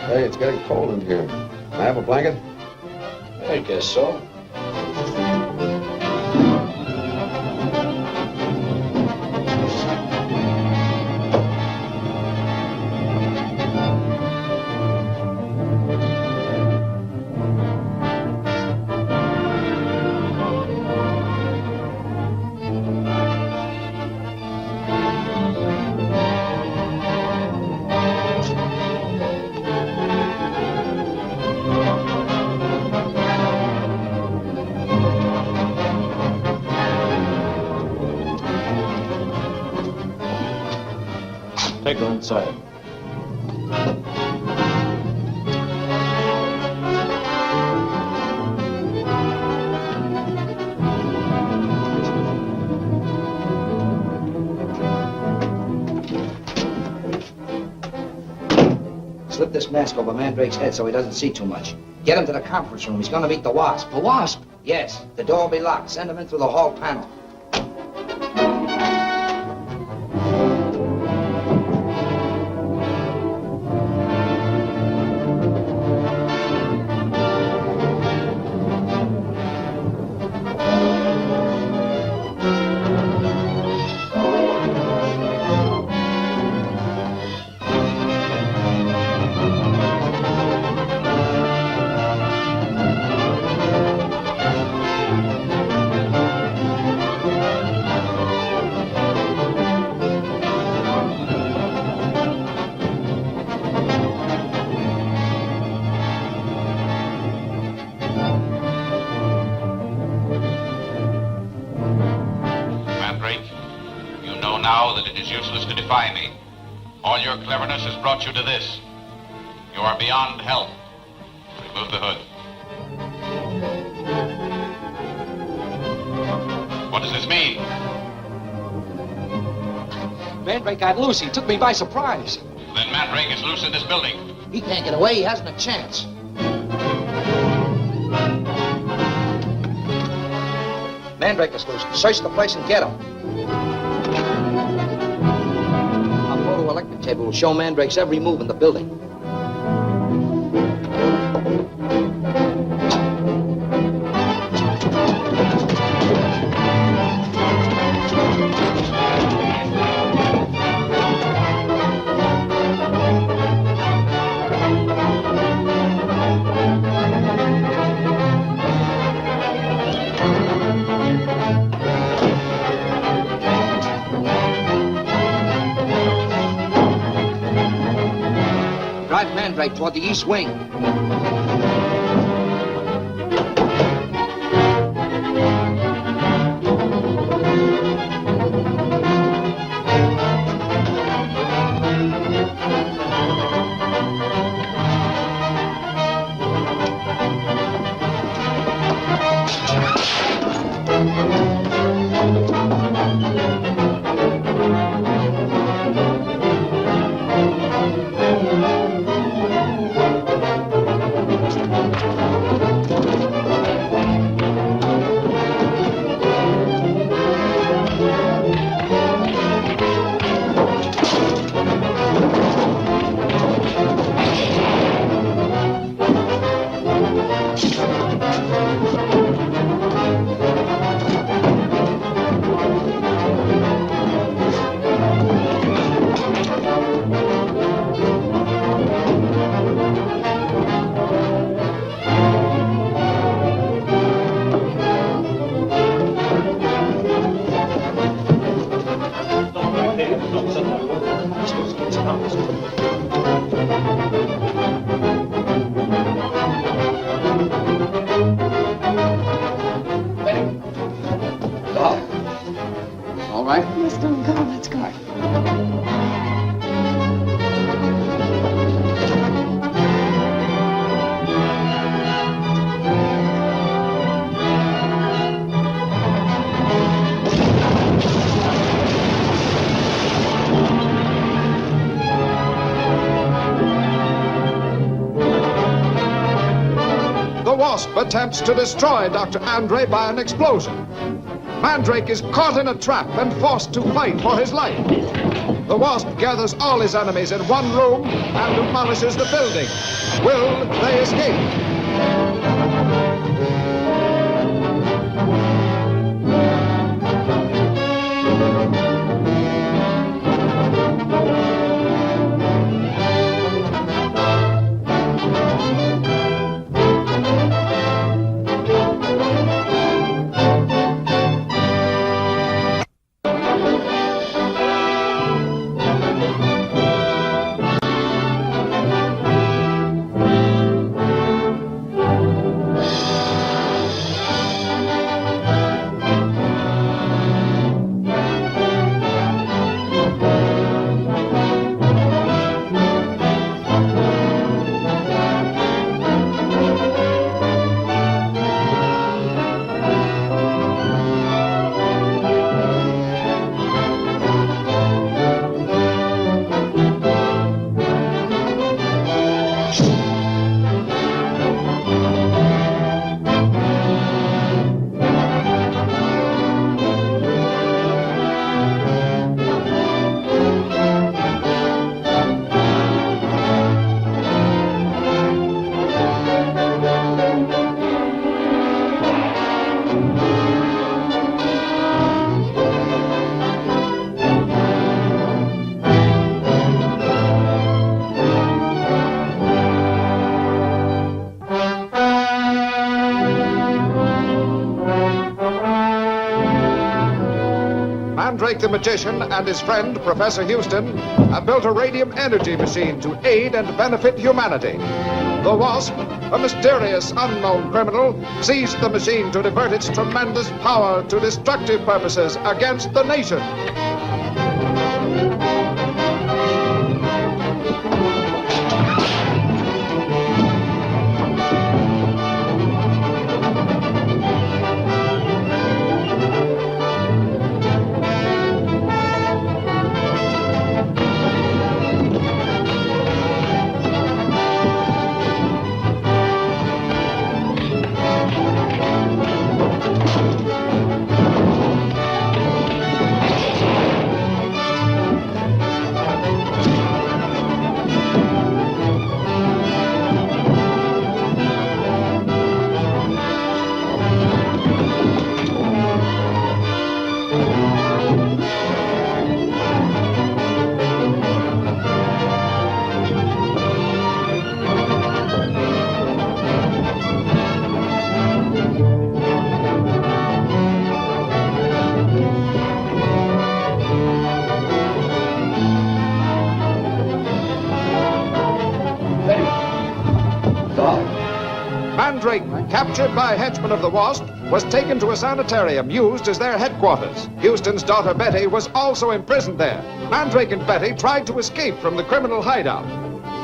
Hey, it's getting cold in here. Can I have a blanket? I guess so. Take her inside. Slip this mask over Mandrake's head so he doesn't see too much. Get him to the conference room. He's gonna meet the Wasp. The Wasp? Yes. The door will be locked. Send him in through the hall panel. Mandrake, you know now that it is useless to defy me. All your cleverness has brought you to this. You are beyond help. Remove the hood. What does this mean? Mandrake got loose. He took me by surprise. Then Mandrake is loose in this building. He can't get away. He hasn't a chance. Mandrake is loose. Search the place and get him. A photoelectric table will show Mandrake's every move in the building. Drive Mandrake toward the east wing. All right? Let's go, let's go. The Wasp attempts to destroy Dr. Andre by an explosion. Mandrake is caught in a trap and forced to fight for his life. The Wasp gathers all his enemies in one room and demolishes the building. Will they escape? Mandrake the magician and his friend, Professor Houston, have built a radium energy machine to aid and benefit humanity. The Wasp, a mysterious, unknown criminal, seized the machine to divert its tremendous power to destructive purposes against the nation. Mandrake, captured by henchmen of the Wasp, was taken to a sanitarium used as their headquarters. Houston's daughter Betty was also imprisoned there. Mandrake and Betty tried to escape from the criminal hideout.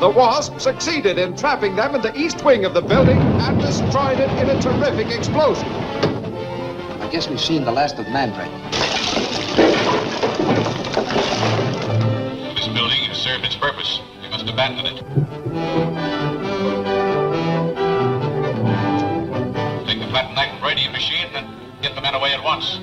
The Wasp succeeded in trapping them in the east wing of the building and destroyed it in a terrific explosion. I guess we've seen the last of Mandrake. This building has served its purpose. We must abandon it. Take the Platinite radium machine and get the men away at once.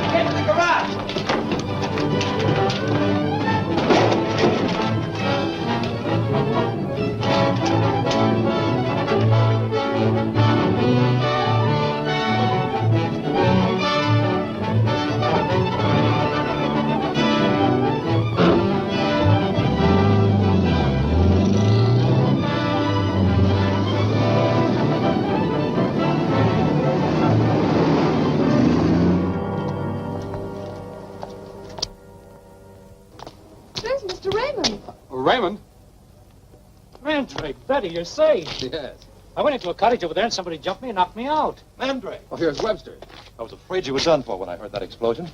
Get to the garage! There's Mr. Raymond. Raymond? Mandrake, Betty, you're safe. Yes. I went into a cottage over there and somebody jumped me and knocked me out. Mandrake. Oh, here's Webster. I was afraid you were done for when I heard that explosion.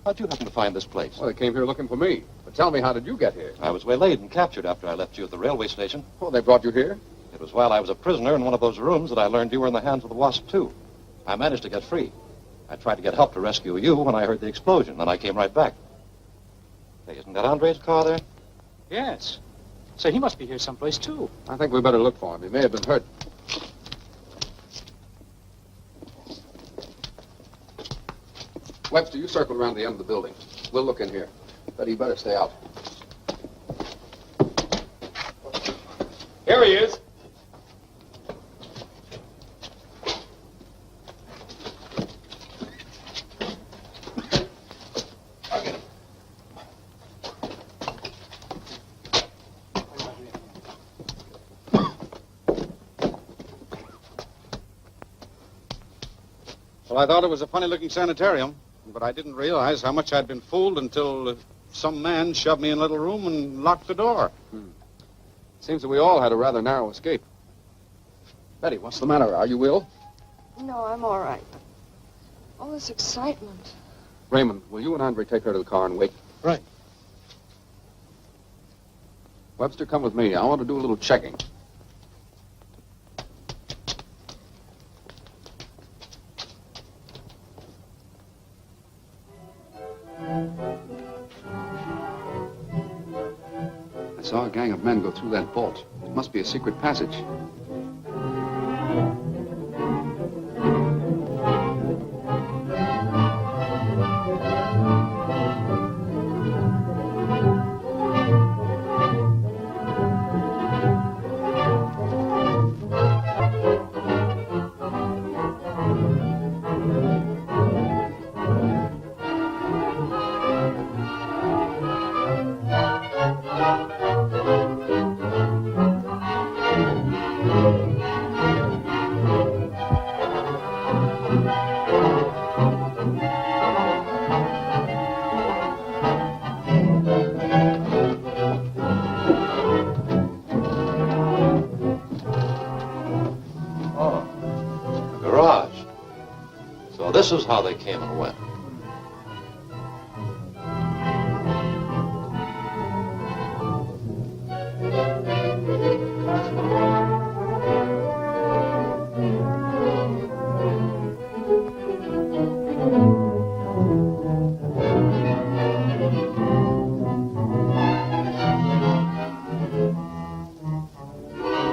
How'd you happen to find this place? Well, they came here looking for me. But tell me, how did you get here? I was waylaid and captured after I left you at the railway station. Oh, they brought you here? It was while I was a prisoner in one of those rooms that I learned you were in the hands of the Wasp, too. I managed to get free. I tried to get help to rescue you when I heard the explosion, then I came right back. Hey, isn't that Andre's car there? Yes. Say, he must be here someplace, too. I think we better look for him. He may have been hurt. Webster, you circle around the end of the building. We'll look in here. But you better stay out. Here he is. Well, I thought it was a funny-looking sanitarium, but I didn't realize how much I'd been fooled until some man shoved me in a little room and locked the door. Seems that we all had a rather narrow escape. Betty, what's the matter? Are you ill? No, I'm all right. All this excitement. Raymond, will you and Andre take her to the car and wait? Right. Webster, come with me. I want to do a little checking. I saw a gang of men go through that vault. It must be a secret passage. This is how they came and went.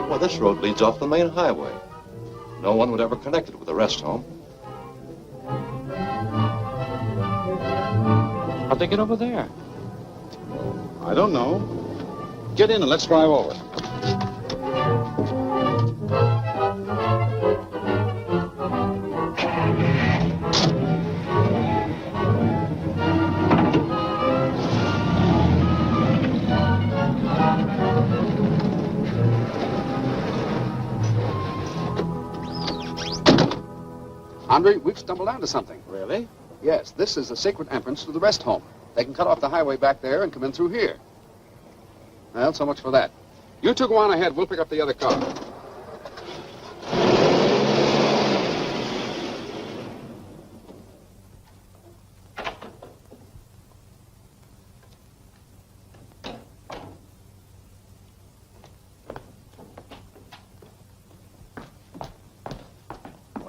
Well, this road leads off the main highway. No one would ever connect it with the rest home. How'd they get over there? I don't know. Get in and let's drive over. Andre, we've stumbled onto something. Really? Yes, this is the secret entrance to the rest home. They can cut off the highway back there and come in through here. Well, so much for that. You two go on ahead. We'll pick up the other car.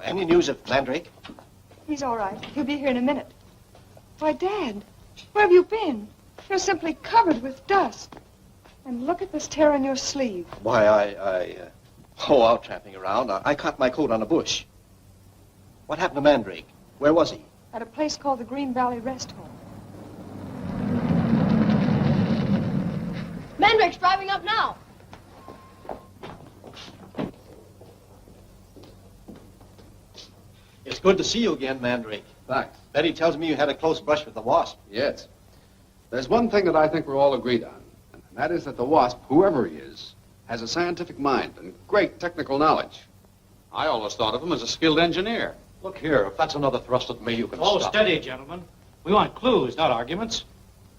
Any news of Mandrake? He's all right. He'll be here in a minute. Why, Dad, where have you been? You're simply covered with dust. And look at this tear on your sleeve. Why, out tramping around. I caught my coat on a bush. What happened to Mandrake? Where was he? At a place called the Green Valley Rest Home. Mandrake's driving up now. It's good to see you again, Mandrake. Thanks. Betty tells me you had a close brush with the wasp. Yes. There's one thing that I think we're all agreed on, and that is that the wasp, whoever he is, has a scientific mind and great technical knowledge. I always thought of him as a skilled engineer. Look here, if that's another thrust at me, you can Oh, stop. steady, gentlemen. We want clues, not arguments.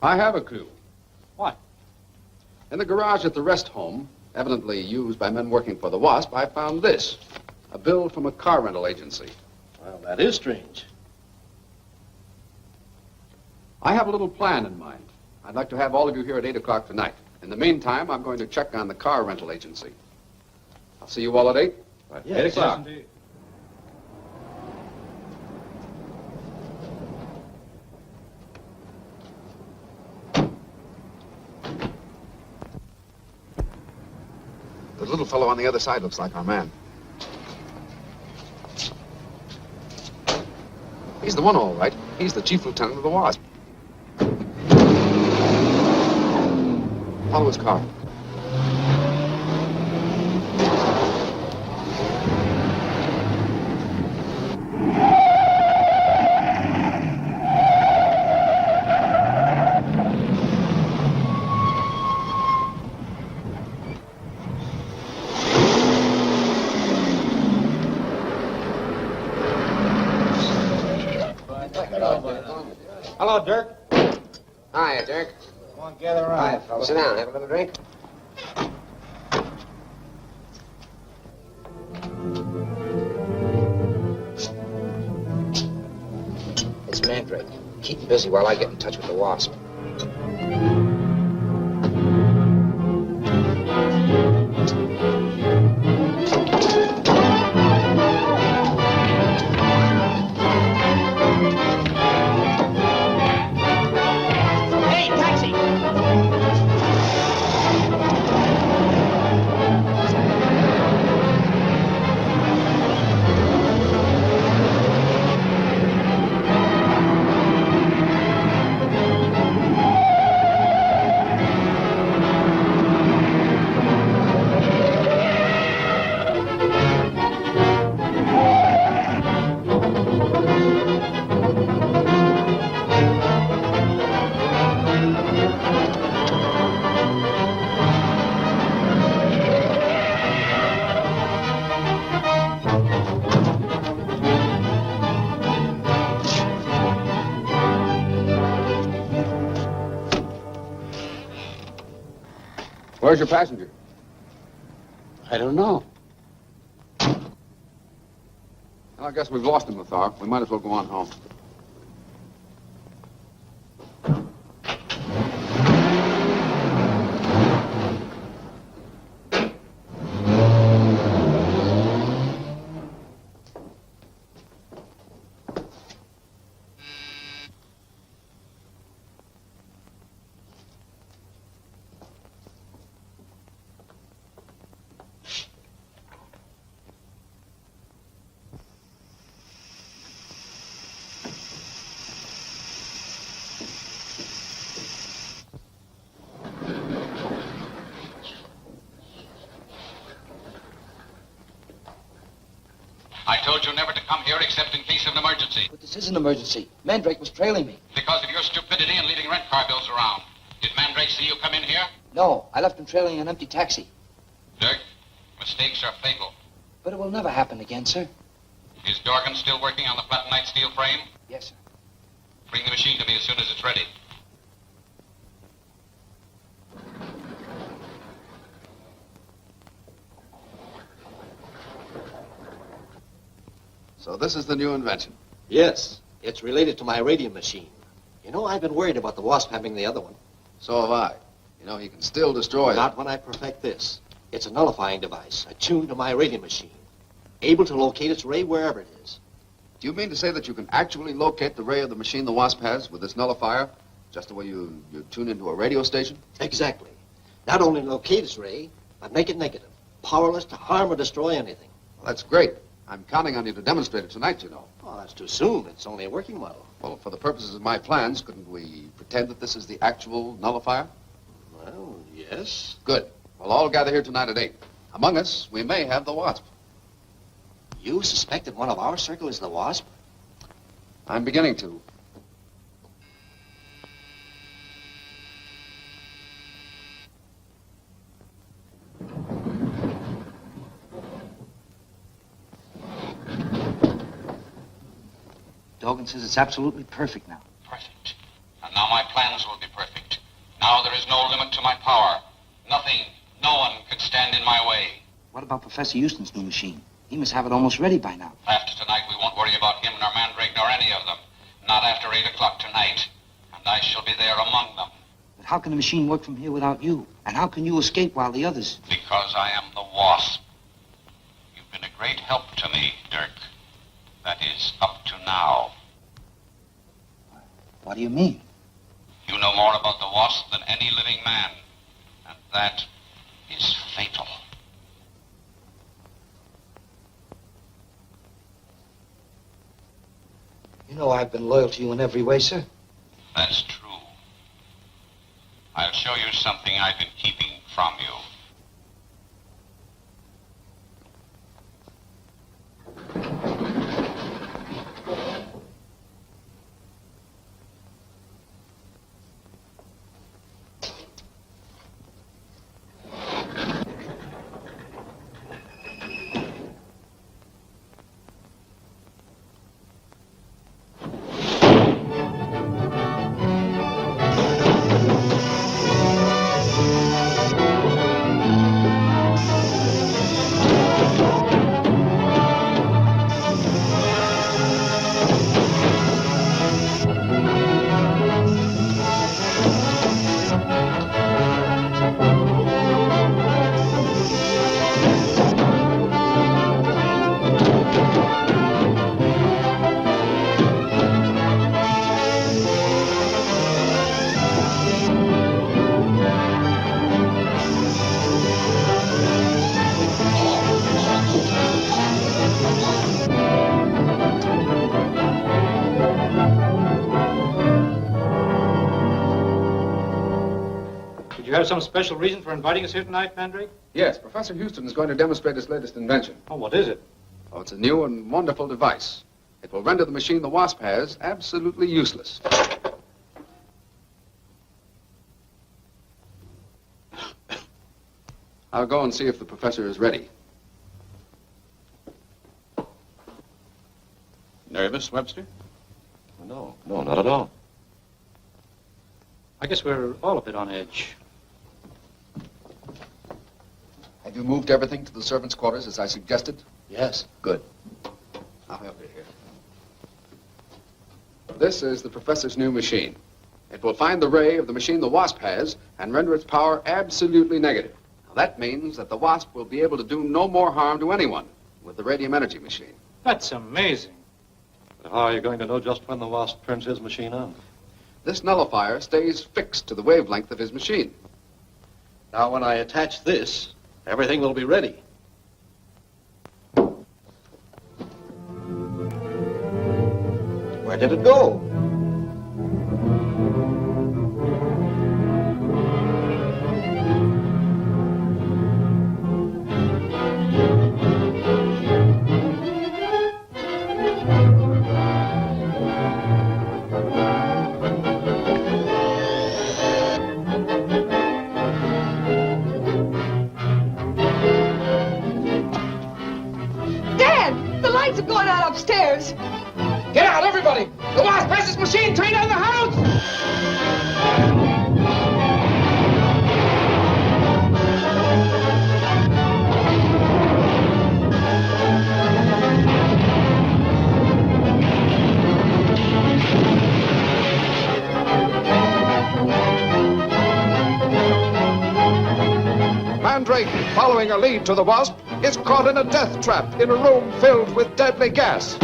I have a clue. What? In the garage at the rest home, evidently used by men working for the WASP, I found this. A bill from a car rental agency. Well, that is strange. I have a little plan in mind. I'd like to have all of you here at 8 o'clock tonight. In the meantime, I'm going to check on the car rental agency. I'll see you all at 8. Right. Yes, 8 o'clock. Yes, indeed. The little fellow on the other side looks like our man. He's the one, all right. He's the chief lieutenant of the WASP. Follow his car. Hello, Dirk. Hiya, Dirk. Come on, gather around. Hiya, fellas. Sit down. Have a little drink. It's Mandrake. Keep him busy while I get in touch with the WASP. Hey, taxi! Where's your passenger? I don't know. Well, I guess we've lost him, Lothar. We might as well go on home. I told you never to come here except in case of an emergency. But this is an emergency. Mandrake was trailing me. Because of your stupidity and leaving rent car bills around. Did Mandrake see you come in here? No, I left him trailing an empty taxi. Dirk, mistakes are fatal. But it will never happen again, sir. Is Dorgan still working on the platinite steel frame? Yes, sir. Bring the machine to me as soon as it's ready. So this is the new invention. Yes, it's related to my radium machine. You know, I've been worried about the wasp having the other one. So have I. You know, he can still destroy it. Not when I perfect this. It's a nullifying device, attuned to my radium machine. able to locate its ray wherever it is. Do you mean to say that you can actually locate the ray of the machine the Wasp has with this nullifier, just the way you tune into a radio station? Exactly. Not only locate its ray, but make it negative, powerless to harm or destroy anything. Well, that's great. I'm counting on you to demonstrate it tonight, you know. Oh, that's too soon. It's only a working model. Well, for the purposes of my plans, couldn't we pretend that this is the actual nullifier? Well, yes. Good. We'll all gather here tonight at 8. Among us, we may have the Wasp. You suspect that one of our circle is the Wasp? I'm beginning to. Dogan says it's absolutely perfect now. Perfect. And now my plans will be perfect. Now there is no limit to my power. Nothing, no one can stand in my way. What about Professor Houston's new machine? He must have it almost ready by now. After tonight, we won't worry about him nor Mandrake nor any of them. Not after 8 o'clock tonight. And I shall be there among them. But how can the machine work from here without you? And how can you escape while the others... Because I am the Wasp. You've been a great help to me, Dirk. That is, up to now. What do you mean? You know more about the Wasp than any living man. And that is fatal. You know I've been loyal to you in every way, sir. That's true. I'll show you something I've been keeping from you. You have some special reason for inviting us here tonight, Mandrake? Yes, Professor Houston is going to demonstrate his latest invention. Oh, what is it? Oh, it's a new and wonderful device. It will render the machine the Wasp has absolutely useless. I'll go and see if the professor is ready. Nervous, Webster? No, not at all. I guess we're all a bit on edge. Have you moved everything to the servants' quarters as I suggested? Yes. Good. I'll help you here. This is the professor's new machine. It will find the ray of the machine the Wasp has and render its power absolutely negative. Now, that means that the Wasp will be able to do no more harm to anyone with the radium energy machine. That's amazing. But how are you going to know just when the Wasp turns his machine on? This nullifier stays fixed to the wavelength of his machine. Now, when I attach this, everything will be ready. Where did it go? Dad, the lights are going out upstairs. Get out, everybody! The Wasp has his machine trained on the house! Mandrake, following a lead to the Wasp, is caught in a death trap in a room filled with deadly gas.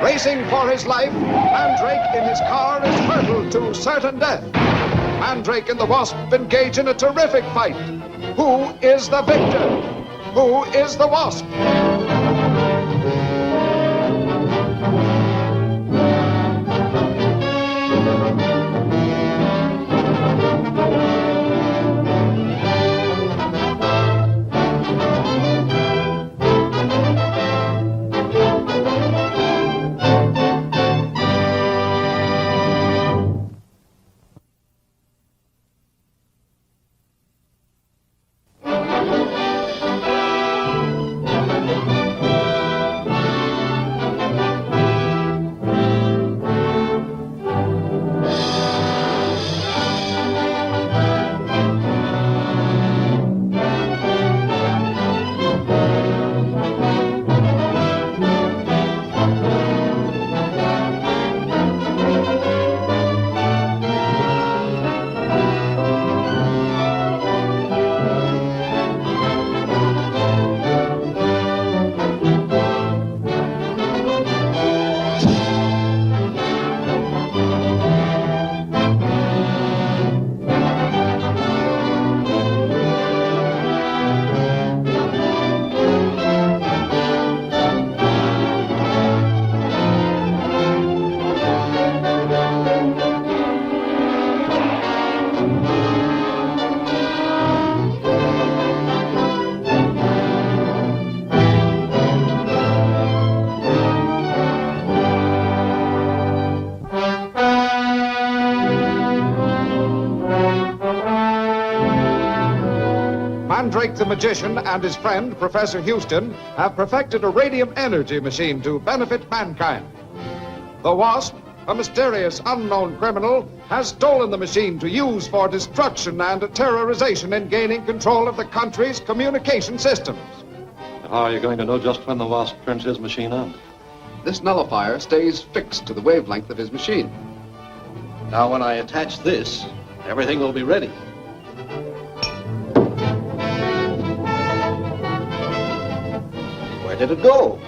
Racing for his life, Mandrake in his car is hurtled to certain death. Mandrake and the Wasp engage in a terrific fight. Who is the victor? Who is the Wasp? Mandrake the magician and his friend, Professor Houston, have perfected a radium energy machine to benefit mankind. The Wasp, a mysterious, unknown criminal, has stolen the machine to use for destruction and terrorization in gaining control of the country's communication systems. How are you going to know just when the Wasp turns his machine on? This nullifier stays fixed to the wavelength of his machine. Now, when I attach this, everything will be ready. Where did it go?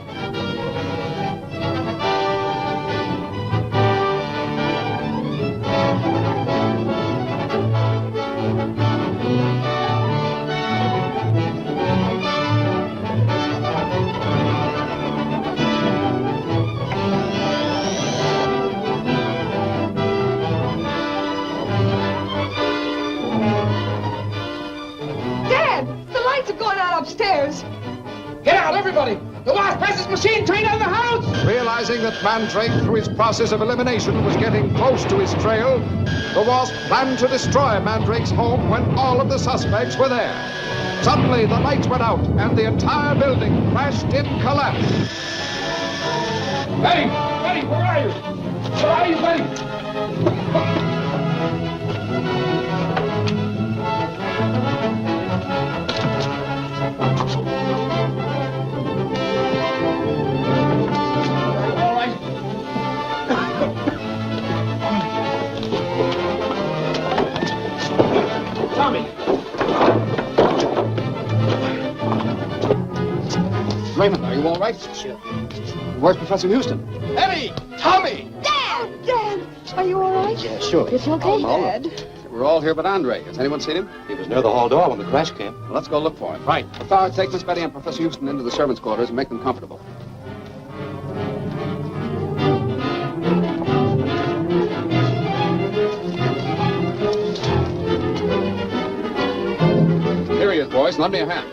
Dad, the lights are going out upstairs. Get out, everybody! The Wasp has his machine trained out of the house! Realizing that Mandrake, through his process of elimination, was getting close to his trail, the Wasp planned to destroy Mandrake's home when all of the suspects were there. Suddenly, the lights went out, and the entire building crashed in collapse. Betty! Betty, where are you? Where are you, Betty? Tommy! Raymond, are you all right? Sure. Where's Professor Houston? Eddie! Tommy! Dad! Dad! Are you all right? Yeah, sure. Is he okay? Dad. We're all here but Andre. Has anyone seen him? He was near the hall door when the crash came. Well, let's go look for him. Right. Father, take Miss Betty and Professor Houston into the servants' quarters and make them comfortable. Here he is, boys. Lend me a hand.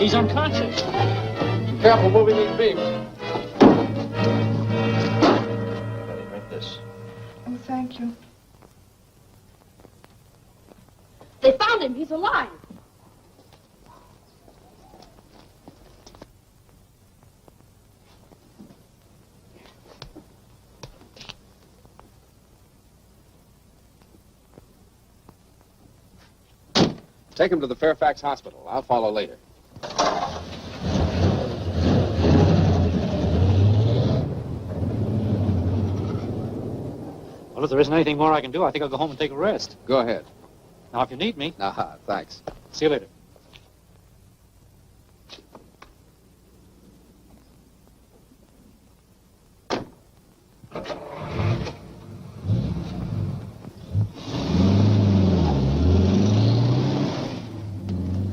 He's unconscious. Be careful moving these beams. Drink this. Oh, thank you. They found him. He's alive. Take him to the Fairfax Hospital. I'll follow later. Well, if there isn't anything more I can do, I think I'll go home and take a rest. Go ahead. Now, if you need me... Aha, thanks. See you later.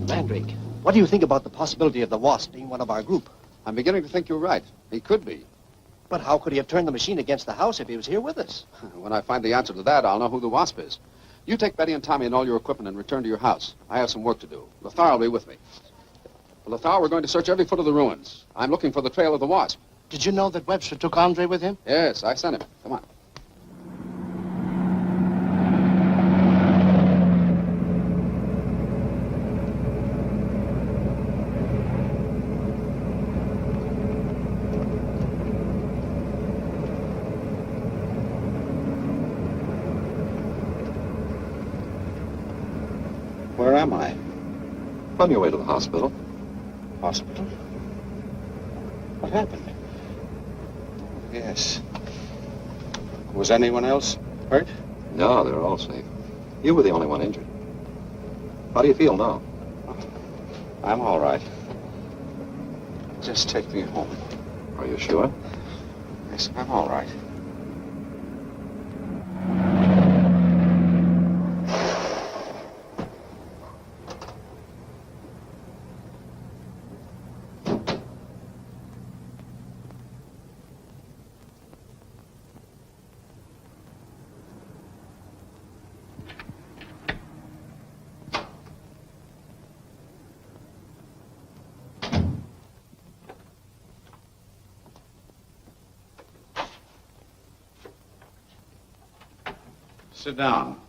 Mandrake, what do you think about the possibility of the Wasp being one of our group? I'm beginning to think you're right. He could be. But how could he have turned the machine against the house if he was here with us? When I find the answer to that, I'll know who the Wasp is. You take Betty and Tommy and all your equipment and return to your house. I have some work to do. Lothar will be with me. Lothar, we're going to search every foot of the ruins. I'm looking for the trail of the Wasp. Did you know that Webster took Andre with him? Yes, I sent him. Come on. Where am I? On your way to the hospital. Hospital? What happened? Yes. Was anyone else hurt? No, they're all safe. You were the only one injured. How do you feel now? I'm all right. Just take me home. Are you sure? Yes, I'm all right. Sit down.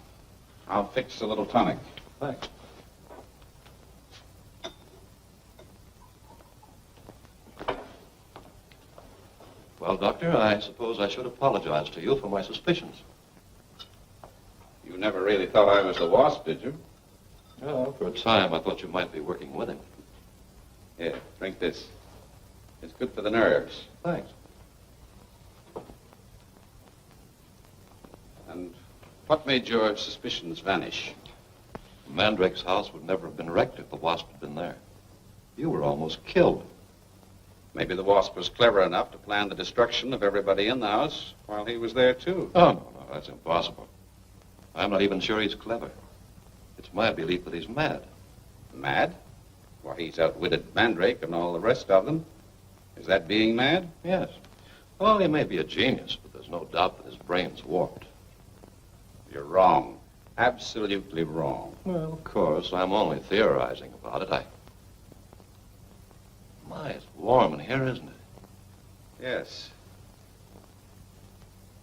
I'll fix a little tonic. Thanks. Well, Doctor, I suppose I should apologize to you for my suspicions. You never really thought I was the Wasp, did you? Well, for a time, I thought you might be working with him. Here, drink this. It's good for the nerves. Thanks. And what made your suspicions vanish? Mandrake's house would never have been wrecked if the Wasp had been there. You were almost killed. Maybe the Wasp was clever enough to plan the destruction of everybody in the house while he was there, too. Oh, no, that's impossible. I'm not even sure he's clever. It's my belief that he's mad. Mad? Why, he's outwitted Mandrake and all the rest of them. Is that being mad? Yes. Well, he may be a genius, but there's no doubt that his brain's warped. You're wrong. Absolutely wrong. Well, of course, I'm only theorizing about it. My, it's warm in here, isn't it? Yes.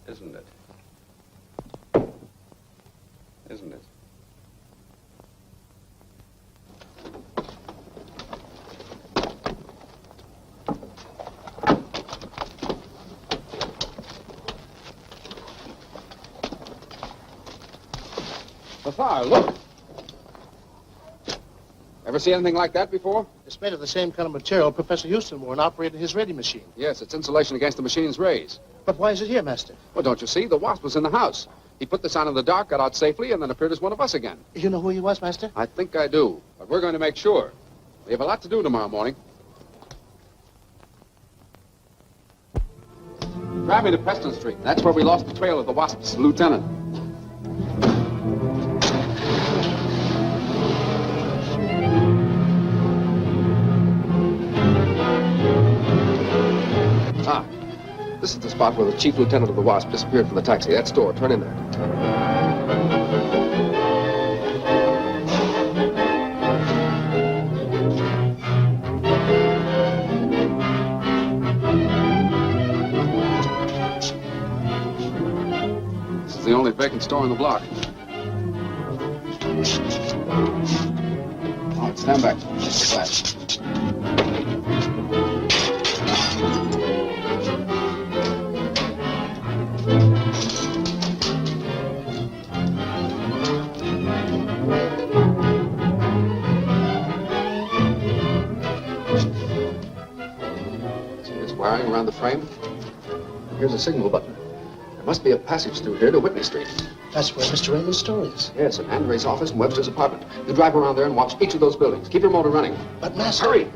Isn't it? Isn't it? Lothar, look. Ever see anything like that before? It's made of the same kind of material Professor Houston wore and operated his radio machine. Yes, it's insulation against the machine's rays. But why is it here, Master? Well, don't you see? The Wasp was in the house. He put this on in the dark, got out safely, and then appeared as one of us again. You know who he was, Master? I think I do, but we're going to make sure. We have a lot to do tomorrow morning. Drive me to Preston Street. That's where we lost the trail of the Wasp's lieutenant. Ah, this is the spot where the chief lieutenant of the Wasp disappeared from the taxi. That store. Turn in there. This is the only vacant store in the block. All right, stand back. Just a flash. Wiring around the frame. Here's a signal button. There must be a passage through here to Whitney Street. That's where Mr. Raymond's store is. Yes, and Mandrake's office and Webster's apartment. You drive around there and watch each of those buildings. Keep your motor running. But, Master... Hurry!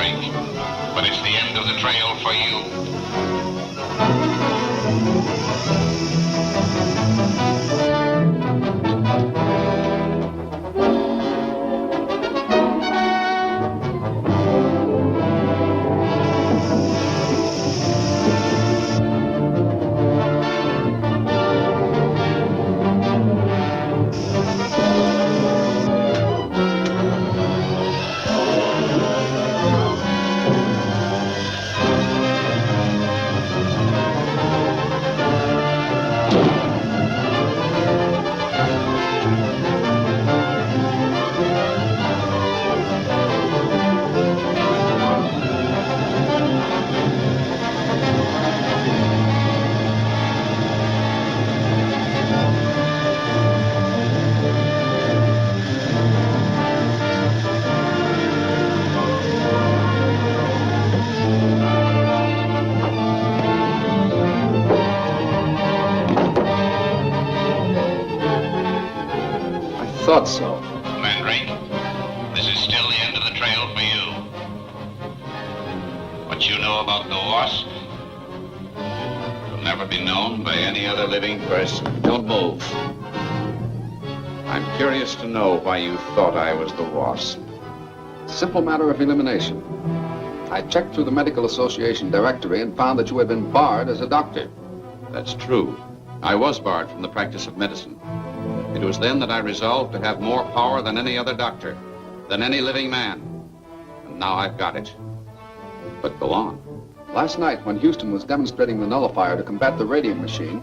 Mandrake, but it's the end of the trail for you. Thought so. Mandrake, this is still the end of the trail for you. What you know about the wasp will never be known by any other living person. Don't move. I'm curious to know why you thought I was the wasp. Simple matter of elimination. I checked through the Medical Association directory and found that you had been barred as a doctor. That's true. I was barred from the practice of medicine. It was then that I resolved to have more power than any other doctor, than any living man. And now I've got it. But go on. Last night, when Houston was demonstrating the nullifier to combat the radium machine,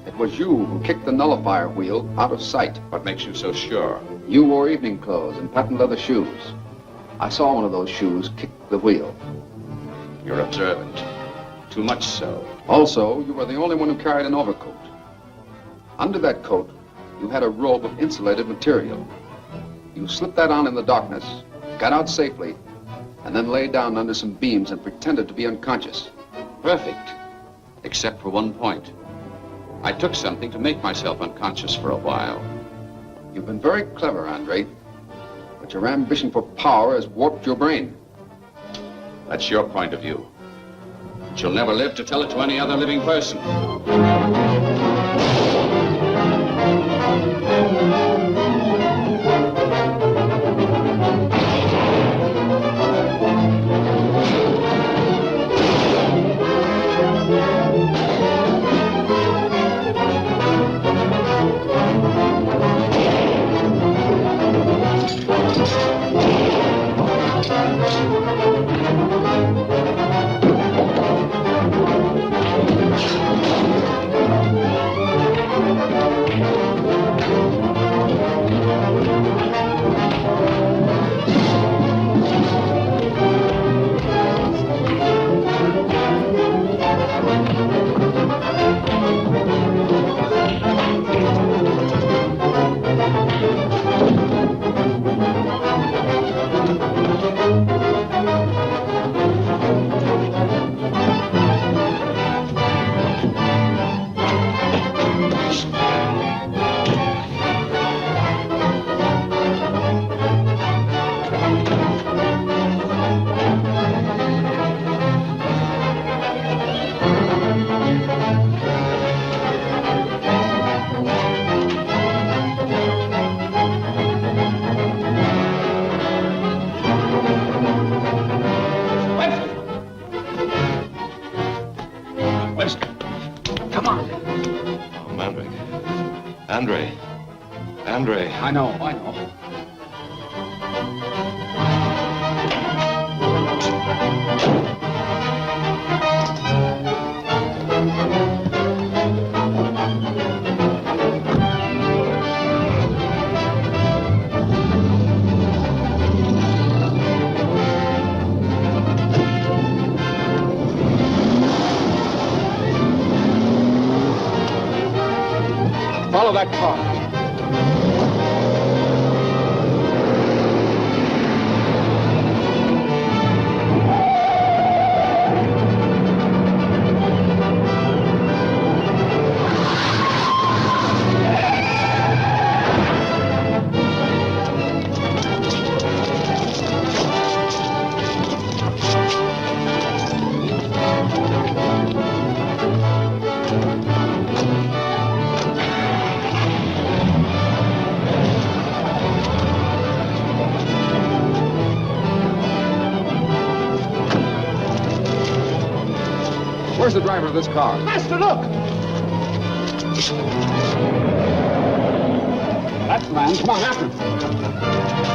it was you who kicked the nullifier wheel out of sight. What makes you so sure? You wore evening clothes and patent leather shoes. I saw one of those shoes kick the wheel. You're observant. Too much so. Also, you were the only one who carried an overcoat. Under that coat, you had a robe of insulated material. You slipped that on in the darkness, got out safely, and then lay down under some beams and pretended to be unconscious. Perfect. Except for one point. I took something to make myself unconscious for a while. You've been very clever, Andre, but your ambition for power has warped your brain. That's your point of view. But you'll never live to tell it to any other living person. Mandrake. I know. Follow that car. Where's the driver of this car? Master, look! That's the man. Come on, after him.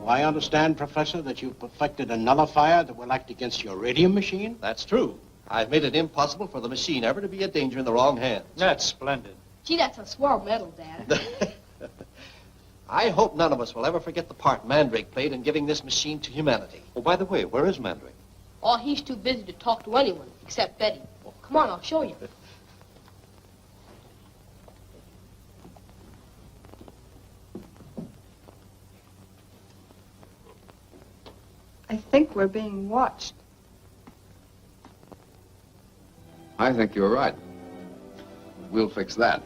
I understand, Professor, that you've perfected a nullifier that will act against your radium machine? That's true. I've made it impossible for the machine ever to be a danger in the wrong hands. That's splendid. Gee, that's a swell medal, Dad. I hope none of us will ever forget the part Mandrake played in giving this machine to humanity. Oh, by the way, where is Mandrake? Oh, he's too busy to talk to anyone, except Betty. Well, come on, I'll show you. I think we're being watched. I think you're right. We'll fix that.